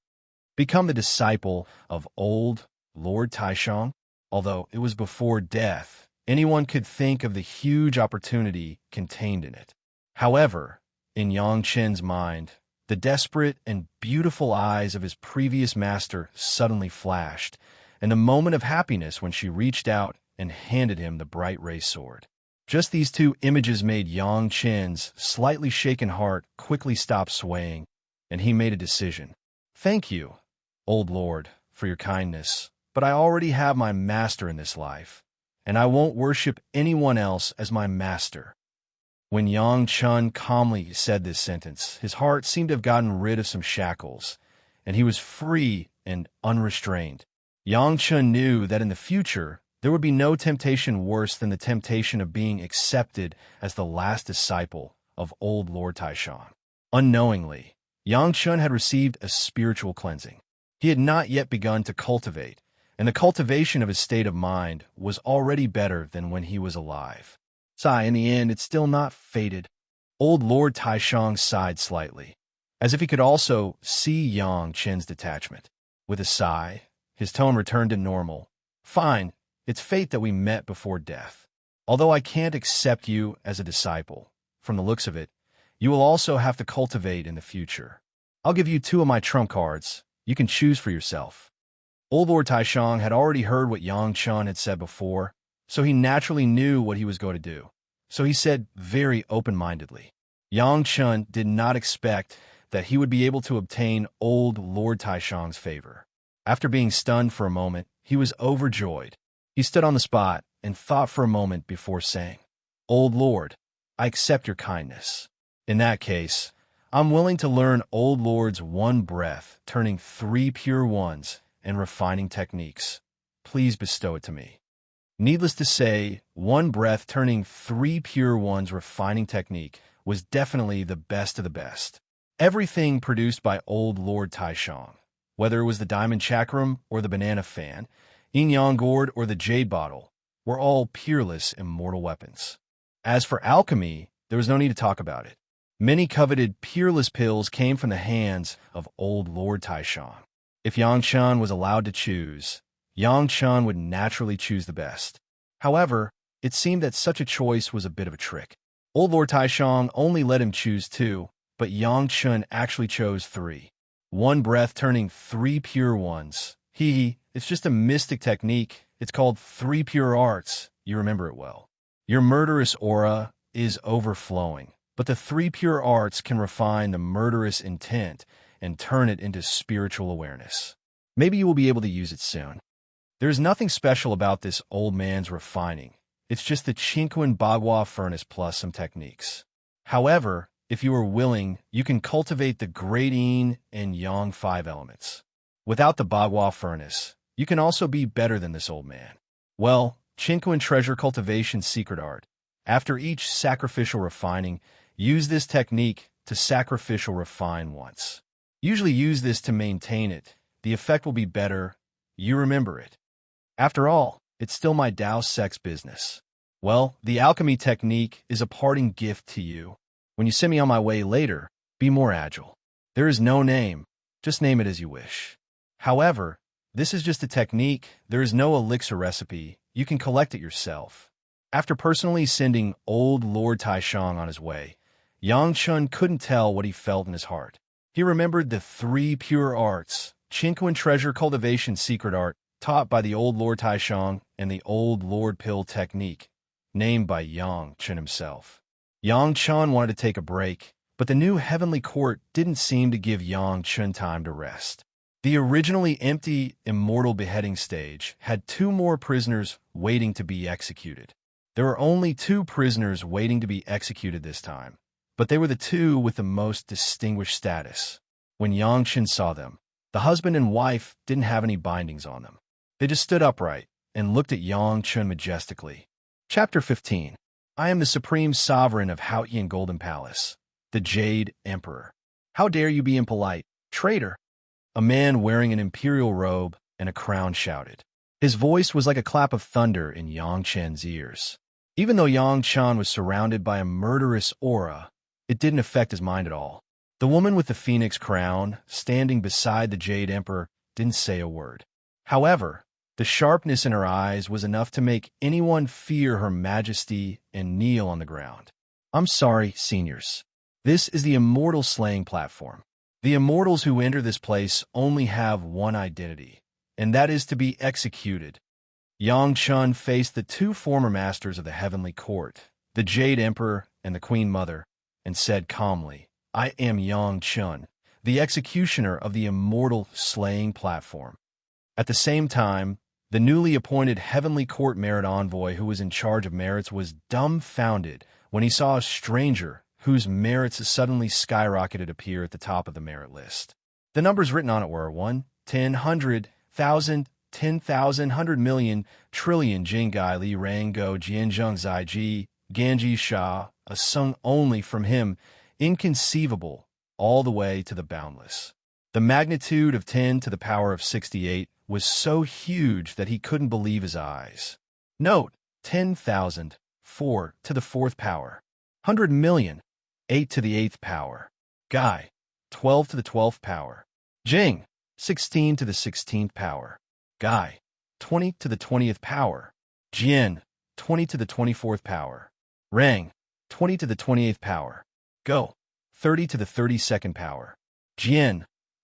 Become the disciple of old Lord Taishang? Although it was before death, anyone could think of the huge opportunity contained in it. However, in Yang Chen's mind, the desperate and beautiful eyes of his previous master suddenly flashed, and the moment of happiness when she reached out and handed him the bright ray sword. Just these two images made Yang Chen's slightly shaken heart quickly stop swaying, and he made a decision. Thank you, old lord, for your kindness, but I already have my master in this life, and I won't worship anyone else as my master. When Yang Chun calmly said this sentence, his heart seemed to have gotten rid of some shackles, and he was free and unrestrained. Yang Chun knew that in the future, there would be no temptation worse than the temptation of being accepted as the last disciple of old Lord Taishang. Unknowingly, Yang Chun had received a spiritual cleansing. He had not yet begun to cultivate, and the cultivation of his state of mind was already better than when he was alive. Sigh, in the end, it's still not fated. Old Lord Taishang sighed slightly, as if he could also see Yang Chen's detachment. With a sigh, his tone returned to normal. Fine, it's fate that we met before death. Although I can't accept you as a disciple, from the looks of it, you will also have to cultivate in the future. I'll give you 2 of my trump cards, You can choose for yourself. Old Lord Taishang had already heard what Yang Chun had said before, so he naturally knew what he was going to do. So he said very open-mindedly. Yang Chun did not expect that he would be able to obtain Old Lord Taishang's favor. After being stunned for a moment, he was overjoyed. He stood on the spot and thought for a moment before saying, "Old Lord, I accept your kindness. In that case, I'm willing to learn Old Lord's one breath, turning 3 pure ones, and refining techniques. Please bestow it to me." Needless to say, one breath turning 3 pure ones refining technique was definitely the best of the best. Everything produced by Old Lord Taishang, whether it was the diamond chakram or the banana fan, yin yang gourd or the jade bottle, were all peerless immortal weapons. As for alchemy, there was no need to talk about it. Many coveted peerless pills came from the hands of Old Lord Taishang. If Yang Chun was allowed to choose, Yang Chun would naturally choose the best. However, it seemed that such a choice was a bit of a trick. Old Lord Taishang only let him choose 2, but Yang Chun actually chose 3. One breath turning 3 pure ones. It's just a mystic technique. It's called 3 pure arts. You remember it well. Your murderous aura is overflowing, but the 3 pure arts can refine the murderous intent and turn it into spiritual awareness. Maybe you will be able to use it soon. There is nothing special about this old man's refining. It's just the Chinquin Bagua furnace plus some techniques. However, if you are willing, you can cultivate the great yin and yang 5 elements. Without the Bagua furnace, you can also be better than this old man. Well, Chinquin treasure cultivation secret art. After each sacrificial refining, use this technique to sacrificial refine once. Usually use this to maintain it. The effect will be better. You remember it. After all, it's still my Tao sex business. Well, the alchemy technique is a parting gift to you. When you send me on my way later, be more agile. There is no name. Just name it as you wish. However, this is just a technique. There is no elixir recipe. You can collect it yourself. After personally sending Old Lord Taishang on his way, Yang Chun couldn't tell what he felt in his heart. He remembered the 3 pure arts, Chinquin treasure cultivation secret art, taught by the Old Lord Taishang, and the Old Lord pill technique, named by Yang Chun himself. Yang Chun wanted to take a break, but the new heavenly court didn't seem to give Yang Chun time to rest. The originally empty Immortal beheading stage had 2 more prisoners waiting to be executed. There were only 2 prisoners waiting to be executed this time, but they were the 2 with the most distinguished status. When Yang Chun saw them, the husband and wife didn't have any bindings on them. They just stood upright and looked at Yang Chun majestically. Chapter 15. I am the supreme sovereign of Haotian Golden Palace, the Jade Emperor. How dare you be impolite, traitor? A man wearing an imperial robe and a crown shouted. His voice was like a clap of thunder in Yang Chun's ears. Even though Yang Chun was surrounded by a murderous aura, it didn't affect his mind at all. The woman with the phoenix crown, standing beside the Jade Emperor, didn't say a word. However, the sharpness in her eyes was enough to make anyone fear her majesty and kneel on the ground. I'm sorry, seniors. This is the Immortal slaying platform. The Immortals who enter this place only have one identity, and that is to be executed. Yang Chun faced the 2 former masters of the heavenly court, the Jade Emperor and the Queen Mother, and said calmly, I am Yang Chun, the executioner of the Immortal slaying platform. At the same time, the newly appointed Heavenly Court Merit Envoy who was in charge of merits was dumbfounded when he saw a stranger whose merits suddenly skyrocketed appear at the top of the merit list. The numbers written on it were 1, 10, 100, 1,000, 10,000, 100 million, trillion, Jingai Li Rango, Jianzheng Zai Ji, Ganji Sha, a sung only from him, inconceivable, all the way to the boundless. The magnitude of 10 to the power of 68 was so huge that he couldn't believe his eyes. Note, 10,000, 4 to the 4th power, 100 million, 8 to the 8th power, Gai, 12 to the 12th power, Jing, 16 to the 16th power, Gai, 20 to the 20th power, Jian, 20 to the 24th power, Rang, 20 to the 28th power, Go, 30 to the 32nd power, Jian,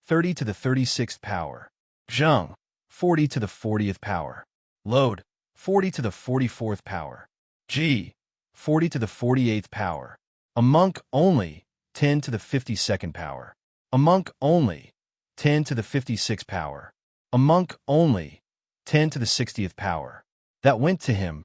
30 to the 36th power. Zheng, 40 to the 40th power. Load, 40 to the 44th power. Ji, 40 to the 48th power. A monk only, 10 to the 52nd power. A monk only, 10 to the 56th power. A monk only, 10 to the 60th power. That went to him,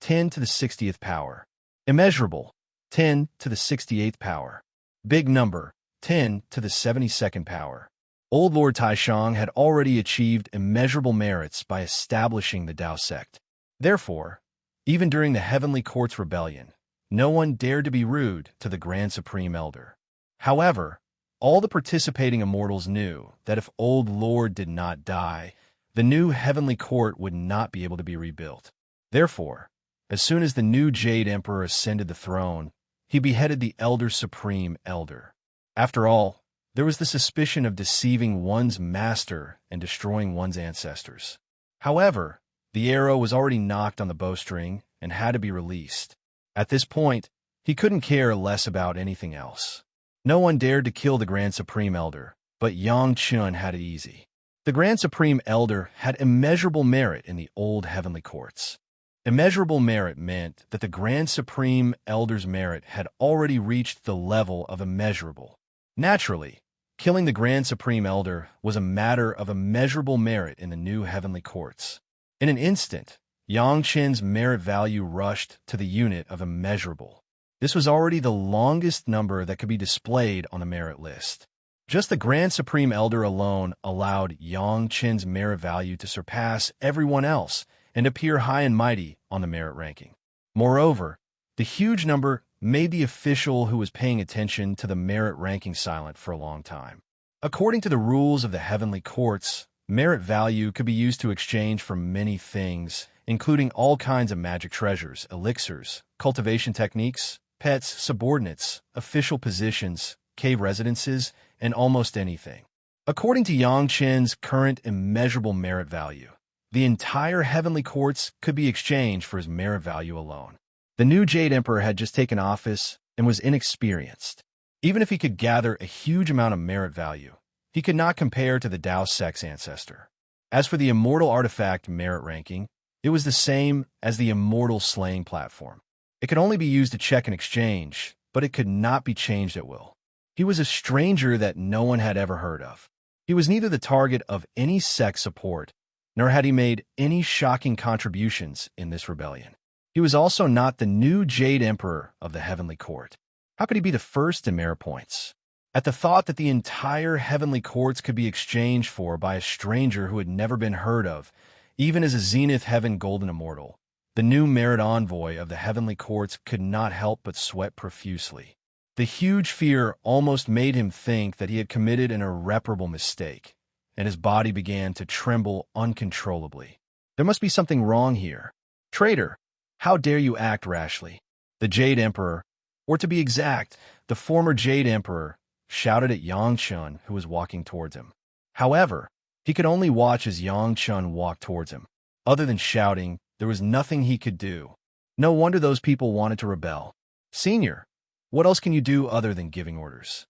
10 to the 60th power. Immeasurable, 10 to the 68th power. Big number, 10 to the 72nd power. Old Lord Taishang had already achieved immeasurable merits by establishing the Tao sect. Therefore, even during the Heavenly Court's rebellion, no one dared to be rude to the Grand Supreme Elder. However, all the participating immortals knew that if Old Lord did not die, the new Heavenly Court would not be able to be rebuilt. Therefore, as soon as the new Jade Emperor ascended the throne, he beheaded the Elder Supreme Elder. After all, there was the suspicion of deceiving one's master and destroying one's ancestors. However, the arrow was already knocked on the bowstring and had to be released. At this point, he couldn't care less about anything else. No one dared to kill the Grand Supreme Elder, but Yang Chun had it easy. The Grand Supreme Elder had immeasurable merit in the old heavenly courts. Immeasurable merit meant that the Grand Supreme Elder's merit had already reached the level of immeasurable. Naturally, killing the Grand Supreme Elder was a matter of immeasurable merit in the new heavenly courts. In an instant, Yang Chen's merit value rushed to the unit of immeasurable. This was already the longest number that could be displayed on the merit list. Just the Grand Supreme Elder alone allowed Yang Chen's merit value to surpass everyone else and appear high and mighty on the merit ranking. Moreover, the huge number made the official who was paying attention to the merit ranking silent for a long time. According to the rules of the heavenly courts, merit value could be used to exchange for many things, including all kinds of magic treasures, elixirs, cultivation techniques, pets, subordinates, official positions, cave residences, and almost anything. According to Yang Chen's current immeasurable merit value, the entire heavenly courts could be exchanged for his merit value alone. The new Jade Emperor had just taken office and was inexperienced. Even if he could gather a huge amount of merit value, he could not compare to the Tao sect's ancestor. As for the Immortal artifact merit ranking, it was the same as the Immortal slaying platform. It could only be used to check an exchange, but it could not be changed at will. He was a stranger that no one had ever heard of. He was neither the target of any sect support, nor had he made any shocking contributions in this rebellion. He was also not the new Jade Emperor of the Heavenly Court. How could he be the first in merit points? At the thought that the entire Heavenly Courts could be exchanged for by a stranger who had never been heard of, even as a Zenith Heaven Golden Immortal, the new merit envoy of the Heavenly Courts could not help but sweat profusely. The huge fear almost made him think that he had committed an irreparable mistake, and his body began to tremble uncontrollably. There must be something wrong here. Traitor, how dare you act rashly? The Jade Emperor, or to be exact, the former Jade Emperor, shouted at Yang Chun, who was walking towards him. However, he could only watch as Yang Chun walked towards him. Other than shouting, there was nothing he could do. No wonder those people wanted to rebel. Senior, what else can you do other than giving orders?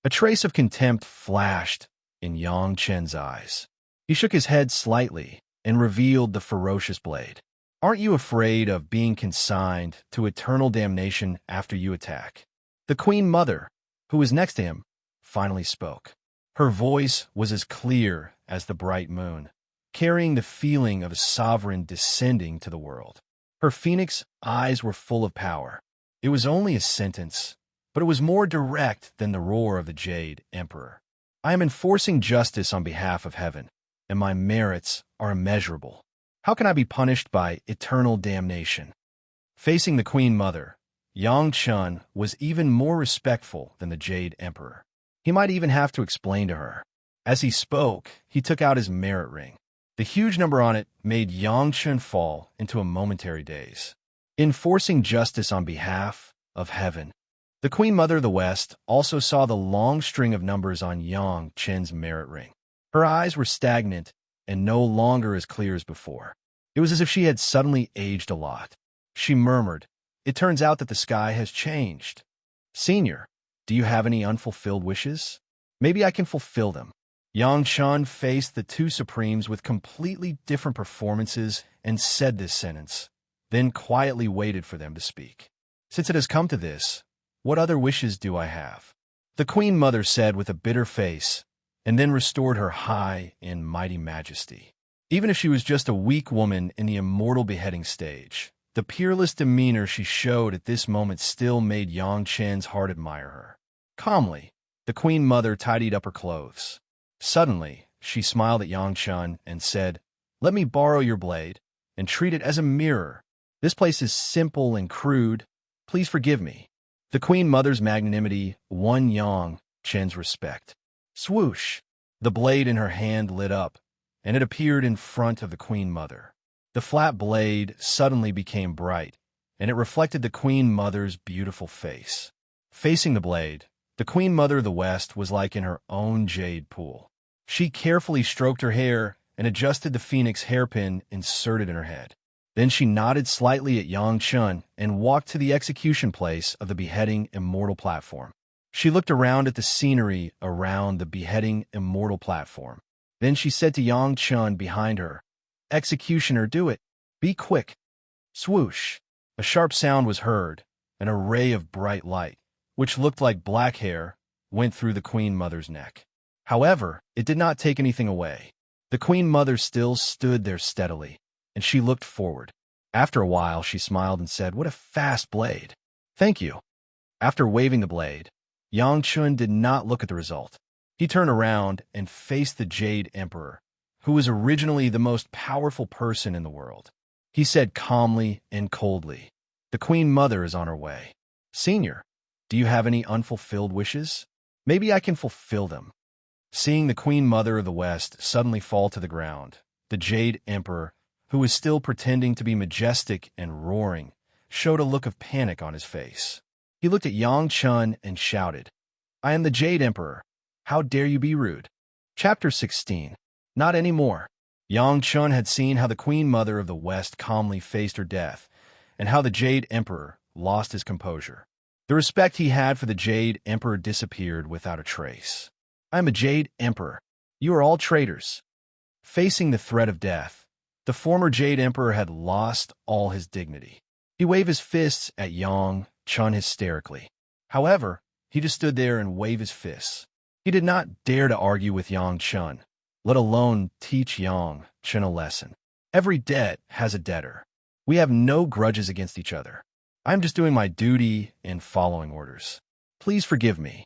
A trace of contempt flashed in Yang Chen's eyes. He shook his head slightly and revealed the ferocious blade. Aren't you afraid of being consigned to eternal damnation after you attack? The Queen Mother, who was next to him, finally spoke. Her voice was as clear as the bright moon, carrying the feeling of a sovereign descending to the world. Her phoenix eyes were full of power. It was only a sentence, but it was more direct than the roar of the Jade Emperor. I am enforcing justice on behalf of heaven, and my merits are immeasurable. How can I be punished by eternal damnation? Facing the Queen Mother, Yang Chun was even more respectful than the Jade Emperor. He might even have to explain to her. As he spoke, he took out his merit ring. The huge number on it made Yang Chun fall into a momentary daze. Enforcing justice on behalf of heaven. The Queen Mother of the West also saw the long string of numbers on Yang Chen's merit ring. Her eyes were stagnant and no longer as clear as before. It was as if she had suddenly aged a lot. She murmured, "It turns out that the sky has changed. Senior, do you have any unfulfilled wishes? Maybe I can fulfill them." Yang Chun faced the two Supremes with completely different performances and said this sentence, then quietly waited for them to speak. Since it has come to this, what other wishes do I have? The Queen Mother said with a bitter face, and then restored her high and mighty majesty. Even if she was just a weak woman in the immortal beheading stage, the peerless demeanor she showed at this moment still made Yang Chen's heart admire her. Calmly, the Queen Mother tidied up her clothes. Suddenly, she smiled at Yang Chun and said, "Let me borrow your blade and treat it as a mirror. This place is simple and crude. Please forgive me." The Queen Mother's magnanimity won Yang Chen's respect. Swoosh! The blade in her hand lit up, and it appeared in front of the Queen Mother. The flat blade suddenly became bright, and it reflected the Queen Mother's beautiful face. Facing the blade, the Queen Mother of the West was like in her own jade pool. She carefully stroked her hair and adjusted the phoenix hairpin inserted in her head. Then she nodded slightly at Yang Chun and walked to the execution place of the beheading Immortal platform. She looked around at the scenery around the beheading Immortal platform. Then she said to Yang Chun behind her, "Executioner, do it. Be quick." Swoosh! A sharp sound was heard, and a ray of bright light, which looked like black hair, went through the Queen Mother's neck. However, it did not take anything away. The Queen Mother still stood there steadily, and she looked forward. After a while, she smiled and said, "What a fast blade." "Thank you." After waving the blade, Yang Chun did not look at the result. He turned around and faced the Jade Emperor, who was originally the most powerful person in the world. He said calmly and coldly, "The Queen Mother is on her way. Senior, do you have any unfulfilled wishes? Maybe I can fulfill them." Seeing the Queen Mother of the West suddenly fall to the ground, the Jade Emperor, who was still pretending to be majestic and roaring, showed a look of panic on his face. He looked at Yang Chun and shouted, "I am the Jade Emperor. How dare you be rude?" Chapter 16. Not anymore. Yang Chun had seen how the Queen Mother of the West calmly faced her death, and how the Jade Emperor lost his composure. The respect he had for the Jade Emperor disappeared without a trace. "I am a Jade Emperor. You are all traitors." Facing the threat of death, the former Jade Emperor had lost all his dignity. He waved his fists at Yang Chun hysterically. However, he just stood there and waved his fists. He did not dare to argue with Yang Chun, let alone teach Yang Chun a lesson. Every debt has a debtor. We have no grudges against each other. I'm just doing my duty and following orders. Please forgive me.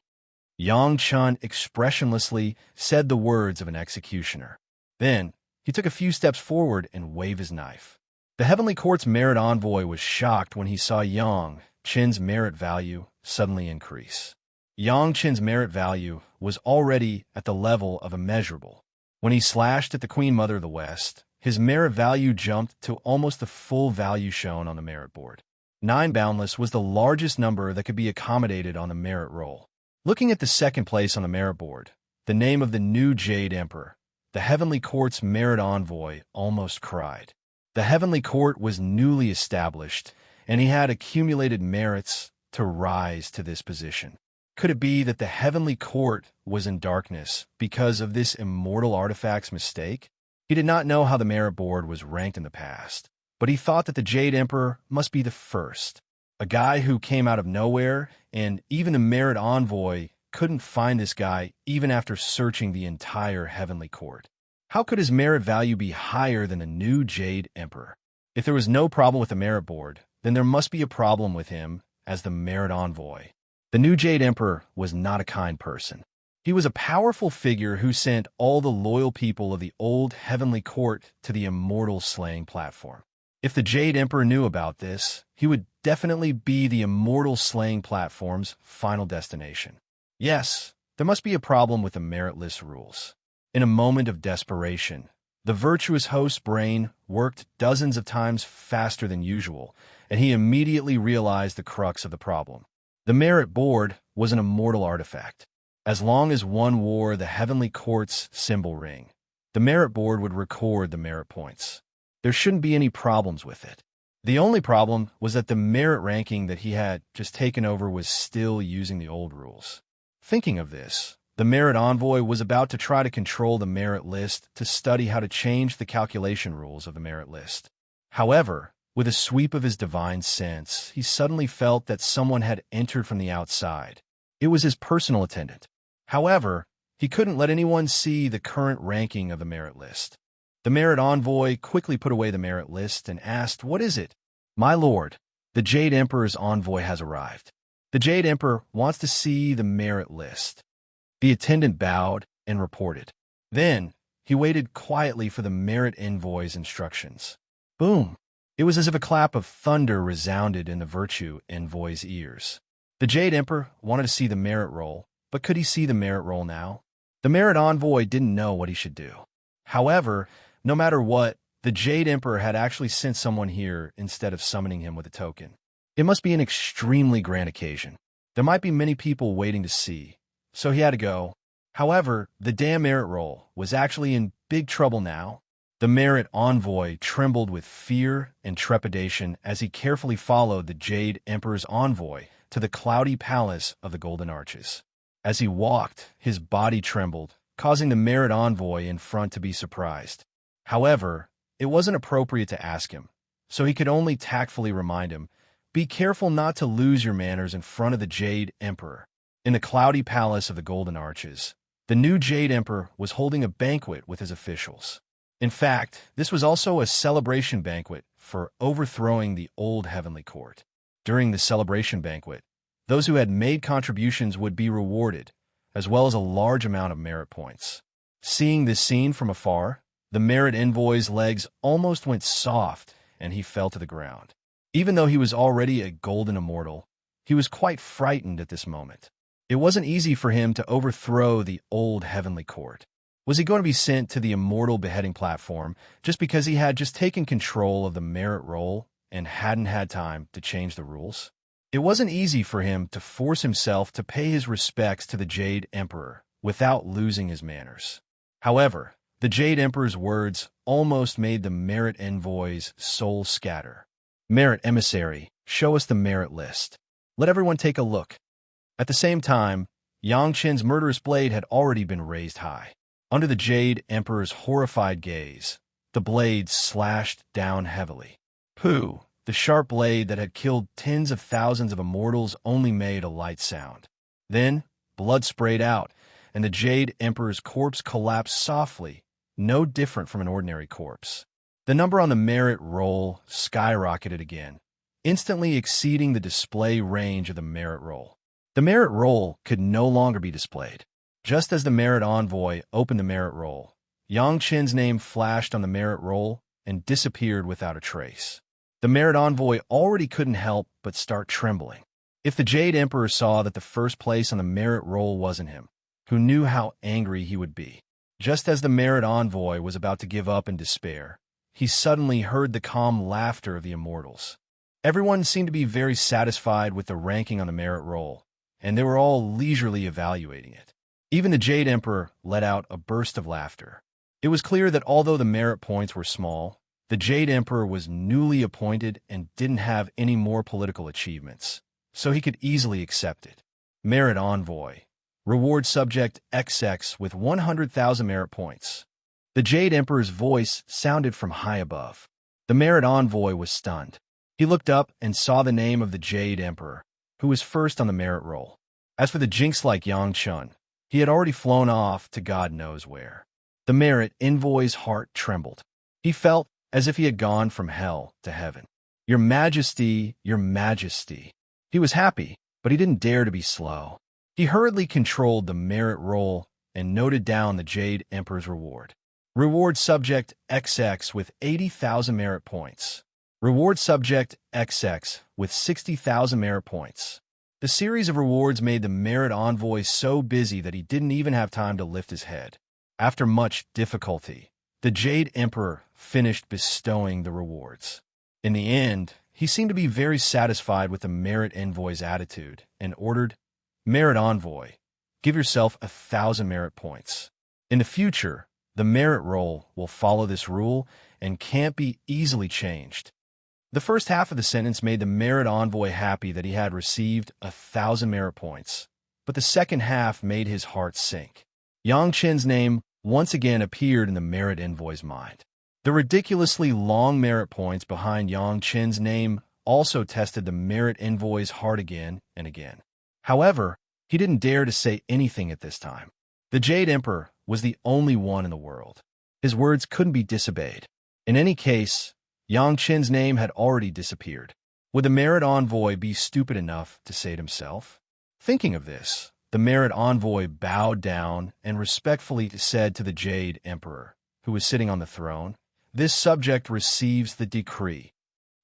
Yang Chun expressionlessly said the words of an executioner. Then, he took a few steps forward and waved his knife. The Heavenly Court's merit envoy was shocked when he saw Yang Chun's merit value suddenly increase. Yang Chun's merit value was already at the level of immeasurable. When he slashed at the Queen Mother of the West, his merit value jumped to almost the full value shown on the merit board. 9 boundless was the largest number that could be accommodated on the merit roll. Looking at the second place on the merit board, the name of the new Jade Emperor, the Heavenly Court's merit envoy almost cried. The Heavenly Court was newly established, and he had accumulated merits to rise to this position. Could it be that the Heavenly Court was in darkness because of this immortal artifact's mistake? He did not know how the merit board was ranked in the past, but he thought that the Jade Emperor must be the first. A guy who came out of nowhere, and even the merit envoy couldn't find this guy even after searching the entire Heavenly Court. How could his merit value be higher than the new Jade Emperor? If there was no problem with the merit board, then there must be a problem with him as the merit envoy. The new Jade Emperor was not a kind person. He was a powerful figure who sent all the loyal people of the old Heavenly Court to the Immortal slaying platform. If the Jade Emperor knew about this, he would definitely be the Immortal slaying platform's final destination. Yes, there must be a problem with the meritless rules. In a moment of desperation, the virtuous host's brain worked dozens of times faster than usual, and he immediately realized the crux of the problem. The merit board was an immortal artifact. As long as one wore the Heavenly Court's symbol ring, the merit board would record the merit points. There shouldn't be any problems with it. The only problem was that the merit ranking that he had just taken over was still using the old rules. Thinking of this, The merit envoy was about to try to control the merit list to study how to change the calculation rules of the merit list. However, with a sweep of his divine sense, he suddenly felt that someone had entered from the outside. It was his personal attendant. However, he couldn't let anyone see the current ranking of the merit list. The merit envoy quickly put away the merit list and asked, "What is it?" "My lord, the Jade Emperor's envoy has arrived. The Jade Emperor wants to see the merit list." The attendant bowed and reported. Then, he waited quietly for the merit envoy's instructions. Boom! It was as if a clap of thunder resounded in the virtue envoy's ears. The Jade Emperor wanted to see the merit roll, but could he see the merit roll now? The merit envoy didn't know what he should do. However, no matter what, the Jade Emperor had actually sent someone here instead of summoning him with a token. It must be an extremely grand occasion. There might be many people waiting to see, so he had to go. However, the damn merit roll was actually in big trouble now. The merit envoy trembled with fear and trepidation as he carefully followed the Jade Emperor's envoy to the cloudy palace of the Golden Arches. As he walked, his body trembled, causing the merit envoy in front to be surprised. However, it wasn't appropriate to ask him, so he could only tactfully remind him, "Be careful not to lose your manners in front of the Jade Emperor." In the cloudy palace of the Golden Arches, the new Jade Emperor was holding a banquet with his officials. In fact, this was also a celebration banquet for overthrowing the old heavenly court. During the celebration banquet, those who had made contributions would be rewarded, as well as a large amount of merit points. Seeing this scene from afar, the merit envoy's legs almost went soft and he fell to the ground. Even though he was already a golden immortal, he was quite frightened at this moment. It wasn't easy for him to overthrow the old heavenly court. Was he going to be sent to the immortal beheading platform just because he had just taken control of the merit roll and hadn't had time to change the rules? It wasn't easy for him to force himself to pay his respects to the Jade Emperor without losing his manners. However, the Jade Emperor's words almost made the merit envoy's soul scatter. "Merit emissary, show us the merit list. Let everyone take a look." At the same time, Yang Qin's murderous blade had already been raised high. Under the Jade Emperor's horrified gaze, the blade slashed down heavily. Pooh! The sharp blade that had killed tens of thousands of immortals only made a light sound. Then, blood sprayed out, and the Jade Emperor's corpse collapsed softly, no different from an ordinary corpse. The number on the merit roll skyrocketed again, instantly exceeding the display range of the merit roll. The merit roll could no longer be displayed. Just as the merit envoy opened the merit roll, Yang Qin's name flashed on the merit roll and disappeared without a trace. The merit envoy already couldn't help but start trembling. If the Jade Emperor saw that the first place on the merit roll wasn't him, who knew how angry he would be? Just as the merit envoy was about to give up in despair, he suddenly heard the calm laughter of the immortals. Everyone seemed to be very satisfied with the ranking on the merit roll, and they were all leisurely evaluating it. Even the Jade Emperor let out a burst of laughter. It was clear that although the merit points were small, the Jade Emperor was newly appointed and didn't have any more political achievements, so he could easily accept it. Merit Envoy. Reward subject XX with 100,000 merit points. The Jade Emperor's voice sounded from high above. The Merit Envoy was stunned. He looked up and saw the name of the Jade Emperor, who was first on the merit roll. As for the jinx-like Yang Chun, he had already flown off to God knows where. The Merit Envoy's heart trembled. He felt as if he had gone from hell to heaven. Your Majesty, Your Majesty. He was happy, but he didn't dare to be slow. He hurriedly controlled the merit roll and noted down the Jade Emperor's reward. Reward subject XX with 80,000 merit points. Reward subject XX with 60,000 merit points. The series of rewards made the Merit Envoy so busy that he didn't even have time to lift his head. After much difficulty, the Jade Emperor finished bestowing the rewards. In the end, he seemed to be very satisfied with the Merit Envoy's attitude and ordered, Merit Envoy, give yourself 1,000 merit points. In the future, the merit roll will follow this rule and can't be easily changed. The first half of the sentence made the Merit Envoy happy that he had received 1,000 merit points, but the second half made his heart sink. Yang Chen's name once again appeared in the merit envoy's mind. The ridiculously long merit points behind Yang Chen's name also tested the merit envoy's heart again and again. However, he didn't dare to say anything at this time. The Jade Emperor was the only one in the world. His words couldn't be disobeyed. In any case, Yang Chen's name had already disappeared. Would the merit envoy be stupid enough to say it himself? Thinking of this, the merit envoy bowed down and respectfully said to the Jade Emperor, who was sitting on the throne, "This subject receives the decree."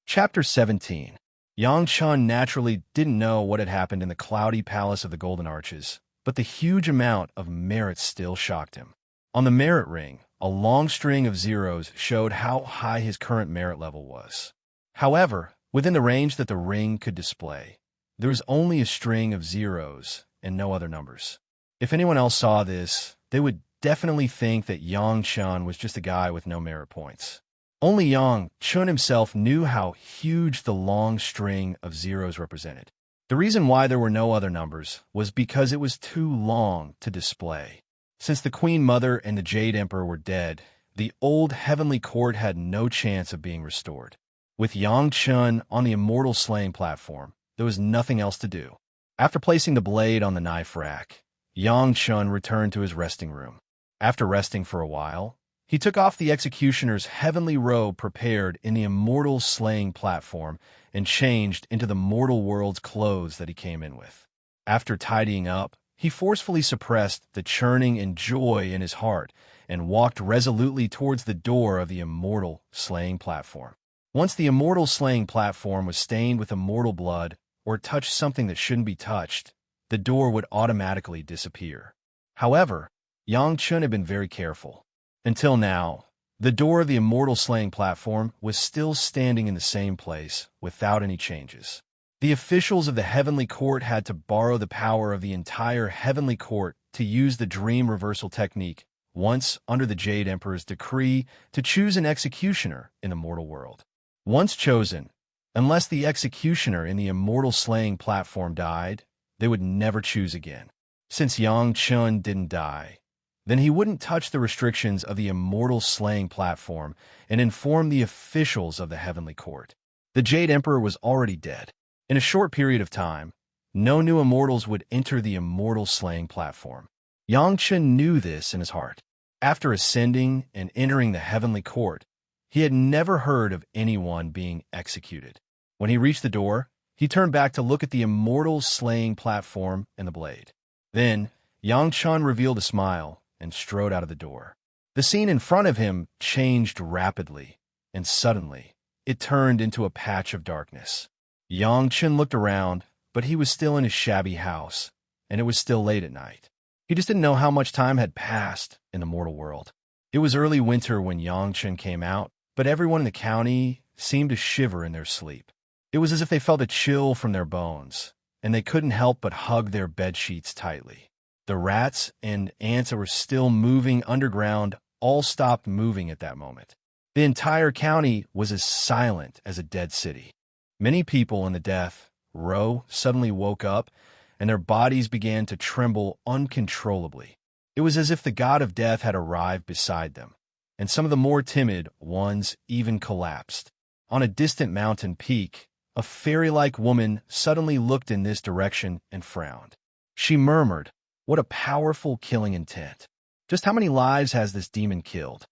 Chapter 17. Yang Chen naturally didn't know what had happened in the cloudy palace of the Golden Arches, but the huge amount of merit still shocked him. On the merit ring, a long string of zeros showed how high his current merit level was. However, within the range that the ring could display, there was only a string of zeros and no other numbers. If anyone else saw this, they would definitely think that Yang Chen was just a guy with no merit points. Only Yang Chen himself knew how huge the long string of zeros represented. The reason why there were no other numbers was because it was too long to display. Since the Queen Mother and the Jade Emperor were dead, the old heavenly court had no chance of being restored. With Yang Chen on the Immortal slaying platform, there was nothing else to do. After placing the blade on the knife rack, Yang Chen returned to his resting room. After resting for a while, he took off the executioner's heavenly robe prepared in the Immortal slaying platform and changed into the mortal world's clothes that he came in with. After tidying up, he forcefully suppressed the churning and joy in his heart and walked resolutely towards the door of the Immortal slaying platform. Once the Immortal slaying platform was stained with immortal blood or touched something that shouldn't be touched, the door would automatically disappear. However, Yang Chen had been very careful. Until now, the door of the Immortal slaying platform was still standing in the same place without any changes. The officials of the Heavenly Court had to borrow the power of the entire Heavenly Court to use the dream reversal technique once under the Jade Emperor's decree to choose an executioner in the mortal world. Once chosen, unless the executioner in the Immortal slaying platform died, they would never choose again. Since Yang Chen didn't die, then he wouldn't touch the restrictions of the Immortal slaying platform and inform the officials of the Heavenly Court. The Jade Emperor was already dead. In a short period of time, no new immortals would enter the Immortal slaying platform. Yang Chen knew this in his heart. After ascending and entering the Heavenly Court, he had never heard of anyone being executed. When he reached the door, he turned back to look at the Immortal slaying platform and the blade. Then, Yang Chen revealed a smile and strode out of the door. The scene in front of him changed rapidly, and suddenly, it turned into a patch of darkness. Yang Chen looked around, but he was still in his shabby house, and it was still late at night. He just didn't know how much time had passed in the mortal world. It was early winter when Yang Chen came out, but everyone in the county seemed to shiver in their sleep. It was as if they felt a chill from their bones, and they couldn't help but hug their bedsheets tightly. The rats and ants that were still moving underground all stopped moving at that moment. The entire county was as silent as a dead city. Many people in the death row suddenly woke up, and their bodies began to tremble uncontrollably. It was as if the god of death had arrived beside them, and some of the more timid ones even collapsed. On a distant mountain peak, a fairy-like woman suddenly looked in this direction and frowned. She murmured, "What a powerful killing intent. Just how many lives has this demon killed?"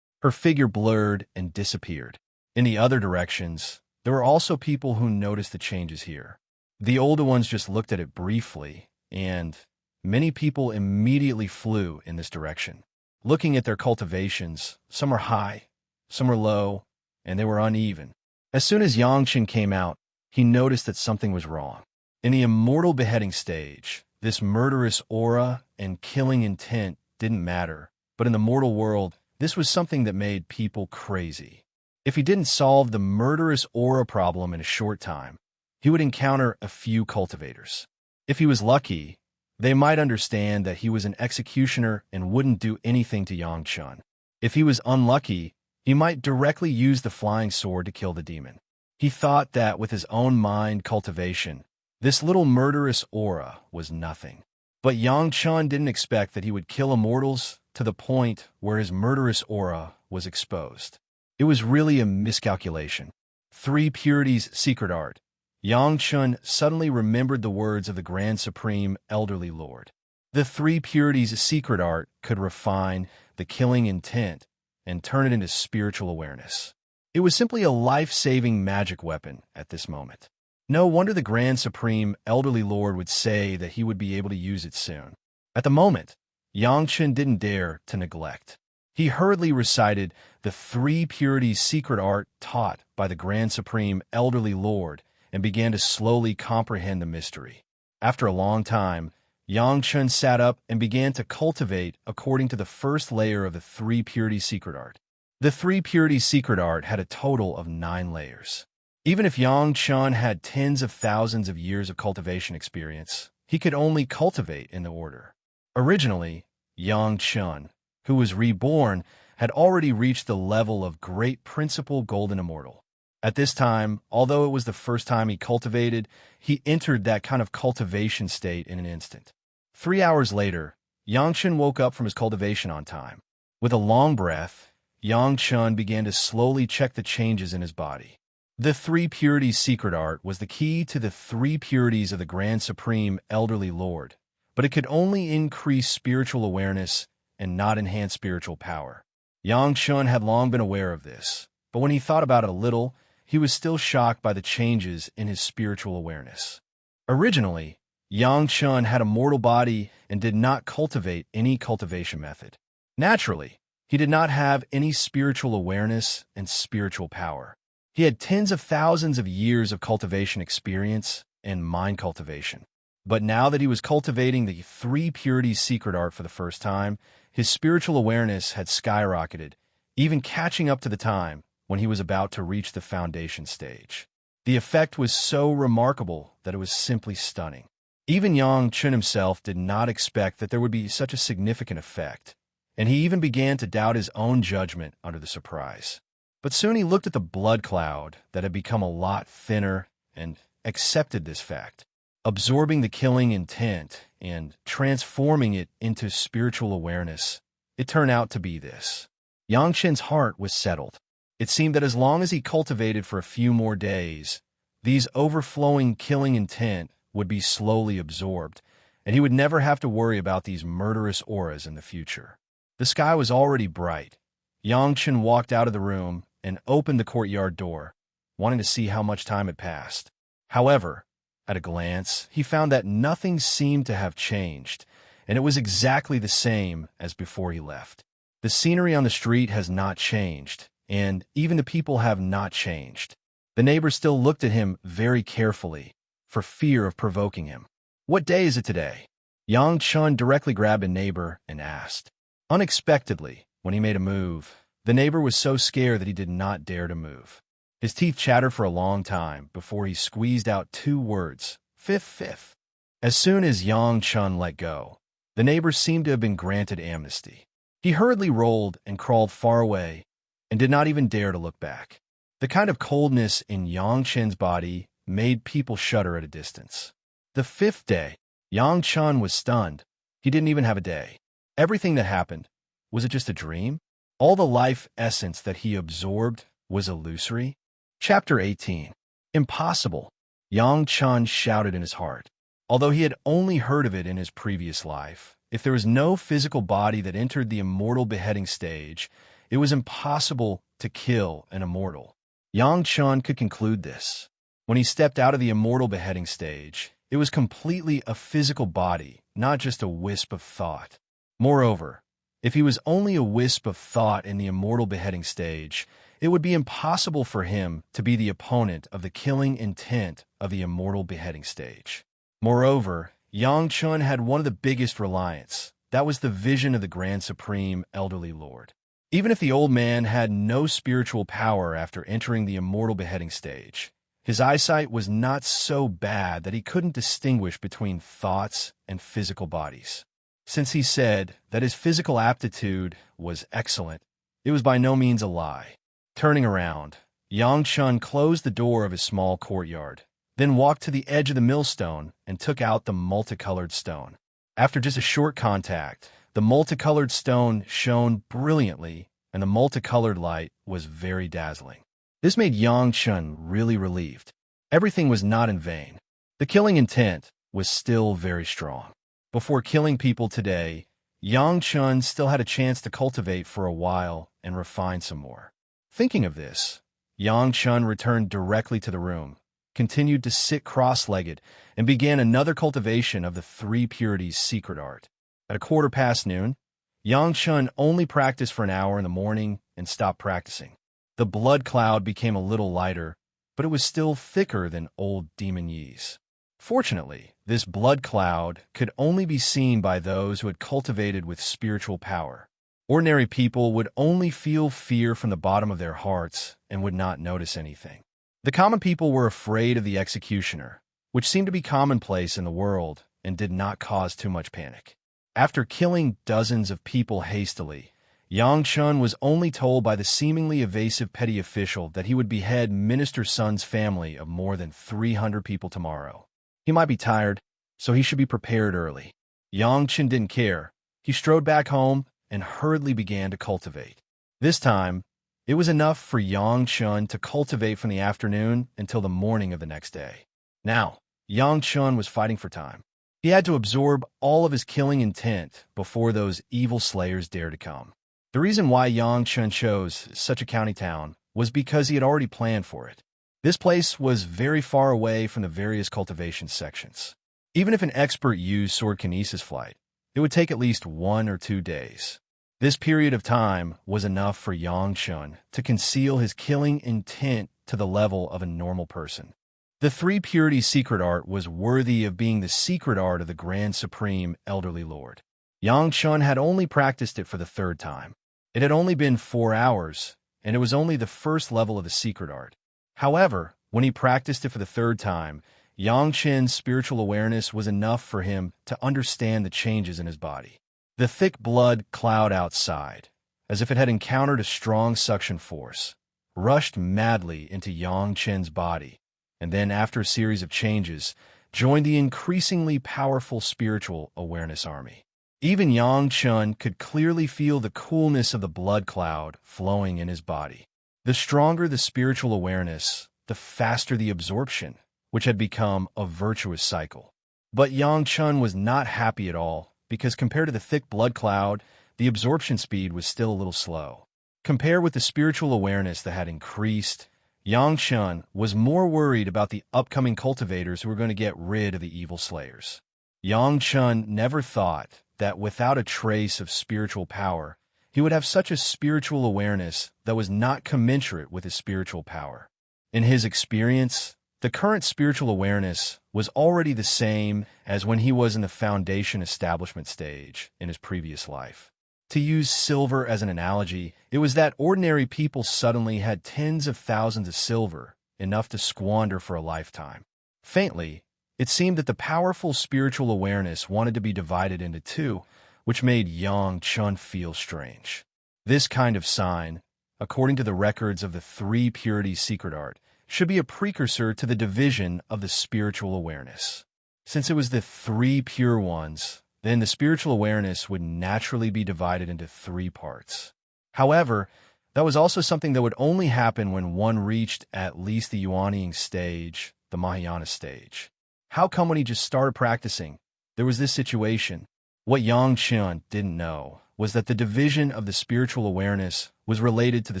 Her figure blurred and disappeared. In the other directions, there were also people who noticed the changes here. The older ones just looked at it briefly, and many people immediately flew in this direction. Looking at their cultivations, some were high, some were low, and they were uneven. As soon as Yang Chen came out, he noticed that something was wrong. In the immortal beheading stage, this murderous aura and killing intent didn't matter, but in the mortal world, this was something that made people crazy. If he didn't solve the murderous aura problem in a short time, he would encounter a few cultivators. If he was lucky, they might understand that he was an executioner and wouldn't do anything to Yang Chen. If he was unlucky, he might directly use the flying sword to kill the demon. He thought that with his own mind cultivation, this little murderous aura was nothing. But Yang Chun didn't expect that he would kill immortals to the point where his murderous aura was exposed. It was really a miscalculation. Three Purities' secret art. Yang Chun suddenly remembered the words of the Grand Supreme Elderly Lord. The Three Purities' secret art could refine the killing intent and turn it into spiritual awareness. It was simply a life-saving magic weapon at this moment. No wonder the Grand Supreme Elderly Lord would say that he would be able to use it soon. At the moment, Yang Chun didn't dare to neglect. He hurriedly recited the Three Purities' secret art taught by the Grand Supreme Elderly Lord and began to slowly comprehend the mystery. After a long time, Yang Chun sat up and began to cultivate according to the first layer of the Three Purities' secret art. The Three Purities' secret art had a total of 9 layers. Even if Yang Chun had tens of thousands of years of cultivation experience, he could only cultivate in the order. Originally, Yang Chun, who was reborn, had already reached the level of Great Principal Golden Immortal. At this time, although it was the first time he cultivated, he entered that kind of cultivation state in an instant. 3 hours later, Yang Chun woke up from his cultivation on time. With a long breath, Yang Chun began to slowly check the changes in his body. The Three Purities' secret art was the key to the Three Purities of the Grand Supreme Elderly Lord, but it could only increase spiritual awareness and not enhance spiritual power. Yang Chun had long been aware of this, but when he thought about it a little, he was still shocked by the changes in his spiritual awareness. Originally, Yang Chun had a mortal body and did not cultivate any cultivation method. Naturally, he did not have any spiritual awareness and spiritual power. He had tens of thousands of years of cultivation experience and mind cultivation. But now that he was cultivating the Three Purities' secret art for the first time, his spiritual awareness had skyrocketed, even catching up to the time when he was about to reach the foundation stage. The effect was so remarkable that it was simply stunning. Even Yang Chun himself did not expect that there would be such a significant effect, and he even began to doubt his own judgment under the surprise. But soon he looked at the blood cloud that had become a lot thinner and accepted this fact, absorbing the killing intent and transforming it into spiritual awareness. It turned out to be this. Yang Chun's heart was settled. It seemed that as long as he cultivated for a few more days, these overflowing killing intent would be slowly absorbed, and he would never have to worry about these murderous auras in the future. The sky was already bright. Yang Chun walked out of the room and opened the courtyard door, wanting to see how much time had passed. However, at a glance, he found that nothing seemed to have changed, and it was exactly the same as before he left. The scenery on the street has not changed, and even the people have not changed. The neighbor still looked at him very carefully, for fear of provoking him. "What day is it today?" Yang Chun directly grabbed a neighbor and asked. Unexpectedly, when he made a move, the neighbor was so scared that he did not dare to move. His teeth chattered for a long time before he squeezed out 2 words, "Fifth, fifth." As soon as Yang Chun let go, the neighbor seemed to have been granted amnesty. He hurriedly rolled and crawled far away and did not even dare to look back. The kind of coldness in Yang Chun's body made people shudder at a distance. The 5th day, Yang Chun was stunned. He didn't even have a day. Everything that happened, was it just a dream? All the life essence that he absorbed was illusory? Chapter 18. Impossible, Yang Chun shouted in his heart. Although he had only heard of it in his previous life, if there was no physical body that entered the immortal beheading stage, it was impossible to kill an immortal. Yang Chun could conclude this. When he stepped out of the immortal beheading stage, it was completely a physical body, not just a wisp of thought. Moreover, if he was only a wisp of thought in the immortal beheading stage, it would be impossible for him to be the opponent of the killing intent of the immortal beheading stage. Moreover, Yang Chun had one of the biggest reliance. That was the vision of the Grand Supreme Elderly Lord. Even if the old man had no spiritual power after entering the immortal beheading stage, his eyesight was not so bad that he couldn't distinguish between thoughts and physical bodies. Since he said that his physical aptitude was excellent, it was by no means a lie. Turning around, Yang Chun closed the door of his small courtyard, then walked to the edge of the millstone and took out the multicolored stone. After just a short contact, the multicolored stone shone brilliantly, and the multicolored light was very dazzling. This made Yang Chun really relieved. Everything was not in vain. The killing intent was still very strong. Before killing people today, Yang Chun still had a chance to cultivate for a while and refine some more. Thinking of this, Yang Chun returned directly to the room, continued to sit cross-legged, and began another cultivation of the three purities secret art. At noon, Yang Chun only practiced for an hour in the morning and stopped practicing. The blood cloud became a little lighter, but it was still thicker than old Demon Yi's. Fortunately, this blood cloud could only be seen by those who had cultivated with spiritual power. Ordinary people would only feel fear from the bottom of their hearts and would not notice anything. The common people were afraid of the executioner, which seemed to be commonplace in the world and did not cause too much panic. After killing dozens of people hastily, Yang Chun was only told by the seemingly evasive petty official that he would behead Minister Sun's family of more than 300 people tomorrow. He might be tired, so he should be prepared early. Yang Chun didn't care. He strode back home and hurriedly began to cultivate. This time, it was enough for Yang Chun to cultivate from the afternoon until the morning of the next day. Now, Yang Chun was fighting for time. He had to absorb all of his killing intent before those evil slayers dared to come. The reason why Yang Chun chose such a county town was because he had already planned for it. This place was very far away from the various cultivation sections. Even if an expert used sword kinesis flight, it would take at least 1 or 2 days. This period of time was enough for Yang Chun to conceal his killing intent to the level of a normal person. The three purities secret art was worthy of being the secret art of the Grand Supreme Elderly Lord. Yang Chun had only practiced it for the 3rd time. It had only been 4 hours, and it was only the first level of the secret art. However, when he practiced it for the 3rd time, Yang Chun's spiritual awareness was enough for him to understand the changes in his body. The thick blood cloud outside, as if it had encountered a strong suction force, rushed madly into Yang Chun's body, and then, after a series of changes, joined the increasingly powerful spiritual awareness army. Even Yang Chun could clearly feel the coolness of the blood cloud flowing in his body. The stronger the spiritual awareness, the faster the absorption, which had become a virtuous cycle. But Yang Chun was not happy at all, because compared to the thick blood cloud, the absorption speed was still a little slow. Compared with the spiritual awareness that had increased, Yang Chun was more worried about the upcoming cultivators who were going to get rid of the evil slayers. Yang Chun never thought that without a trace of spiritual power, he would have such a spiritual awareness that was not commensurate with his spiritual power. In his experience, the current spiritual awareness was already the same as when he was in the foundation establishment stage in his previous life. To use silver as an analogy, it was that ordinary people suddenly had tens of thousands of silver, enough to squander for a lifetime. Faintly, it seemed that the powerful spiritual awareness wanted to be divided into two, which made Yang Chun feel strange. This kind of sign, according to the records of the three purities secret art, should be a precursor to the division of the spiritual awareness. Since it was the three pure ones, then the spiritual awareness would naturally be divided into 3 parts. However, that was also something that would only happen when one reached at least the Yuanying stage, the Mahayana stage. How come when he just started practicing, there was this situation? What Yang Chun didn't know was that the division of the spiritual awareness was related to the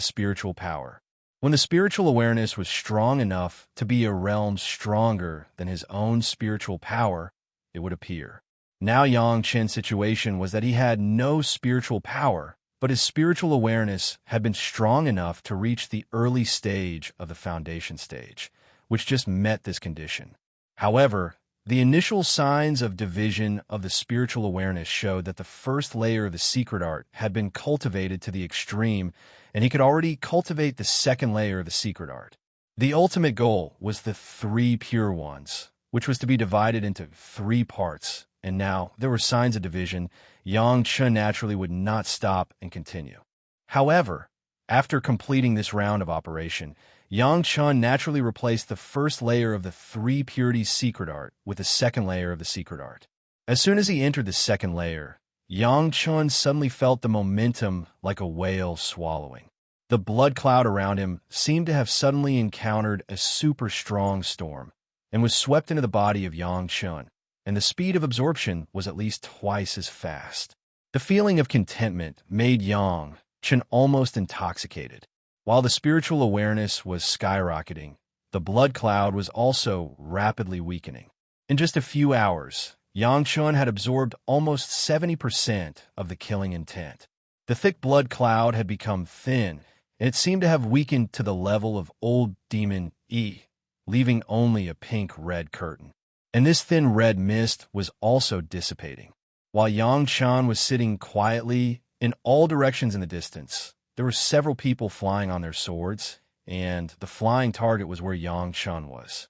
spiritual power. When the spiritual awareness was strong enough to be a realm stronger than his own spiritual power, it would appear. Now Yang Chun's situation was that he had no spiritual power, but his spiritual awareness had been strong enough to reach the early stage of the foundation stage, which just met this condition. However, the initial signs of division of the spiritual awareness showed that the first layer of the secret art had been cultivated to the extreme, and he could already cultivate the second layer of the secret art. The ultimate goal was the 3 pure ones, which was to be divided into 3 parts, and now there were signs of division. Yang Chun naturally would not stop and continue. However, after completing this round of operation, Yang Chun naturally replaced the first layer of the 3 purities secret art with the second layer of the secret art. As soon as he entered the second layer, Yang Chun suddenly felt the momentum like a whale swallowing. The blood cloud around him seemed to have suddenly encountered a super strong storm and was swept into the body of Yang Chun, and the speed of absorption was at least twice as fast. The feeling of contentment made Yang Chun almost intoxicated. While the spiritual awareness was skyrocketing, the blood cloud was also rapidly weakening. In just a few hours, Yang Chun had absorbed almost 70% of the killing intent. The thick blood cloud had become thin, and it seemed to have weakened to the level of old demon E, leaving only a pink-red curtain. And this thin red mist was also dissipating. While Yang Chun was sitting quietly in all directions in the distance, there were several people flying on their swords, and the flying target was where Yang Chun was.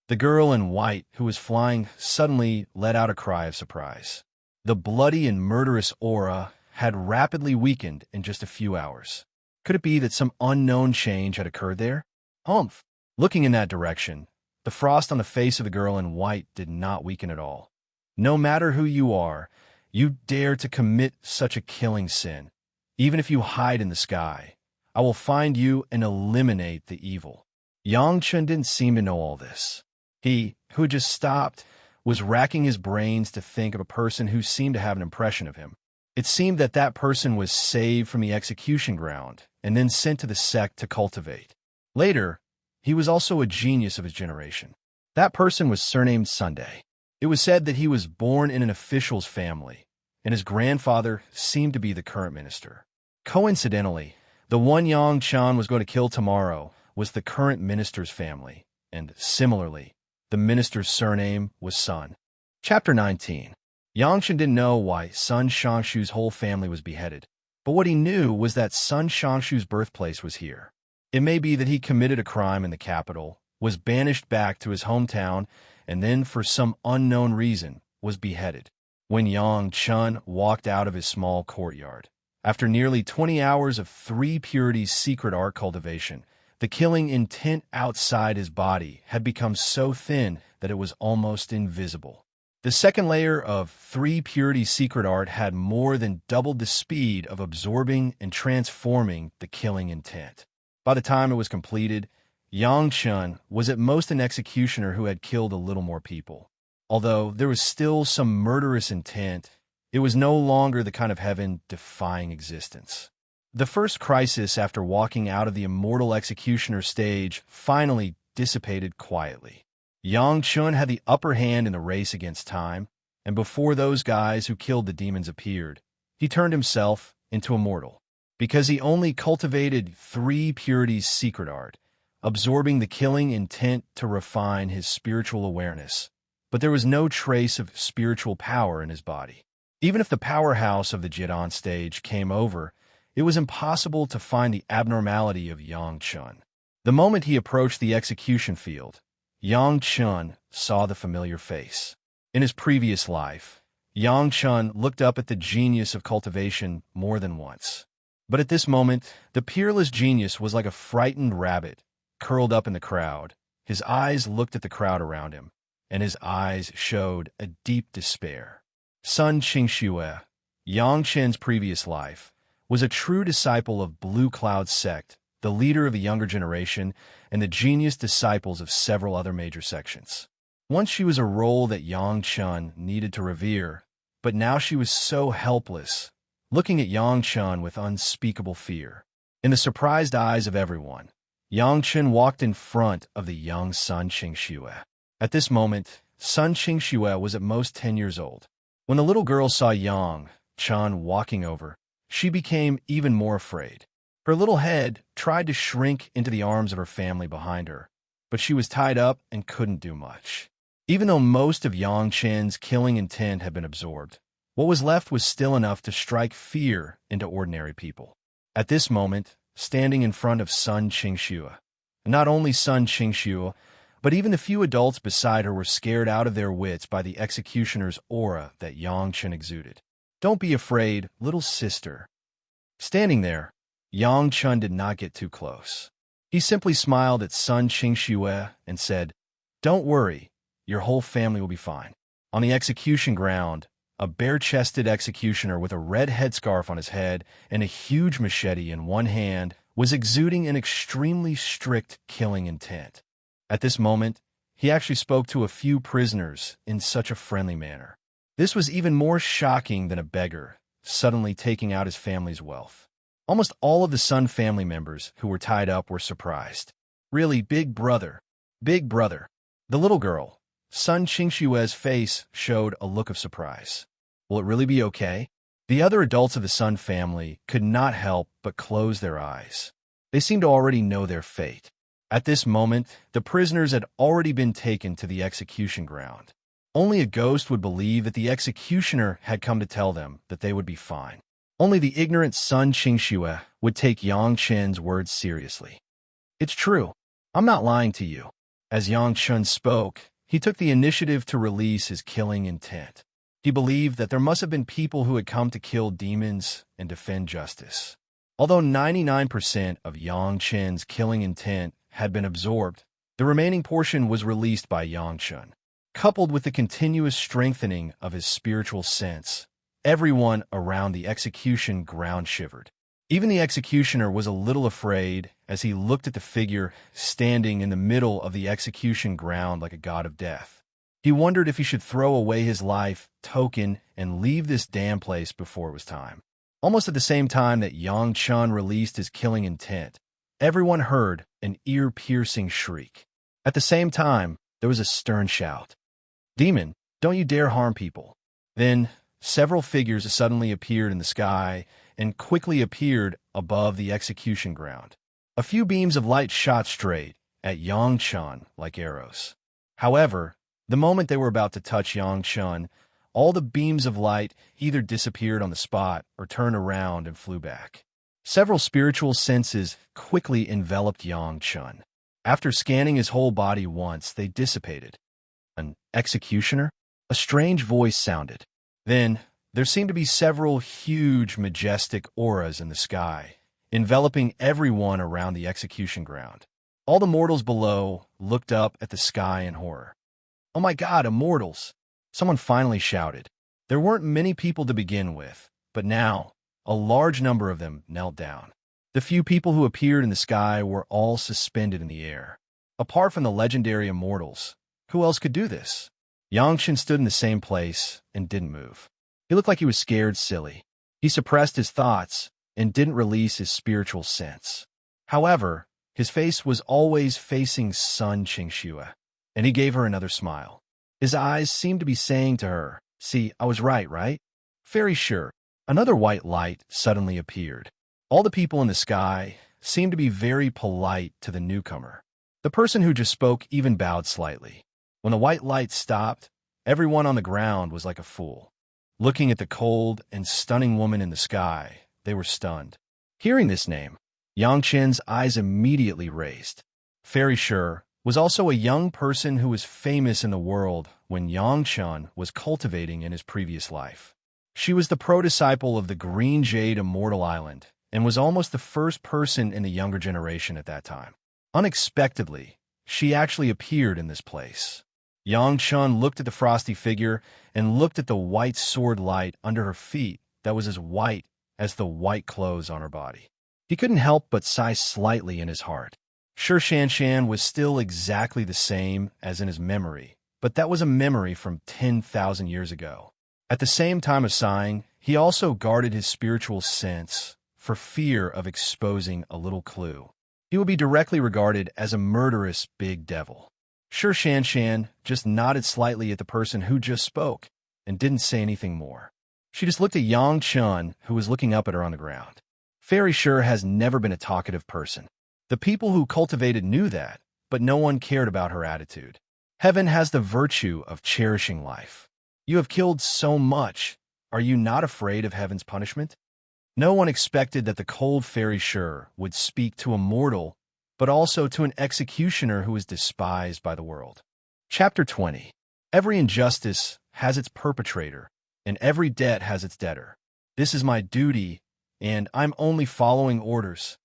The girl in white who was flying suddenly let out a cry of surprise. The bloody and murderous aura had rapidly weakened in just a few hours. Could it be that some unknown change had occurred there? Humph! Looking in that direction, the frost on the face of the girl in white did not weaken at all. No matter who you are, you dare to commit such a killing sin. Even if you hide in the sky, I will find you and eliminate the evil. Yang Chun didn't seem to know all this. He, who had just stopped, was racking his brains to think of a person who seemed to have an impression of him. It seemed that that person was saved from the execution ground and then sent to the sect to cultivate. Later, he was also a genius of his generation. That person was surnamed Sunday. It was said that he was born in an official's family, and his grandfather seemed to be the current minister. Coincidentally, the one Yang Chun was going to kill tomorrow was the current minister's family, and similarly, the minister's surname was Sun. Chapter 19. Yang Chun didn't know why Sun Shangshu's whole family was beheaded, but what he knew was that Sun Shangshu's birthplace was here. It may be that he committed a crime in the capital, was banished back to his hometown, and then, for some unknown reason, was beheaded. When Yang Chun walked out of his small courtyard, after nearly 20 hours of 3 purities secret art cultivation, the killing intent outside his body had become so thin that it was almost invisible. The second layer of 3 purity secret art had more than doubled the speed of absorbing and transforming the killing intent. By the time it was completed, Yang Chun was at most an executioner who had killed a little more people. Although there was still some murderous intent, it was no longer the kind of heaven-defying existence. The first crisis after walking out of the Immortal Executioner stage finally dissipated quietly. Yang Chun had the upper hand in the race against time, and before those guys who killed the demons appeared, he turned himself into Immortal. Because he only cultivated 3 purities secret art, absorbing the killing intent to refine his spiritual awareness, but there was no trace of spiritual power in his body. Even if the powerhouse of the Jidan stage came over, it was impossible to find the abnormality of Yang Chun. The moment he approached the execution field, Yang Chun saw the familiar face. In his previous life, Yang Chun looked up at the genius of cultivation more than once. But at this moment, the peerless genius was like a frightened rabbit, curled up in the crowd. His eyes looked at the crowd around him, and his eyes showed a deep despair. Sun Qingxue, Yang Chun's previous life, was a true disciple of Blue Cloud sect, the leader of a younger generation, and the genius disciples of several other major sections. Once she was a role that Yang Chun needed to revere, but now she was so helpless, looking at Yang Chun with unspeakable fear. In the surprised eyes of everyone, Yang Chun walked in front of the young Sun Qingxue. At this moment, Sun Qingxue was at most 10 years old. When the little girl saw Yang Chun walking over, she became even more afraid. Her little head tried to shrink into the arms of her family behind her, but she was tied up and couldn't do much. Even though most of Yang Chun's killing intent had been absorbed, what was left was still enough to strike fear into ordinary people. At this moment, standing in front of Sun Qingxue, not only Sun Qingxue, but even the few adults beside her were scared out of their wits by the executioner's aura that Yang Chun exuded. "Don't be afraid, little sister." Standing there, Yang Chun did not get too close. He simply smiled at Sun Qingxue and said, "Don't worry, your whole family will be fine." On the execution ground, a bare-chested executioner with a red headscarf on his head and a huge machete in one hand was exuding an extremely strict killing intent. At this moment, he actually spoke to a few prisoners in such a friendly manner. This was even more shocking than a beggar suddenly taking out his family's wealth. Almost all of the Sun family members who were tied up were surprised. Really, big brother, big brother. The little girl, Sun Qingshue's face showed a look of surprise. Will it really be okay? The other adults of the Sun family could not help but close their eyes. They seemed to already know their fate. At this moment, the prisoners had already been taken to the execution ground. Only a ghost would believe that the executioner had come to tell them that they would be fine. Only the ignorant Sun Qingxue would take Yang Chen's words seriously. It's true. I'm not lying to you. As Yang Chen spoke, he took the initiative to release his killing intent. He believed that there must have been people who had come to kill demons and defend justice. Although 99% of Yang Chen's killing intent had been absorbed, the remaining portion was released by Yang Chen. Coupled with the continuous strengthening of his spiritual sense, everyone around the execution ground shivered. Even the executioner was a little afraid as he looked at the figure standing in the middle of the execution ground like a god of death. He wondered if he should throw away his life token and leave this damn place before it was time. Almost at the same time that Yang Chen released his killing intent, everyone heard an ear-piercing shriek. At the same time, there was a stern shout. "Demon, don't you dare harm people." Then, several figures suddenly appeared in the sky and quickly appeared above the execution ground. A few beams of light shot straight at Yang Chen like arrows. However, the moment they were about to touch Yang Chen, all the beams of light either disappeared on the spot or turned around and flew back. Several spiritual senses quickly enveloped Yang Chen. After scanning his whole body once, they dissipated. An executioner? A strange voice sounded. Then, there seemed to be several huge, majestic auras in the sky, enveloping everyone around the execution ground. All the mortals below looked up at the sky in horror. "Oh my God, immortals!" Someone finally shouted. There weren't many people to begin with, but now, a large number of them knelt down. The few people who appeared in the sky were all suspended in the air. Apart from the legendary immortals, who else could do this? Yang Chen stood in the same place and didn't move. He looked like he was scared silly. He suppressed his thoughts and didn't release his spiritual sense. However, his face was always facing Sun Qingxue, and he gave her another smile. His eyes seemed to be saying to her, "See, I was right? Very sure." Another white light suddenly appeared. All the people in the sky seemed to be very polite to the newcomer. The person who just spoke even bowed slightly. When the white light stopped, everyone on the ground was like a fool. Looking at the cold and stunning woman in the sky, they were stunned. Hearing this name, Yang Chen's eyes immediately raised. Fairy Sure was also a young person who was famous in the world when Yang Chen was cultivating in his previous life. She was the pro-disciple of the Green Jade Immortal Island and was almost the first person in the younger generation at that time. Unexpectedly, she actually appeared in this place. Yang Chen looked at the frosty figure and looked at the white sword light under her feet that was as white as the white clothes on her body. He couldn't help but sigh slightly in his heart. Sure, Shan was still exactly the same as in his memory, but that was a memory from 10,000 years ago. At the same time of sighing, he also guarded his spiritual sense for fear of exposing a little clue. He would be directly regarded as a murderous big devil. Sure, Shan just nodded slightly at the person who just spoke and didn't say anything more. She just looked at Yang Chen, who was looking up at her on the ground. Fairy Sure has never been a talkative person. The people who cultivated knew that, but no one cared about her attitude. Heaven has the virtue of cherishing life. You have killed so much. Are you not afraid of heaven's punishment? No one expected that the cold Fairy Sure would speak to a mortal, but also to an executioner who is despised by the world. Chapter 20. Every injustice has its perpetrator, and every debt has its debtor. This is my duty, and I'm only following orders.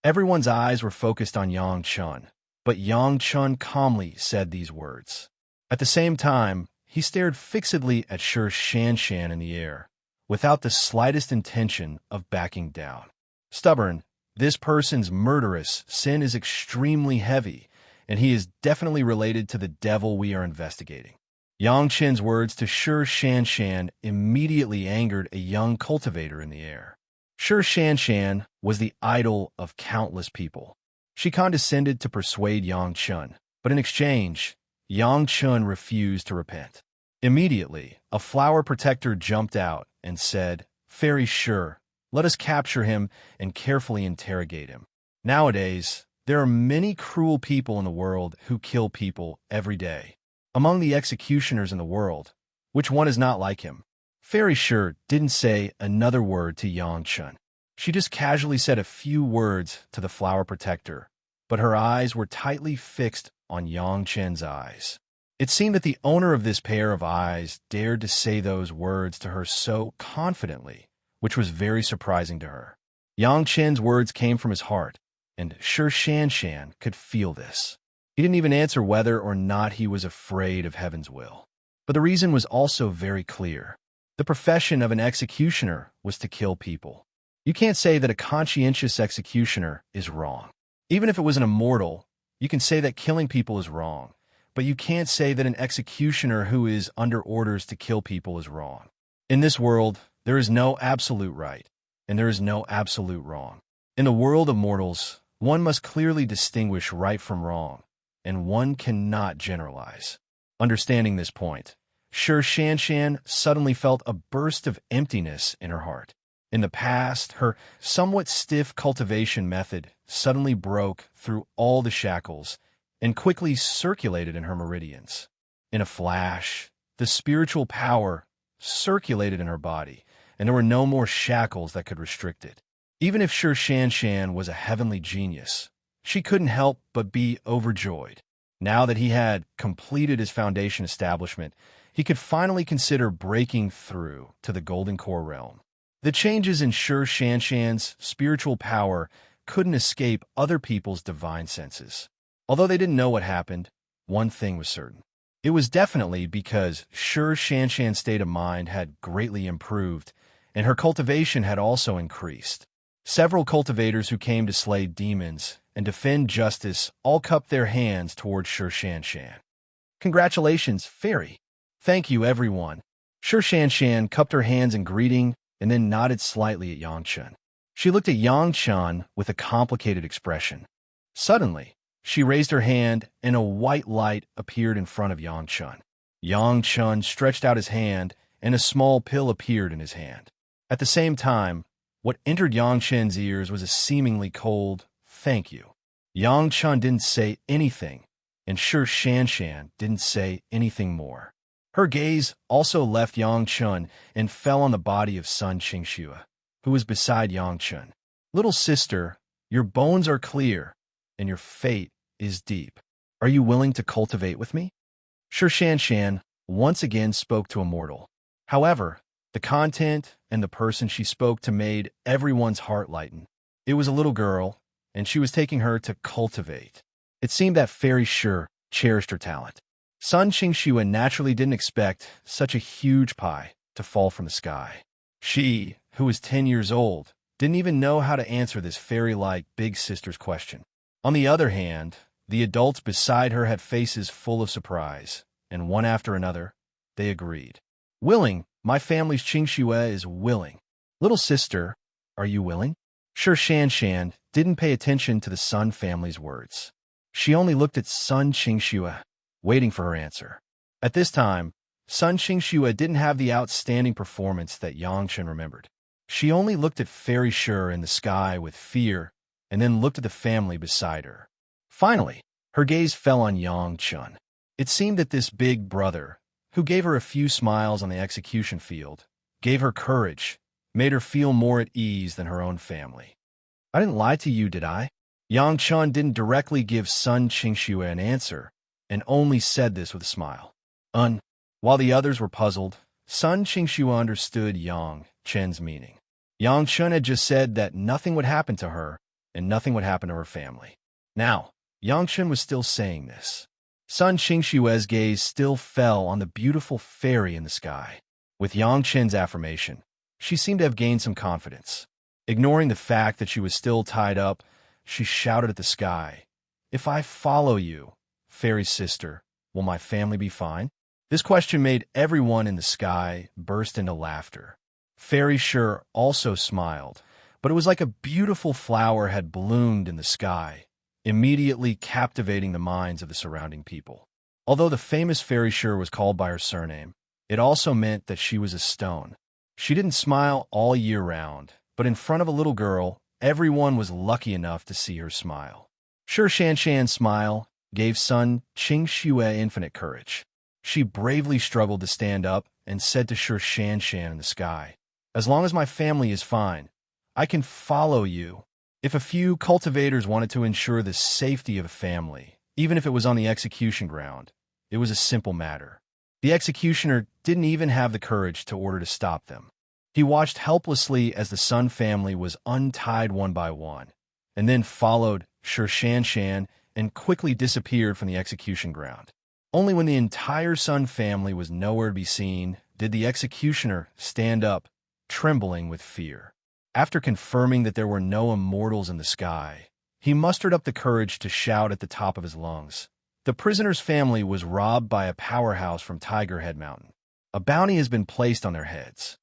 Everyone's eyes were focused on Yang Chen, but Yang Chen calmly said these words. At the same time, he stared fixedly at Shi Shanshan in the air, without the slightest intention of backing down. Stubborn, this person's murderous sin is extremely heavy, and he is definitely related to the devil we are investigating. Yang Chen's words to Shi Shanshan immediately angered a young cultivator in the air. Shi Shanshan was the idol of countless people. She condescended to persuade Yang Chen, but in exchange, Yang Chen refused to repent. Immediately, a flower protector jumped out and said, "Fairy Shi, let us capture him and carefully interrogate him. Nowadays, there are many cruel people in the world who kill people every day. Among the executioners in the world, which one is not like him?" Fairy Shi didn't say another word to Yang Chen. She just casually said a few words to the flower protector, but her eyes were tightly fixed on Yang Chen's eyes. It seemed that the owner of this pair of eyes dared to say those words to her so confidently, which was very surprising to her. Yang Chen's words came from his heart, and Shi Shanshan could feel this. He didn't even answer whether or not he was afraid of heaven's will. But the reason was also very clear. The profession of an executioner was to kill people. You can't say that a conscientious executioner is wrong. Even if it was an immortal, you can say that killing people is wrong, but you can't say that an executioner who is under orders to kill people is wrong. In this world, there is no absolute right, and there is no absolute wrong. In the world of mortals, one must clearly distinguish right from wrong, and one cannot generalize. Understanding this point, Shi Shanshan suddenly felt a burst of emptiness in her heart. In the past, her somewhat stiff cultivation method suddenly broke through all the shackles and quickly circulated in her meridians. In a flash, the spiritual power circulated in her body, and there were no more shackles that could restrict it. Even if Shi Shanshan was a heavenly genius, she couldn't help but be overjoyed. Now that he had completed his foundation establishment, he could finally consider breaking through to the Golden Core realm. The changes in Shi Shanshan's spiritual power couldn't escape other people's divine senses. Although they didn't know what happened, one thing was certain. It was definitely because Shi Shanshan's state of mind had greatly improved, and her cultivation had also increased. Several cultivators who came to slay demons and defend justice all cupped their hands towards Shi Shanshan. "Congratulations, Fairy." "Thank you, everyone." Shi Shanshan cupped her hands in greeting and then nodded slightly at Yang Chen. She looked at Yang Chen with a complicated expression. Suddenly, she raised her hand and a white light appeared in front of Yang Chen. Yang Chen stretched out his hand and a small pill appeared in his hand. At the same time, what entered Yang Chen's ears was a seemingly cold, "Thank you." Yang Chen didn't say anything, and Shi Shanshan didn't say anything more. Her gaze also left Yang Chen and fell on the body of Sun Qingxue, who was beside Yang Chen. "Little sister, your bones are clear, and your fate is deep. Are you willing to cultivate with me?" Shi Shanshan once again spoke to Immortal. However, the content and the person she spoke to made everyone's heart lighten. It was a little girl, and she was taking her to cultivate. It seemed that Fairy Shi cherished her talent. Sun Qingxue naturally didn't expect such a huge pie to fall from the sky. She, who was 10 years old, didn't even know how to answer this fairy-like big sister's question. On the other hand, the adults beside her had faces full of surprise, and one after another, they agreed. "Willing, my family's Qingxue is willing." "Little sister, are you willing?" Shi Shanshan didn't pay attention to the Sun family's words. She only looked at Sun Qingxue, waiting for her answer. At this time, Sun Qingxue didn't have the outstanding performance that Yang Chen remembered. She only looked at Fairy Shi in the sky with fear, and then looked at the family beside her. Finally, her gaze fell on Yang Chen. It seemed that this big brother, who gave her a few smiles on the execution field, gave her courage, made her feel more at ease than her own family. "I didn't lie to you, did I?" Yang Chen didn't directly give Sun Qingxue an answer, and only said this with a smile. While the others were puzzled, Sun Qingxue understood Yang Chen's meaning. Yang Chen had just said that nothing would happen to her, and nothing would happen to her family. Now, Yang Chen was still saying this. Sun Qingshue's gaze still fell on the beautiful fairy in the sky. With Yang Qin's affirmation, she seemed to have gained some confidence. Ignoring the fact that she was still tied up, she shouted at the sky, "If I follow you, fairy sister, will my family be fine?" This question made everyone in the sky burst into laughter. Fairy Sure also smiled, but it was like a beautiful flower had bloomed in the sky, immediately captivating the minds of the surrounding people. Although the famous Fairy Sure was called by her surname, it also meant that she was a stone. She didn't smile all year round, but in front of a little girl, everyone was lucky enough to see her smile. Sure Shanshan's smile gave Sun Qingxue infinite courage. She bravely struggled to stand up and said to Sure Shanshan in the sky, "As long as my family is fine, I can follow you." If a few cultivators wanted to ensure the safety of a family, even if it was on the execution ground, it was a simple matter. The executioner didn't even have the courage to order to stop them. He watched helplessly as the Sun family was untied one by one, and then followed Sure Shanshan and quickly disappeared from the execution ground. Only when the entire Sun family was nowhere to be seen did the executioner stand up, trembling with fear. After confirming that there were no immortals in the sky, he mustered up the courage to shout at the top of his lungs. The prisoner's family was robbed by a powerhouse from Tiger Head Mountain. A bounty has been placed on their heads.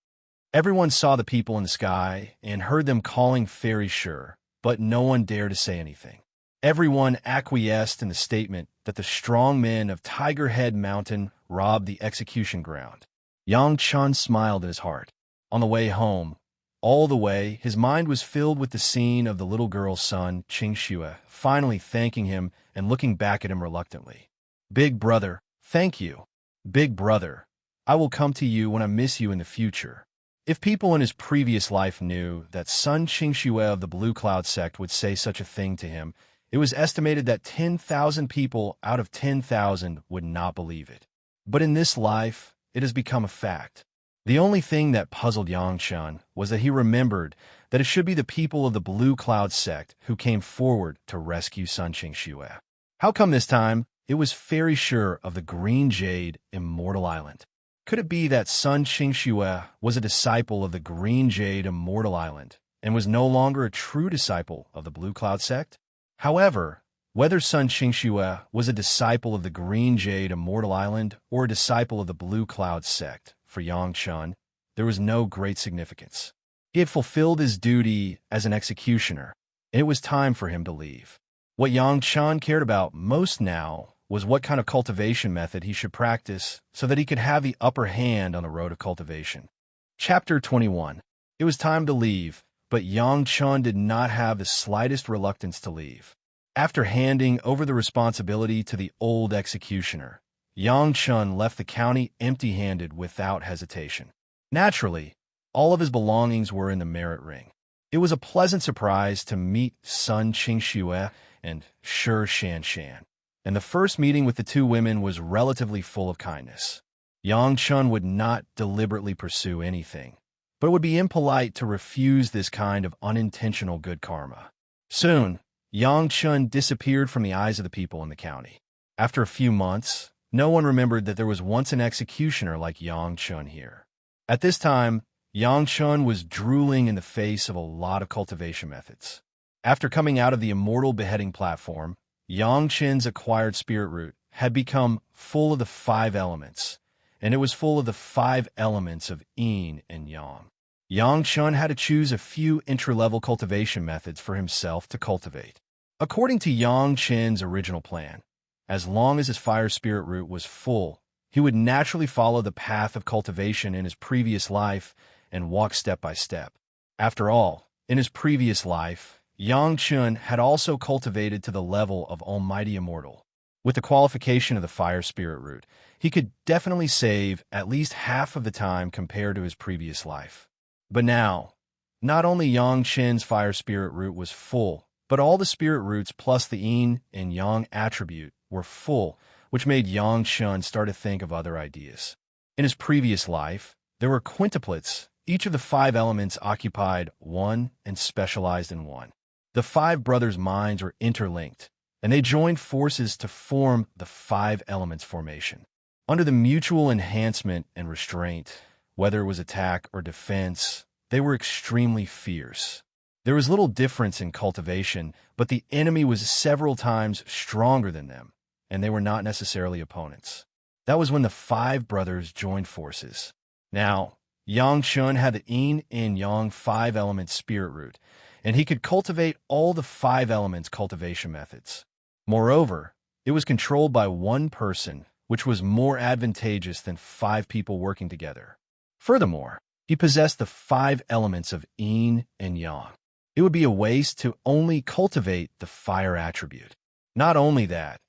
Everyone saw the people in the sky and heard them calling Fairy Sure, but no one dared to say anything. Everyone acquiesced in the statement that the strong men of Tiger Head Mountain robbed the execution ground. Yang Chun smiled in his heart. On the way home, all the way, his mind was filled with the scene of the little girl's son, Qingxue, finally thanking him and looking back at him reluctantly. "Big brother, thank you. Big brother, I will come to you when I miss you in the future." If people in his previous life knew that Sun Qingxue of the Blue Cloud sect would say such a thing to him, it was estimated that 10,000 people out of 10,000 would not believe it. But in this life, it has become a fact. The only thing that puzzled Yang Chun was that he remembered that it should be the people of the Blue Cloud sect who came forward to rescue Sun Qingxue. How come this time it was Fairy Sure of the Green Jade Immortal Island? Could it be that Sun Qingxue was a disciple of the Green Jade Immortal Island and was no longer a true disciple of the Blue Cloud sect? However, whether Sun Qingxue was a disciple of the Green Jade Immortal Island or a disciple of the Blue Cloud sect, for Yang Chun, there was no great significance. He had fulfilled his duty as an executioner, and it was time for him to leave. What Yang Chun cared about most now was what kind of cultivation method he should practice so that he could have the upper hand on the road of cultivation. Chapter 21. It was time to leave, but Yang Chun did not have the slightest reluctance to leave. After handing over the responsibility to the old executioner, Yang Chun left the county empty-handed without hesitation. Naturally, all of his belongings were in the merit ring. It was a pleasant surprise to meet Sun Qingxue and Sure Shanshan, and the first meeting with the two women was relatively full of kindness. Yang Chun would not deliberately pursue anything, but it would be impolite to refuse this kind of unintentional good karma. Soon, Yang Chun disappeared from the eyes of the people in the county. After a few months, no one remembered that there was once an executioner like Yang Chun here. At this time, Yang Chun was drooling in the face of a lot of cultivation methods. After coming out of the Immortal beheading platform, Yang Chun's acquired spirit root had become full of the 5 elements, and it was full of the 5 elements of yin and yang. Yang Chun had to choose a few entry-level cultivation methods for himself to cultivate. According to Yang Chun's original plan, as long as his fire spirit root was full, he would naturally follow the path of cultivation in his previous life and walk step by step. After all, in his previous life, Yang Chun had also cultivated to the level of Almighty Immortal. With the qualification of the fire spirit root, he could definitely save at least half of the time compared to his previous life. But now, not only Yang Chun's fire spirit root was full, but all the spirit roots plus the yin and yang attribute were full, which made Yang Chun start to think of other ideas. In his previous life, there were quintuplets. Each of the 5 elements occupied one and specialized in one. The 5 brothers' minds were interlinked, and they joined forces to form the Five Elements formation. Under the mutual enhancement and restraint, whether it was attack or defense, they were extremely fierce. There was little difference in cultivation, but the enemy was several times stronger than them, and they were not necessarily opponents. That was when the five brothers joined forces. Now, Yang Chun had the yin and yang five elements spirit root, and he could cultivate all the five elements cultivation methods. Moreover, it was controlled by one person, which was more advantageous than five people working together. Furthermore, he possessed the five elements of yin and yang. It would be a waste to only cultivate the fire attribute. Not only that,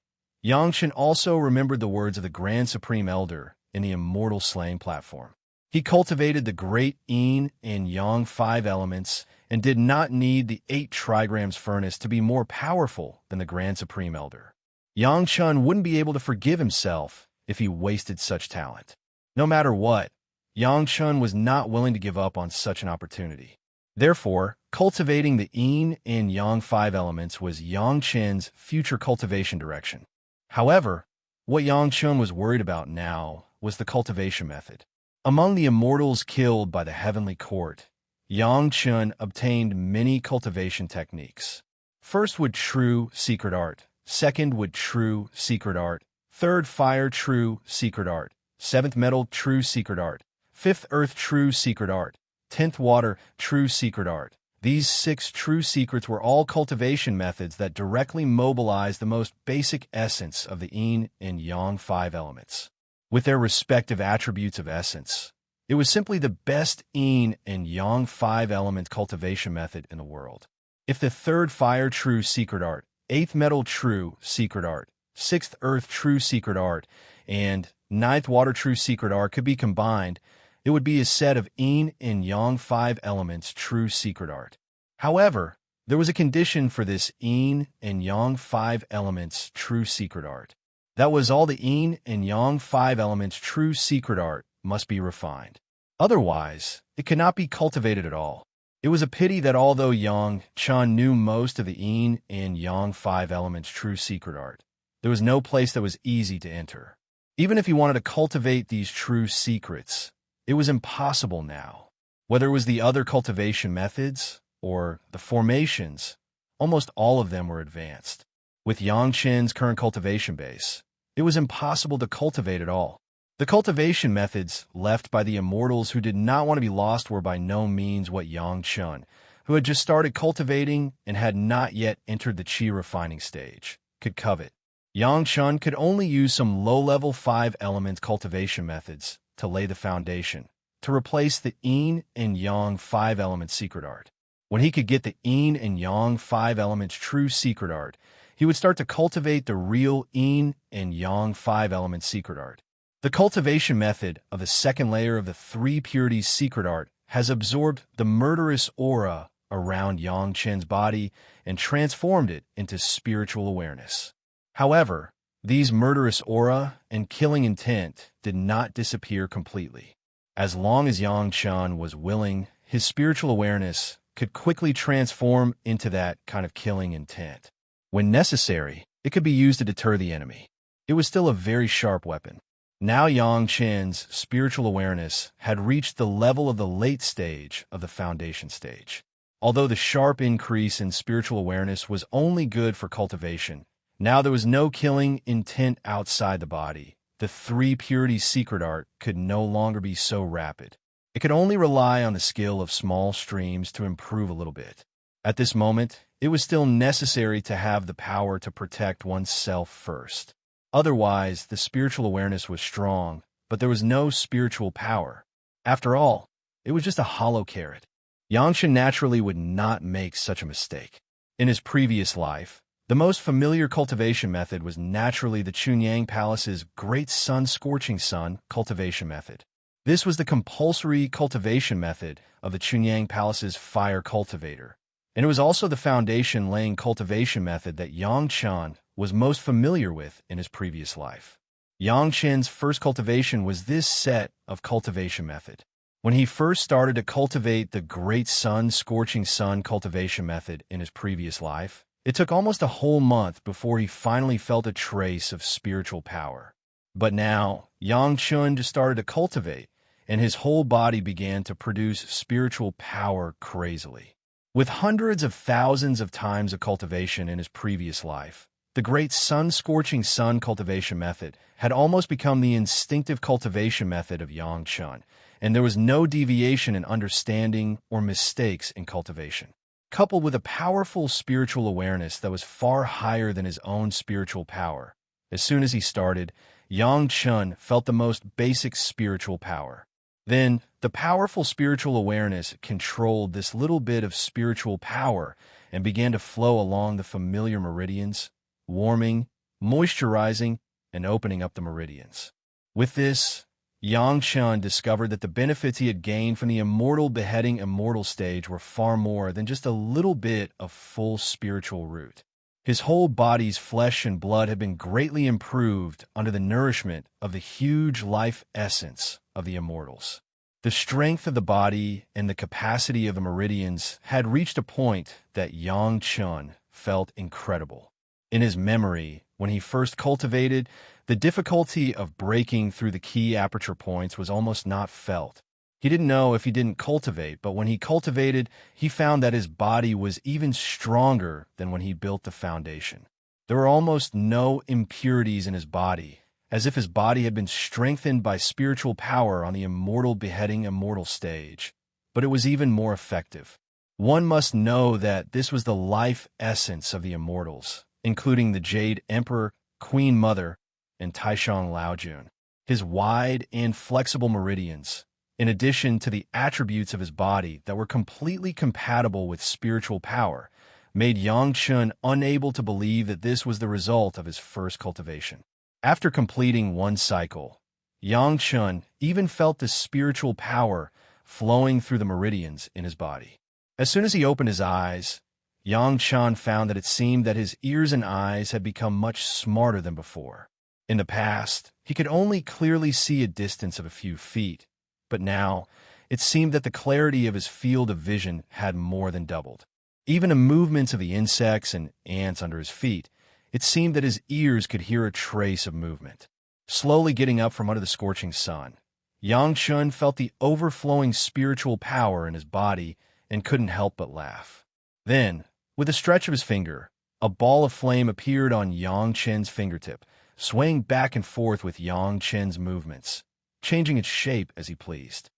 Yang Chen also remembered the words of the Grand Supreme Elder in the Immortal slaying platform. He cultivated the great yin and yang five elements and did not need the 8 trigrams furnace to be more powerful than the Grand Supreme Elder. Yang Chun wouldn't be able to forgive himself if he wasted such talent. No matter what, Yang Chun was not willing to give up on such an opportunity. Therefore, cultivating the yin and yang five elements was Yang Chen's future cultivation direction. However, what Yang Chun was worried about now was the cultivation method. Among the immortals killed by the heavenly court, Yang Chun obtained many cultivation techniques. First would true secret art, second would true secret art, third fire true secret art, seventh metal true secret art, fifth earth true secret art, 10th water true secret art. These 6 true secrets were all cultivation methods that directly mobilized the most basic essence of the yin and yang five elements. With their respective attributes of essence, it was simply the best yin and yang five element cultivation method in the world. If the 3rd fire true secret art, 8th metal true secret art, 6th earth true secret art, and 9th water true secret art could be combined, it would be a set of yin and yang five elements true secret art. However, there was a condition for this yin and yang five elements true secret art. That was all the yin and yang five elements true secret art must be refined. Otherwise, it could not be cultivated at all. It was a pity that although Yang Chun knew most of the yin and yang five elements true secret art, there was no place that was easy to enter. Even if he wanted to cultivate these true secrets, it was impossible now. Whether it was the other cultivation methods or the formations, almost all of them were advanced. With Yang Chen's current cultivation base, it was impossible to cultivate at all. The cultivation methods left by the immortals who did not want to be lost were by no means what Yang Chun, who had just started cultivating and had not yet entered the qi refining stage, could covet. Yang Chun could only use some low-level 5 elements cultivation methods to lay the foundation, to replace the yin and yang 5 elements secret art. When he could get the yin and yang 5 elements true secret art, he would start to cultivate the real yin and yang 5 elements secret art. The cultivation method of the second layer of the 3 purities secret art has absorbed the murderous aura around Yang Chen's body and transformed it into spiritual awareness. However, these murderous aura and killing intent did not disappear completely. As long as Yang Chen was willing, his spiritual awareness could quickly transform into that kind of killing intent. When necessary, it could be used to deter the enemy. It was still a very sharp weapon. Now Yang Chen's spiritual awareness had reached the level of the late stage of the foundation stage. Although the sharp increase in spiritual awareness was only good for cultivation, now there was no killing intent outside the body. The 3 purities secret art could no longer be so rapid. It could only rely on the skill of small streams to improve a little bit. At this moment, it was still necessary to have the power to protect oneself first. Otherwise, the spiritual awareness was strong, but there was no spiritual power. After all, it was just a hollow carrot. Yang Chen naturally would not make such a mistake. In his previous life, the most familiar cultivation method was naturally the Chunyang Palace's Great Sun Scorching Sun cultivation method. This was the compulsory cultivation method of the Chunyang Palace's fire cultivator, and it was also the foundation-laying cultivation method that Yang Chen was most familiar with in his previous life. Yang Chen's first cultivation was this set of cultivation method. When he first started to cultivate the Great Sun Scorching Sun cultivation method in his previous life, It took almost a whole month before he finally felt a trace of spiritual power. But now, Yang Chun just started to cultivate, and his whole body began to produce spiritual power crazily. With hundreds of thousands of times of cultivation in his previous life, the great sun-scorching sun cultivation method had almost become the instinctive cultivation method of Yang Chun, and there was no deviation in understanding or mistakes in cultivation. Coupled with a powerful spiritual awareness that was far higher than his own spiritual power, as soon as he started, Yang Chun felt the most basic spiritual power. Then, the powerful spiritual awareness controlled this little bit of spiritual power and began to flow along the familiar meridians, warming, moisturizing, and opening up the meridians. With this, Yang Chun discovered that the benefits he had gained from the immortal beheading immortal stage were far more than just a little bit of full spiritual root. His whole body's flesh and blood had been greatly improved under the nourishment of the huge life essence of the immortals. The strength of the body and the capacity of the meridians had reached a point that Yang Chun felt incredible. In his memory, when he first cultivated, the difficulty of breaking through the key aperture points was almost not felt. He didn't know if he didn't cultivate, but when he cultivated, he found that his body was even stronger than when he built the foundation. There were almost no impurities in his body, as if his body had been strengthened by spiritual power on the immortal beheading immortal stage. But it was even more effective. One must know that this was the life essence of the immortals, including the Jade Emperor, Queen Mother, and Taishang Laojun. His wide and flexible meridians, in addition to the attributes of his body that were completely compatible with spiritual power, made Yang Chun unable to believe that this was the result of his first cultivation. After completing one cycle, Yang Chun even felt the spiritual power flowing through the meridians in his body. As soon as he opened his eyes, Yang Chun found that it seemed that his ears and eyes had become much smarter than before. In the past, he could only clearly see a distance of a few feet, but now it seemed that the clarity of his field of vision had more than doubled. Even the movements of the insects and ants under his feet, it seemed that his ears could hear a trace of movement. Slowly getting up from under the scorching sun, Yang Chun felt the overflowing spiritual power in his body and couldn't help but laugh. Then, with a stretch of his finger, a ball of flame appeared on Yang Chun's fingertip, swaying back and forth with Yang Chun's movements, changing its shape as he pleased.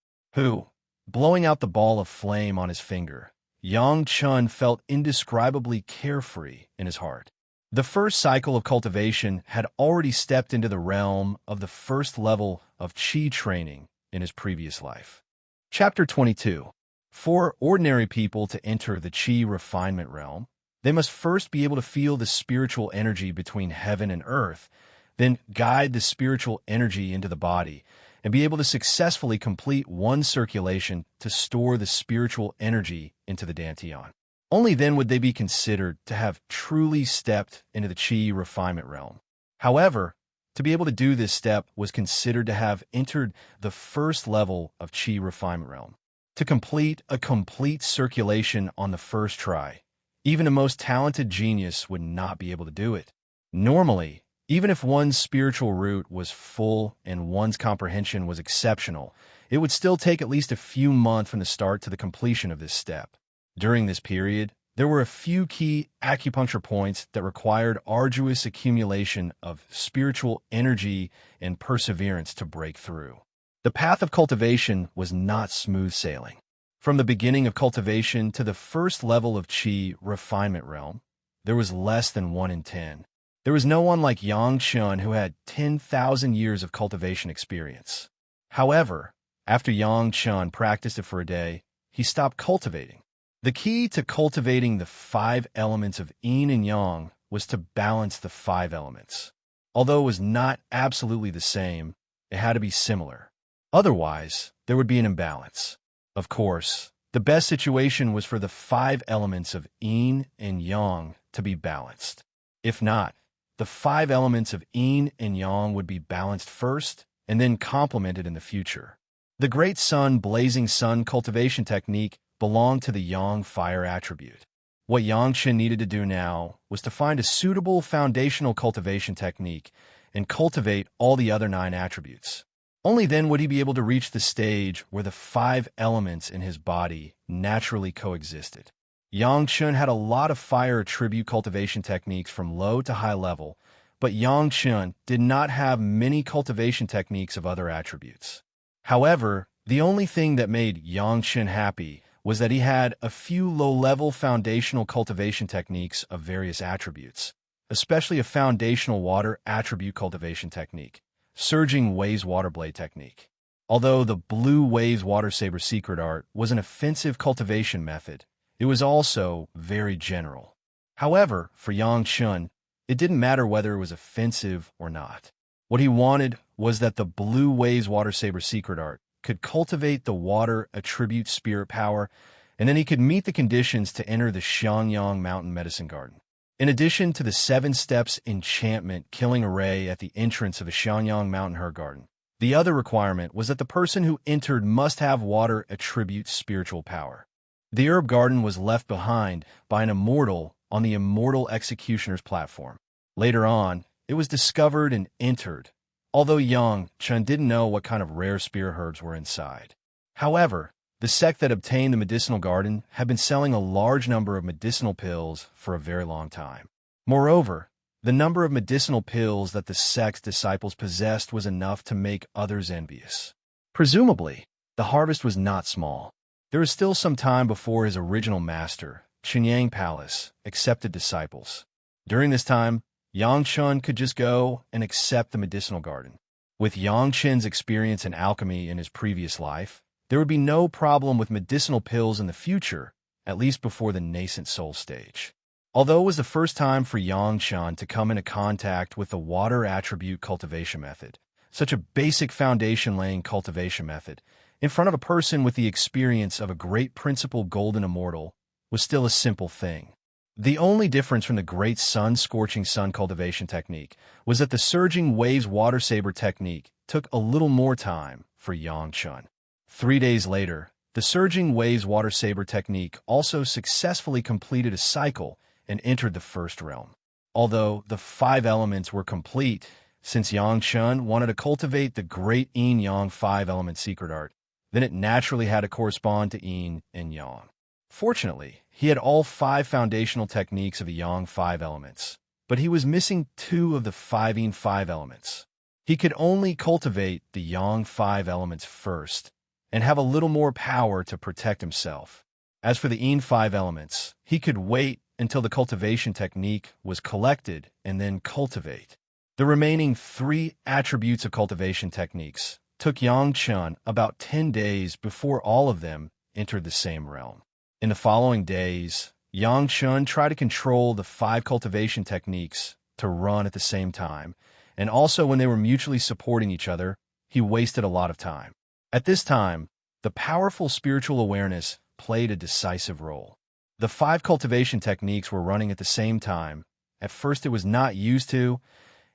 Blowing out the ball of flame on his finger, Yang Chun felt indescribably carefree in his heart. The first cycle of cultivation had already stepped into the realm of the first level of Qi training in his previous life. Chapter 22. For ordinary people to enter the Qi refinement realm, they must first be able to feel the spiritual energy between heaven and earth, then guide the spiritual energy into the body, and be able to successfully complete one circulation to store the spiritual energy into the dantian. Only then would they be considered to have truly stepped into the Qi refinement realm. However, to be able to do this step was considered to have entered the first level of Qi refinement realm. To complete a complete circulation on the first try, even the most talented genius would not be able to do it. Normally, even if one's spiritual root was full and one's comprehension was exceptional, it would still take at least a few months from the start to the completion of this step. During this period, there were a few key acupuncture points that required arduous accumulation of spiritual energy and perseverance to break through. The path of cultivation was not smooth sailing. From the beginning of cultivation to the first level of Qi refinement realm, there was less than 1 in 10. There was no one like Yang Chun who had 10,000 years of cultivation experience. However, after Yang Chun practiced it for a day, he stopped cultivating. The key to cultivating the 5 elements of yin and yang was to balance the 5 elements. Although it was not absolutely the same, it had to be similar. Otherwise, there would be an imbalance. Of course, the best situation was for the 5 elements of yin and yang to be balanced. If not, the 5 elements of yin and yang would be balanced first and then complemented in the future. The Great Sun Blazing Sun cultivation technique belonged to the yang fire attribute. What Yang Chen needed to do now was to find a suitable foundational cultivation technique and cultivate all the other 9 attributes. Only then would he be able to reach the stage where the 5 elements in his body naturally coexisted. Yang Chen had a lot of fire attribute cultivation techniques from low to high level, but Yang Chen did not have many cultivation techniques of other attributes. However, the only thing that made Yang Chen happy was that he had a few low-level foundational cultivation techniques of various attributes, especially a foundational water attribute cultivation technique, Surging Waves Waterblade technique. Although the Blue Waves Water Saber secret art was an offensive cultivation method, it was also very general. However, for Yang Chen, it didn't matter whether it was offensive or not. What he wanted was that the Blue Waves Water Saber secret art could cultivate the water attribute spirit power, and then he could meet the conditions to enter the Xiangyang Mountain Medicine Garden. In addition to the 7 steps enchantment killing array at the entrance of the Xiangyang Mountain Herb Garden, the other requirement was that the person who entered must have water attribute spiritual power. The herb garden was left behind by an immortal on the Immortal Executioner's platform. Later on, it was discovered and entered, although Yang Chen didn't know what kind of rare spirit herbs were inside. However, the sect that obtained the medicinal garden had been selling a large number of medicinal pills for a very long time. Moreover, the number of medicinal pills that the sect's disciples possessed was enough to make others envious. Presumably, the harvest was not small. There was still some time before his original master, Qinyang Palace, accepted disciples. During this time, Yang Chen could just go and accept the medicinal garden. With Yang Chen's experience in alchemy in his previous life, there would be no problem with medicinal pills in the future, at least before the nascent soul stage. Although it was the first time for Yang Chen to come into contact with the water attribute cultivation method, such a basic foundation-laying cultivation method, in front of a person with the experience of a great principal golden immortal, was still a simple thing. The only difference from the Great Sun-Scorching Sun cultivation technique was that the Surging Waves Water Saber technique took a little more time for Yang Chen. 3 days later, the Surging Waves Water Saber technique also successfully completed a cycle and entered the first realm. Although the 5 elements were complete, since Yang Chen wanted to cultivate the Great Yin Yang 5-element secret art, then it naturally had to correspond to Yin and Yang. Fortunately, he had all 5 foundational techniques of the Yang 5 elements, but he was missing 2 of the 5 Yin 5 elements. He could only cultivate the Yang 5 elements first, and have a little more power to protect himself. As for the Yin 5 elements, he could wait until the cultivation technique was collected and then cultivate. The remaining 3 attributes of cultivation techniques took Yang Chen about 10 days before all of them entered the same realm. In the following days, Yang Chen tried to control the 5 cultivation techniques to run at the same time, and also when they were mutually supporting each other, he wasted a lot of time. At this time, the powerful spiritual awareness played a decisive role. The 5 cultivation techniques were running at the same time. At first it was not used to,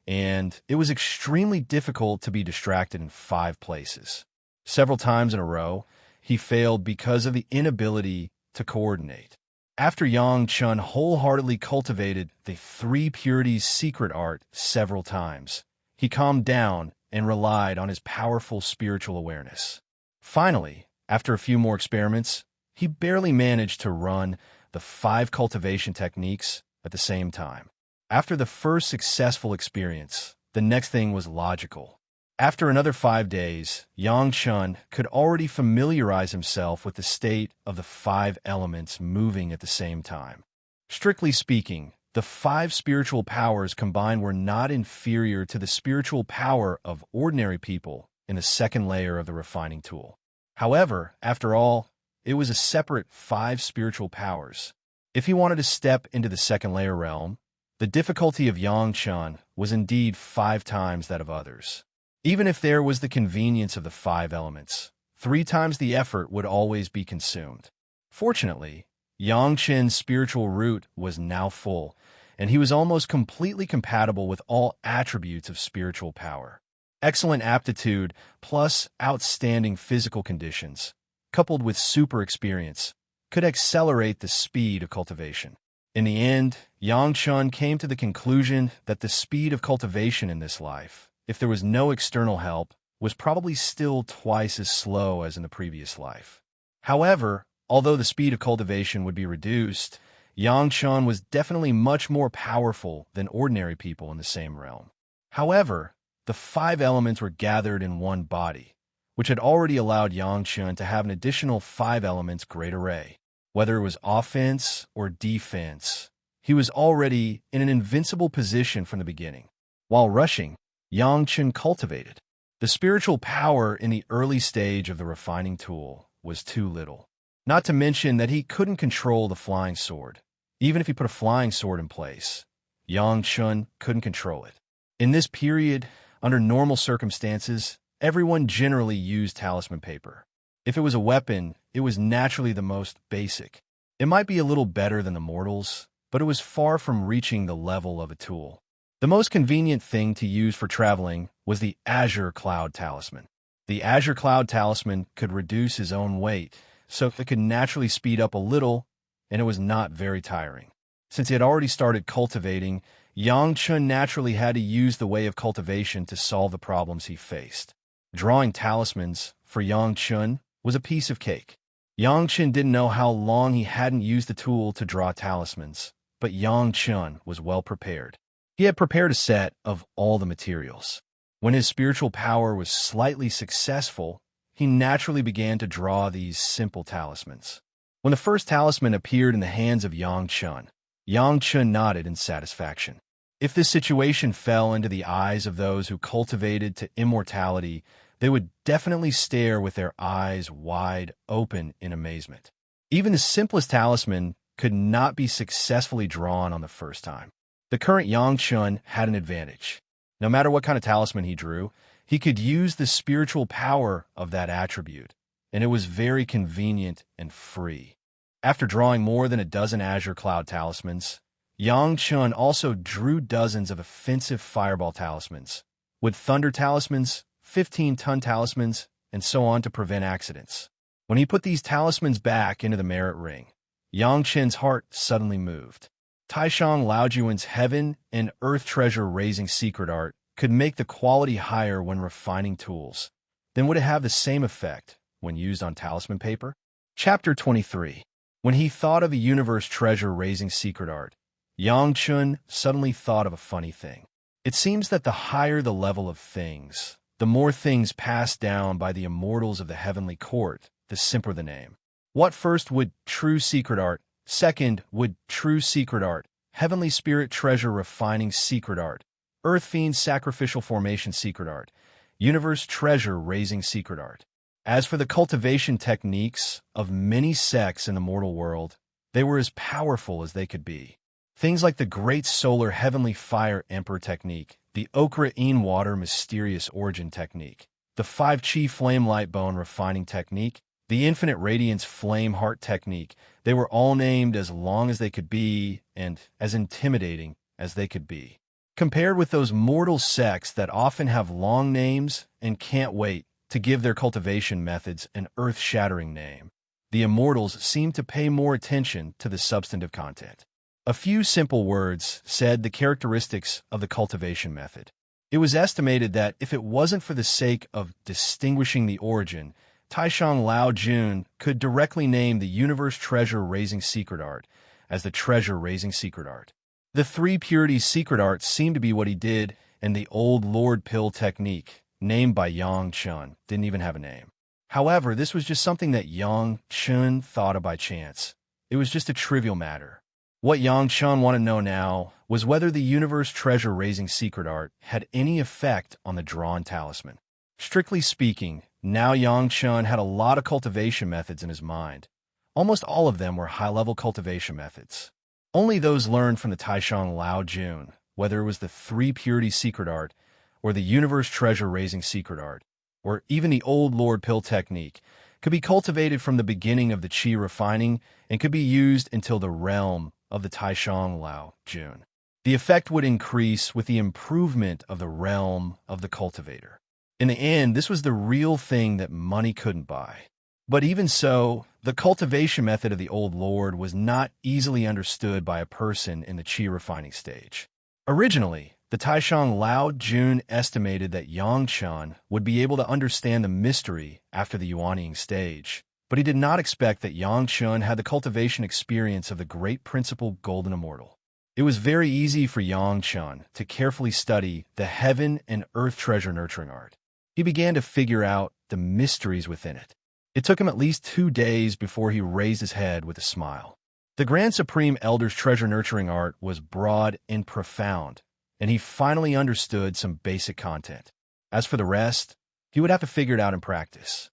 and it was extremely difficult to be distracted in 5 places. Several times in a row, he failed because of the inability to coordinate. After Yang Chen wholeheartedly cultivated the 3 purities secret art several times, he calmed down and relied on his powerful spiritual awareness. Finally, after a few more experiments, he barely managed to run the 5 cultivation techniques at the same time. After the first successful experience, the next thing was logical. After another 5 days, Yang Chen could already familiarize himself with the state of the 5 elements moving at the same time. Strictly speaking, the 5 spiritual powers combined were not inferior to the spiritual power of ordinary people in the second layer of the refining tool. However, after all, it was a separate 5 spiritual powers. If he wanted to step into the second layer realm, the difficulty of Yang Chen was indeed 5 times that of others. Even if there was the convenience of the 5 elements, 3 times the effort would always be consumed. Fortunately, Yang Chen's spiritual root was now full, and he was almost completely compatible with all attributes of spiritual power. Excellent aptitude plus outstanding physical conditions, coupled with super experience, could accelerate the speed of cultivation. In the end, Yang Chun came to the conclusion that the speed of cultivation in this life, if there was no external help, was probably still twice as slow as in the previous life. However, although the speed of cultivation would be reduced, Yang Chun was definitely much more powerful than ordinary people in the same realm. However, the 5 elements were gathered in one body, which had already allowed Yang Chun to have an additional 5 elements great array. Whether it was offense or defense, he was already in an invincible position from the beginning. While rushing, Yang Chun cultivated. The spiritual power in the early stage of the refining tool was too little. Not to mention that he couldn't control the flying sword. Even if he put a flying sword in place, Yang Chun couldn't control it. In this period, under normal circumstances, everyone generally used talisman paper. If it was a weapon, it was naturally the most basic. It might be a little better than the mortals, but it was far from reaching the level of a tool. The most convenient thing to use for traveling was the Azure Cloud Talisman. The Azure Cloud Talisman could reduce his own weight, so it could naturally speed up a little, and it was not very tiring. Since he had already started cultivating, Yang Chun naturally had to use the way of cultivation to solve the problems he faced. Drawing talismans, for Yang Chun, was a piece of cake. Yang Chun didn't know how long he hadn't used the tool to draw talismans, but Yang Chun was well prepared. He had prepared a set of all the materials. When his spiritual power was slightly successful, he naturally began to draw these simple talismans. When the first talisman appeared in the hands of Yang Chun nodded in satisfaction. If this situation fell into the eyes of those who cultivated to immortality, they would definitely stare with their eyes wide open in amazement. Even the simplest talisman could not be successfully drawn on the first time. The current Yang Chun had an advantage. No matter what kind of talisman he drew, he could use the spiritual power of that attribute, and it was very convenient and free. After drawing more than a dozen Azure Cloud talismans, Yang Chun also drew dozens of offensive fireball talismans, with thunder talismans, 15-ton talismans, and so on to prevent accidents. When he put these talismans back into the merit ring, Yang Chun's heart suddenly moved. Taishang Laojuan's heaven and earth treasure-raising secret art could make the quality higher when refining tools. Then would it have the same effect when used on talisman paper? Chapter 23. When he thought of a universe treasure-raising secret art, Yang Chun suddenly thought of a funny thing. It seems that the higher the level of things, the more things passed down by the immortals of the heavenly court, the simpler the name. What first would true secret art? Second would true secret art, heavenly spirit treasure refining secret art, earth fiend sacrificial formation secret art, universe treasure raising secret art. As for the cultivation techniques of many sects in the mortal world, they were as powerful as they could be. Things like the Great Solar Heavenly Fire Emperor technique, the Okra In Water Mysterious Origin technique, the 5 Chi Flame Light Bone Refining technique, the Infinite Radiance Flame Heart technique, they were all named as long as they could be and as intimidating as they could be. Compared with those mortal sects that often have long names and can't wait to give their cultivation methods an earth-shattering name, the immortals seem to pay more attention to the substantive content. A few simple words said the characteristics of the cultivation method. It was estimated that if it wasn't for the sake of distinguishing the origin, Taishang Laojun could directly name the universe treasure-raising secret art as the treasure-raising secret art. The 3 purities secret art seemed to be what he did, and the old Lord Pill technique, named by Yang Chun, didn't even have a name. However, this was just something that Yang Chun thought of by chance. It was just a trivial matter. What Yang Chun wanted to know now was whether the universe treasure-raising secret art had any effect on the drawn talisman. Strictly speaking, now Yang Chun had a lot of cultivation methods in his mind. Almost all of them were high-level cultivation methods. Only those learned from the Taishang Laojun, whether it was the 3 purities secret art, or the universe treasure-raising secret art, or even the old Lord Pill technique, could be cultivated from the beginning of the Qi refining and could be used until the realm of the Taishang Laojun. The effect would increase with the improvement of the realm of the cultivator. In the end, this was the real thing that money couldn't buy. But even so, the cultivation method of the Old Lord was not easily understood by a person in the qi refining stage. Originally, the Taishang Lao Jun estimated that Yang Chun would be able to understand the mystery after the Yuanying stage, but he did not expect that Yang Chun had the cultivation experience of the great principle Golden Immortal. It was very easy for Yang Chun to carefully study the heaven and earth treasure nurturing art. He began to figure out the mysteries within it. It took him at least 2 days before he raised his head with a smile. The Grand Supreme Elder's treasure nurturing art was broad and profound, and he finally understood some basic content. As for the rest, he would have to figure it out in practice.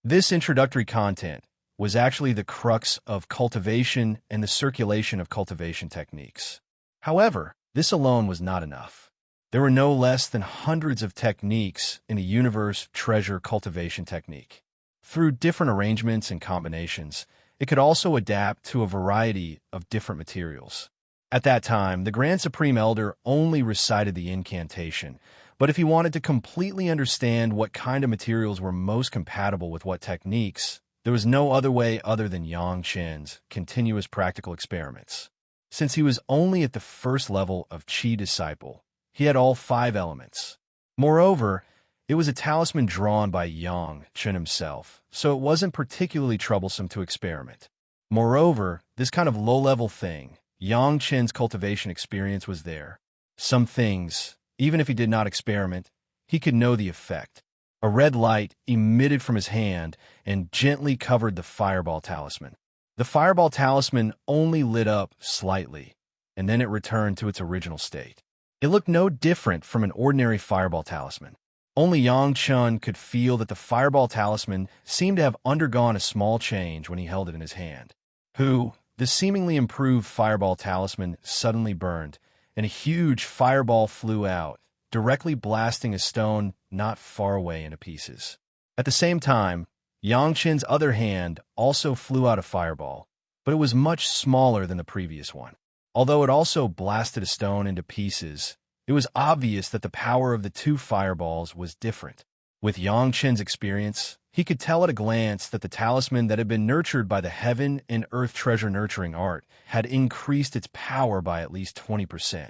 This introductory content was actually the crux of cultivation and the circulation of cultivation techniques. However, this alone was not enough. There were no less than hundreds of techniques in the universe treasure cultivation technique. Through different arrangements and combinations, it could also adapt to a variety of different materials. At that time, the Grand Supreme Elder only recited the incantation, but if he wanted to completely understand what kind of materials were most compatible with what techniques, there was no other way other than Yang Chen's continuous practical experiments. Since he was only at the first level of Qi disciple, he had all 5 elements. Moreover, it was a talisman drawn by Yang Chen himself, so it wasn't particularly troublesome to experiment. Moreover, this kind of low-level thing, Yang Chen's cultivation experience was there. Some things, even if he did not experiment, he could know the effect. A red light emitted from his hand and gently covered the fireball talisman. The fireball talisman only lit up slightly, and then it returned to its original state. It looked no different from an ordinary fireball talisman. Only Yang Chun could feel that the fireball talisman seemed to have undergone a small change when he held it in his hand. The seemingly improved fireball talisman suddenly burned, and a huge fireball flew out, directly blasting a stone not far away into pieces. At the same time, Yang Chen's other hand also flew out a fireball, but it was much smaller than the previous one. Although it also blasted a stone into pieces, it was obvious that the power of the 2 fireballs was different. With Yang Chen's experience, he could tell at a glance that the talisman that had been nurtured by the heaven and earth treasure nurturing art had increased its power by at least 20%.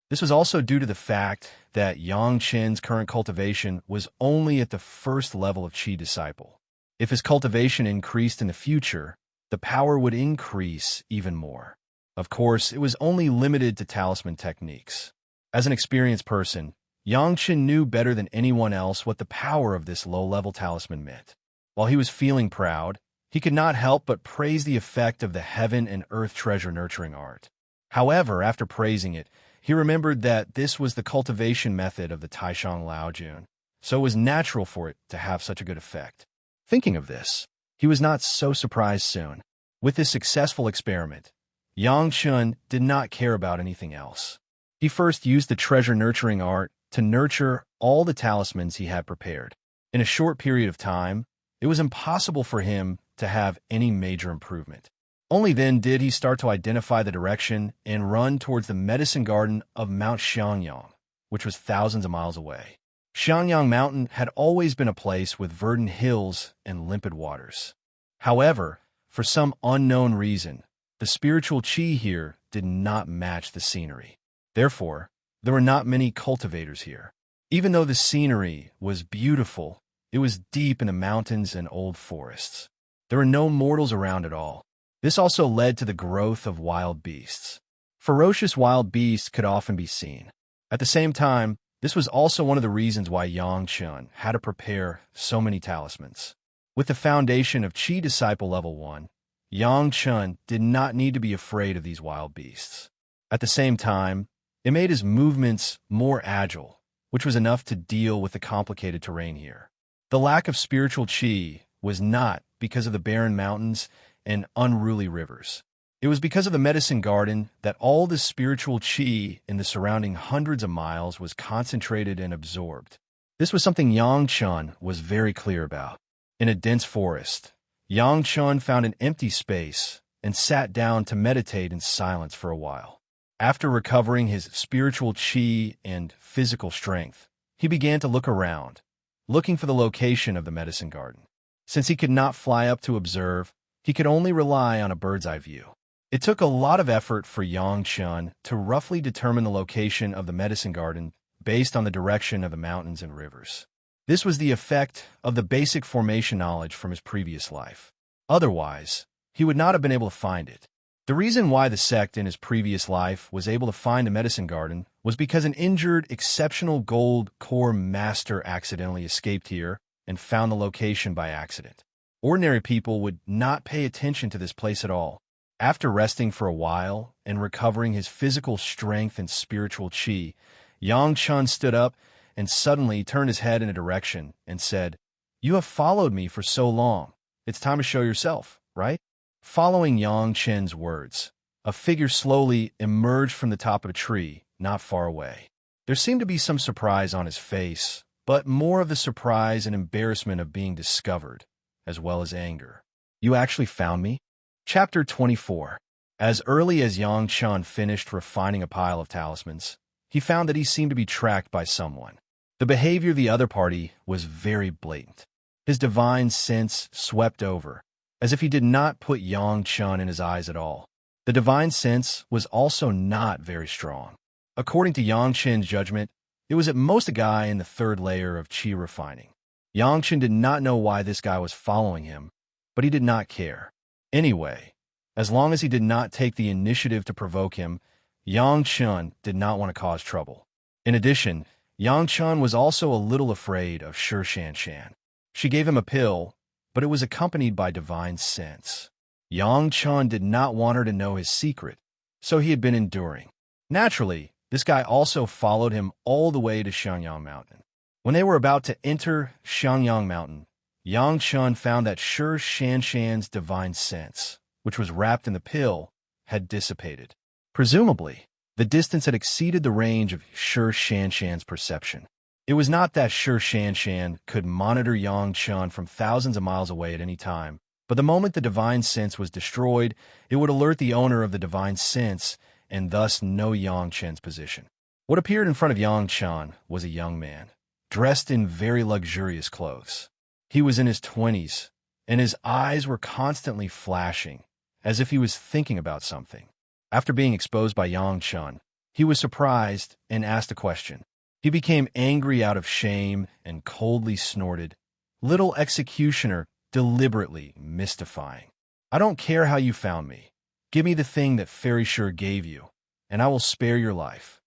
This was also due to the fact that Yang Chen's current cultivation was only at the first level of Qi disciple. If his cultivation increased in the future, the power would increase even more. Of course, it was only limited to talisman techniques. As an experienced person, Yang Chen knew better than anyone else what the power of this low-level talisman meant. While he was feeling proud, he could not help but praise the effect of the heaven and earth treasure nurturing art. However, after praising it, he remembered that this was the cultivation method of the Taishang Lao Jun, so it was natural for it to have such a good effect. Thinking of this, he was not so surprised soon. With this successful experiment, Yang Chun did not care about anything else. He first used the treasure nurturing art to nurture all the talismans he had prepared. In a short period of time, it was impossible for him to have any major improvement. Only then did he start to identify the direction and run towards the medicine garden of Mount Xiangyang, which was thousands of miles away. Xiangyang Mountain had always been a place with verdant hills and limpid waters. However, for some unknown reason, the spiritual qi here did not match the scenery. Therefore, there were not many cultivators here. Even though the scenery was beautiful, it was deep in the mountains and old forests. There were no mortals around at all. This also led to the growth of wild beasts. Ferocious wild beasts could often be seen. At the same time, this was also one of the reasons why Yang Chun had to prepare so many talismans. With the foundation of Qi Disciple Level 1, Yang Chun did not need to be afraid of these wild beasts. At the same time, it made his movements more agile, which was enough to deal with the complicated terrain here. The lack of spiritual qi was not because of the barren mountains and unruly rivers. It was because of the medicine garden that all the spiritual qi in the surrounding hundreds of miles was concentrated and absorbed. This was something Yang Chun was very clear about. In a dense forest, Yang Chun found an empty space and sat down to meditate in silence for a while. After recovering his spiritual qi and physical strength, he began to look around, looking for the location of the medicine garden. Since he could not fly up to observe, he could only rely on a bird's-eye view. It took a lot of effort for Yang Chun to roughly determine the location of the medicine garden based on the direction of the mountains and rivers. This was the effect of the basic formation knowledge from his previous life. Otherwise, he would not have been able to find it. The reason why the sect in his previous life was able to find a medicine garden was because an injured, exceptional gold core master accidentally escaped here and found the location by accident. Ordinary people would not pay attention to this place at all. After resting for a while and recovering his physical strength and spiritual chi, Yang Chun stood up and suddenly turned his head in a direction and said, "You have followed me for so long. It's time to show yourself, right?" Following Yang Chen's words, a figure slowly emerged from the top of a tree not far away. There seemed to be some surprise on his face, but more of the surprise and embarrassment of being discovered, as well as anger. "You actually found me?" Chapter 24. As early as Yang Chun finished refining a pile of talismans, he found that he seemed to be tracked by someone. The behavior of the other party was very blatant. His divine sense swept over, as if he did not put Yang Chun in his eyes at all. The divine sense was also not very strong. According to Yang Chen's judgment, it was at most a guy in the third layer of chi refining. Yang Chen did not know why this guy was following him, but he did not care. Anyway, as long as he did not take the initiative to provoke him, Yang Chun did not want to cause trouble. In addition, Yang Chun was also a little afraid of Shi Shanshan. She gave him a pill, but it was accompanied by divine sense. Yang Chun did not want her to know his secret, so he had been enduring. Naturally, this guy also followed him all the way to Xiangyang Mountain. When they were about to enter Xiangyang Mountain, Yang Chun found that Shi Shanshan's divine sense, which was wrapped in the pill, had dissipated. Presumably, the distance had exceeded the range of Shi Shanshan's perception. It was not that Shi Shanshan could monitor Yang Chun from thousands of miles away at any time, but the moment the divine sense was destroyed, it would alert the owner of the divine sense and thus know Yang Chun's position. What appeared in front of Yang Chun was a young man, dressed in very luxurious clothes. He was in his 20s, and his eyes were constantly flashing, as if he was thinking about something. After being exposed by Yang Chun, he was surprised and asked a question. He became angry out of shame and coldly snorted, "Little executioner, deliberately mystifying. I don't care how you found me. Give me the thing that Fairy Shi gave you, and I will spare your life."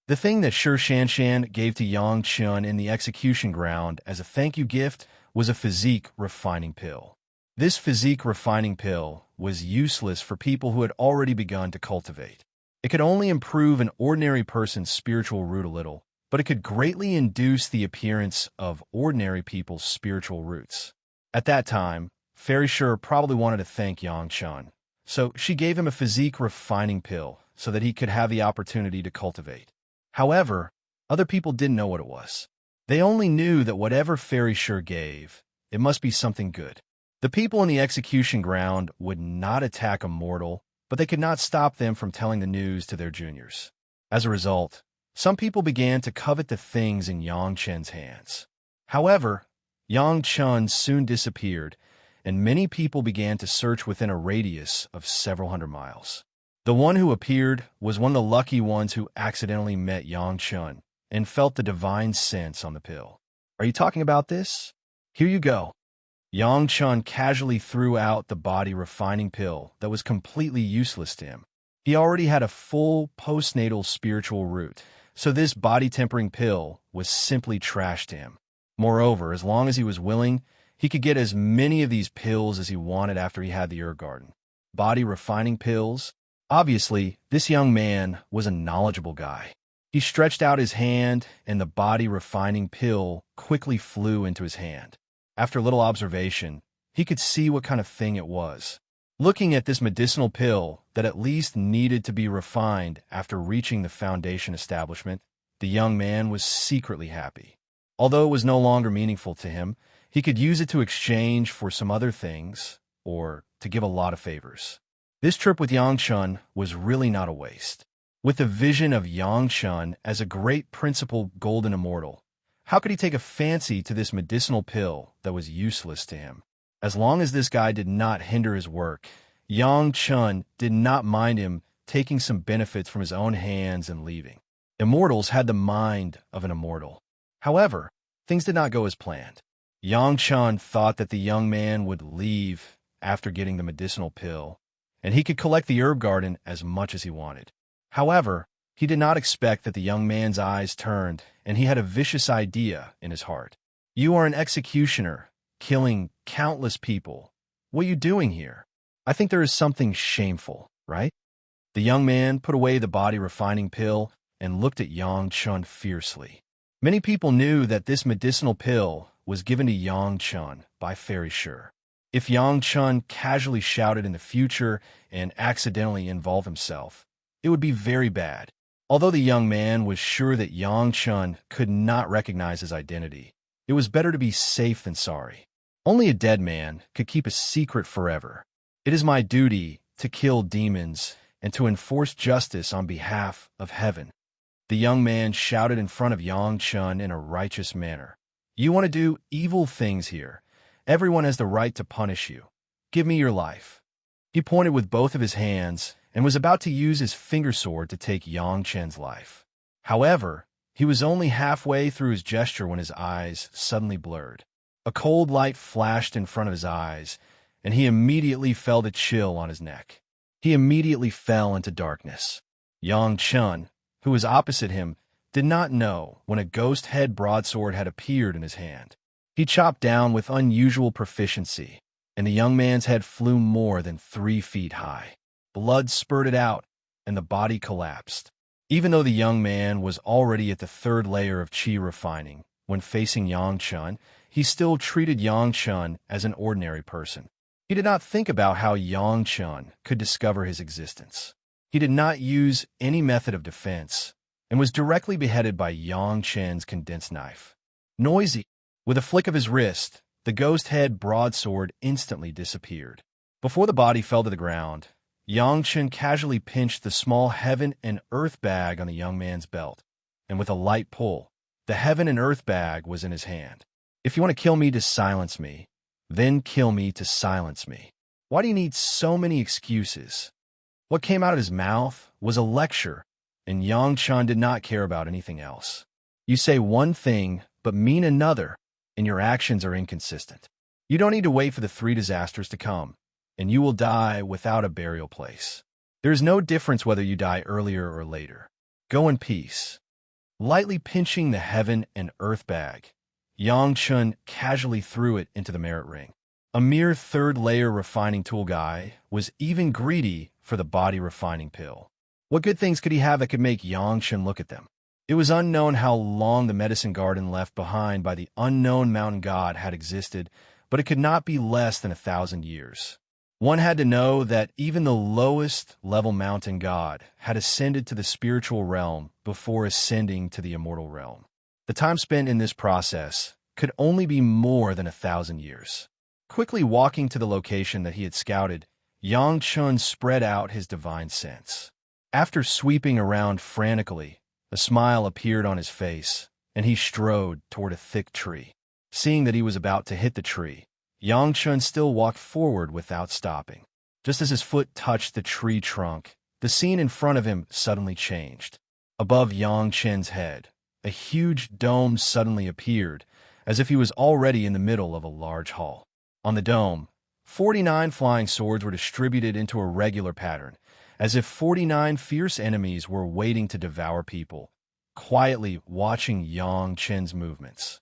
The thing that Shi Shanshan gave to Yang Chun in the execution ground as a thank you gift was a physique refining pill. This physique refining pill was useless for people who had already begun to cultivate. It could only improve an ordinary person's spiritual root a little, but it could greatly induce the appearance of ordinary people's spiritual roots. At that time, Fairy Shi probably wanted to thank Yang Chun, so she gave him a physique refining pill so that he could have the opportunity to cultivate. However, other people didn't know what it was. They only knew that whatever Fairy Shi gave, it must be something good. The people in the execution ground would not attack Immortal, but they could not stop them from telling the news to their juniors. As a result, some people began to covet the things in Yang Chen's hands. However, Yang Chun soon disappeared, and many people began to search within a radius of several hundred miles. The one who appeared was one of the lucky ones who accidentally met Yang Chun and felt the divine sense on the pill. Are you talking about this? Here you go. Yang Chun casually threw out the body refining pill that was completely useless to him. He already had a full postnatal spiritual root, so this body-tempering pill was simply trash to him. Moreover, as long as he was willing, he could get as many of these pills as he wanted after he had the herb garden. Body refining pills? Obviously, this young man was a knowledgeable guy. He stretched out his hand, and the body refining pill quickly flew into his hand. After a little observation, he could see what kind of thing it was. Looking at this medicinal pill that at least needed to be refined after reaching the foundation establishment, the young man was secretly happy. Although it was no longer meaningful to him, he could use it to exchange for some other things or to give a lot of favors. This trip with Yang Chun was really not a waste. With the vision of Yang Chun as a great principal golden immortal, how could he take a fancy to this medicinal pill that was useless to him? As long as this guy did not hinder his work, Yang Chun did not mind him taking some benefits from his own hands and leaving. Immortals had the mind of an immortal. However, things did not go as planned. Yang Chun thought that the young man would leave after getting the medicinal pill, and he could collect the herb garden as much as he wanted. However, he did not expect that the young man's eyes turned, and he had a vicious idea in his heart. "You are an executioner, killing countless people. What are you doing here? I think there is something shameful, right?" The young man put away the body-refining pill and looked at Yang Chun fiercely. Many people knew that this medicinal pill was given to Yang Chun by Fairy Sure. If Yang Chun casually shouted in the future and accidentally involved himself, it would be very bad. Although the young man was sure that Yang Chun could not recognize his identity, it was better to be safe than sorry. Only a dead man could keep a secret forever. It is my duty to kill demons and to enforce justice on behalf of heaven. The young man shouted in front of Yang Chun in a righteous manner. "You want to do evil things here. Everyone has the right to punish you. Give me your life." He pointed with both of his hands and was about to use his finger sword to take Yang Chun's life. However, he was only halfway through his gesture when his eyes suddenly blurred. A cold light flashed in front of his eyes, and he immediately felt a chill on his neck. He immediately fell into darkness. Yang Chun, who was opposite him, did not know when a ghost head broadsword had appeared in his hand. He chopped down with unusual proficiency, and the young man's head flew more than 3 feet high. Blood spurted out, and the body collapsed. Even though the young man was already at the 3rd layer of qi refining, when facing Yang Chun, he still treated Yang Chun as an ordinary person. He did not think about how Yang Chun could discover his existence. He did not use any method of defense, and was directly beheaded by Yang Chun's condensed knife. Noisy, with a flick of his wrist, the ghost head broadsword instantly disappeared. Before the body fell to the ground, Yang Chun casually pinched the small heaven and earth bag on the young man's belt, and with a light pull, the heaven and earth bag was in his hand. "If you want to kill me to silence me, then kill me to silence me. Why do you need so many excuses?" What came out of his mouth was a lecture, and Yang Chun did not care about anything else. You say one thing, but mean another, and your actions are inconsistent. You don't need to wait for the 3 disasters to come, and you will die without a burial place. There is no difference whether you die earlier or later. Go in peace. Lightly pinching the heaven and earth bag, Yang Chun casually threw it into the merit ring. A mere 3rd layer refining tool guy was even greedy for the body refining pill. What good things could he have that could make Yang Chun look at them? It was unknown how long the medicine garden left behind by the unknown mountain god had existed, but it could not be less than 1,000 years. One had to know that even the lowest level mountain god had ascended to the spiritual realm before ascending to the immortal realm. The time spent in this process could only be more than 1,000 years. Quickly walking to the location that he had scouted, Yang Chun spread out his divine sense. After sweeping around frantically, a smile appeared on his face, and he strode toward a thick tree. Seeing that he was about to hit the tree, Yang Chun still walked forward without stopping. Just as his foot touched the tree trunk, the scene in front of him suddenly changed. Above Yang Chun's head, a huge dome suddenly appeared, as if he was already in the middle of a large hall. On the dome, 49 flying swords were distributed into a regular pattern, as if 49 fierce enemies were waiting to devour people, quietly watching Yang Chun's movements.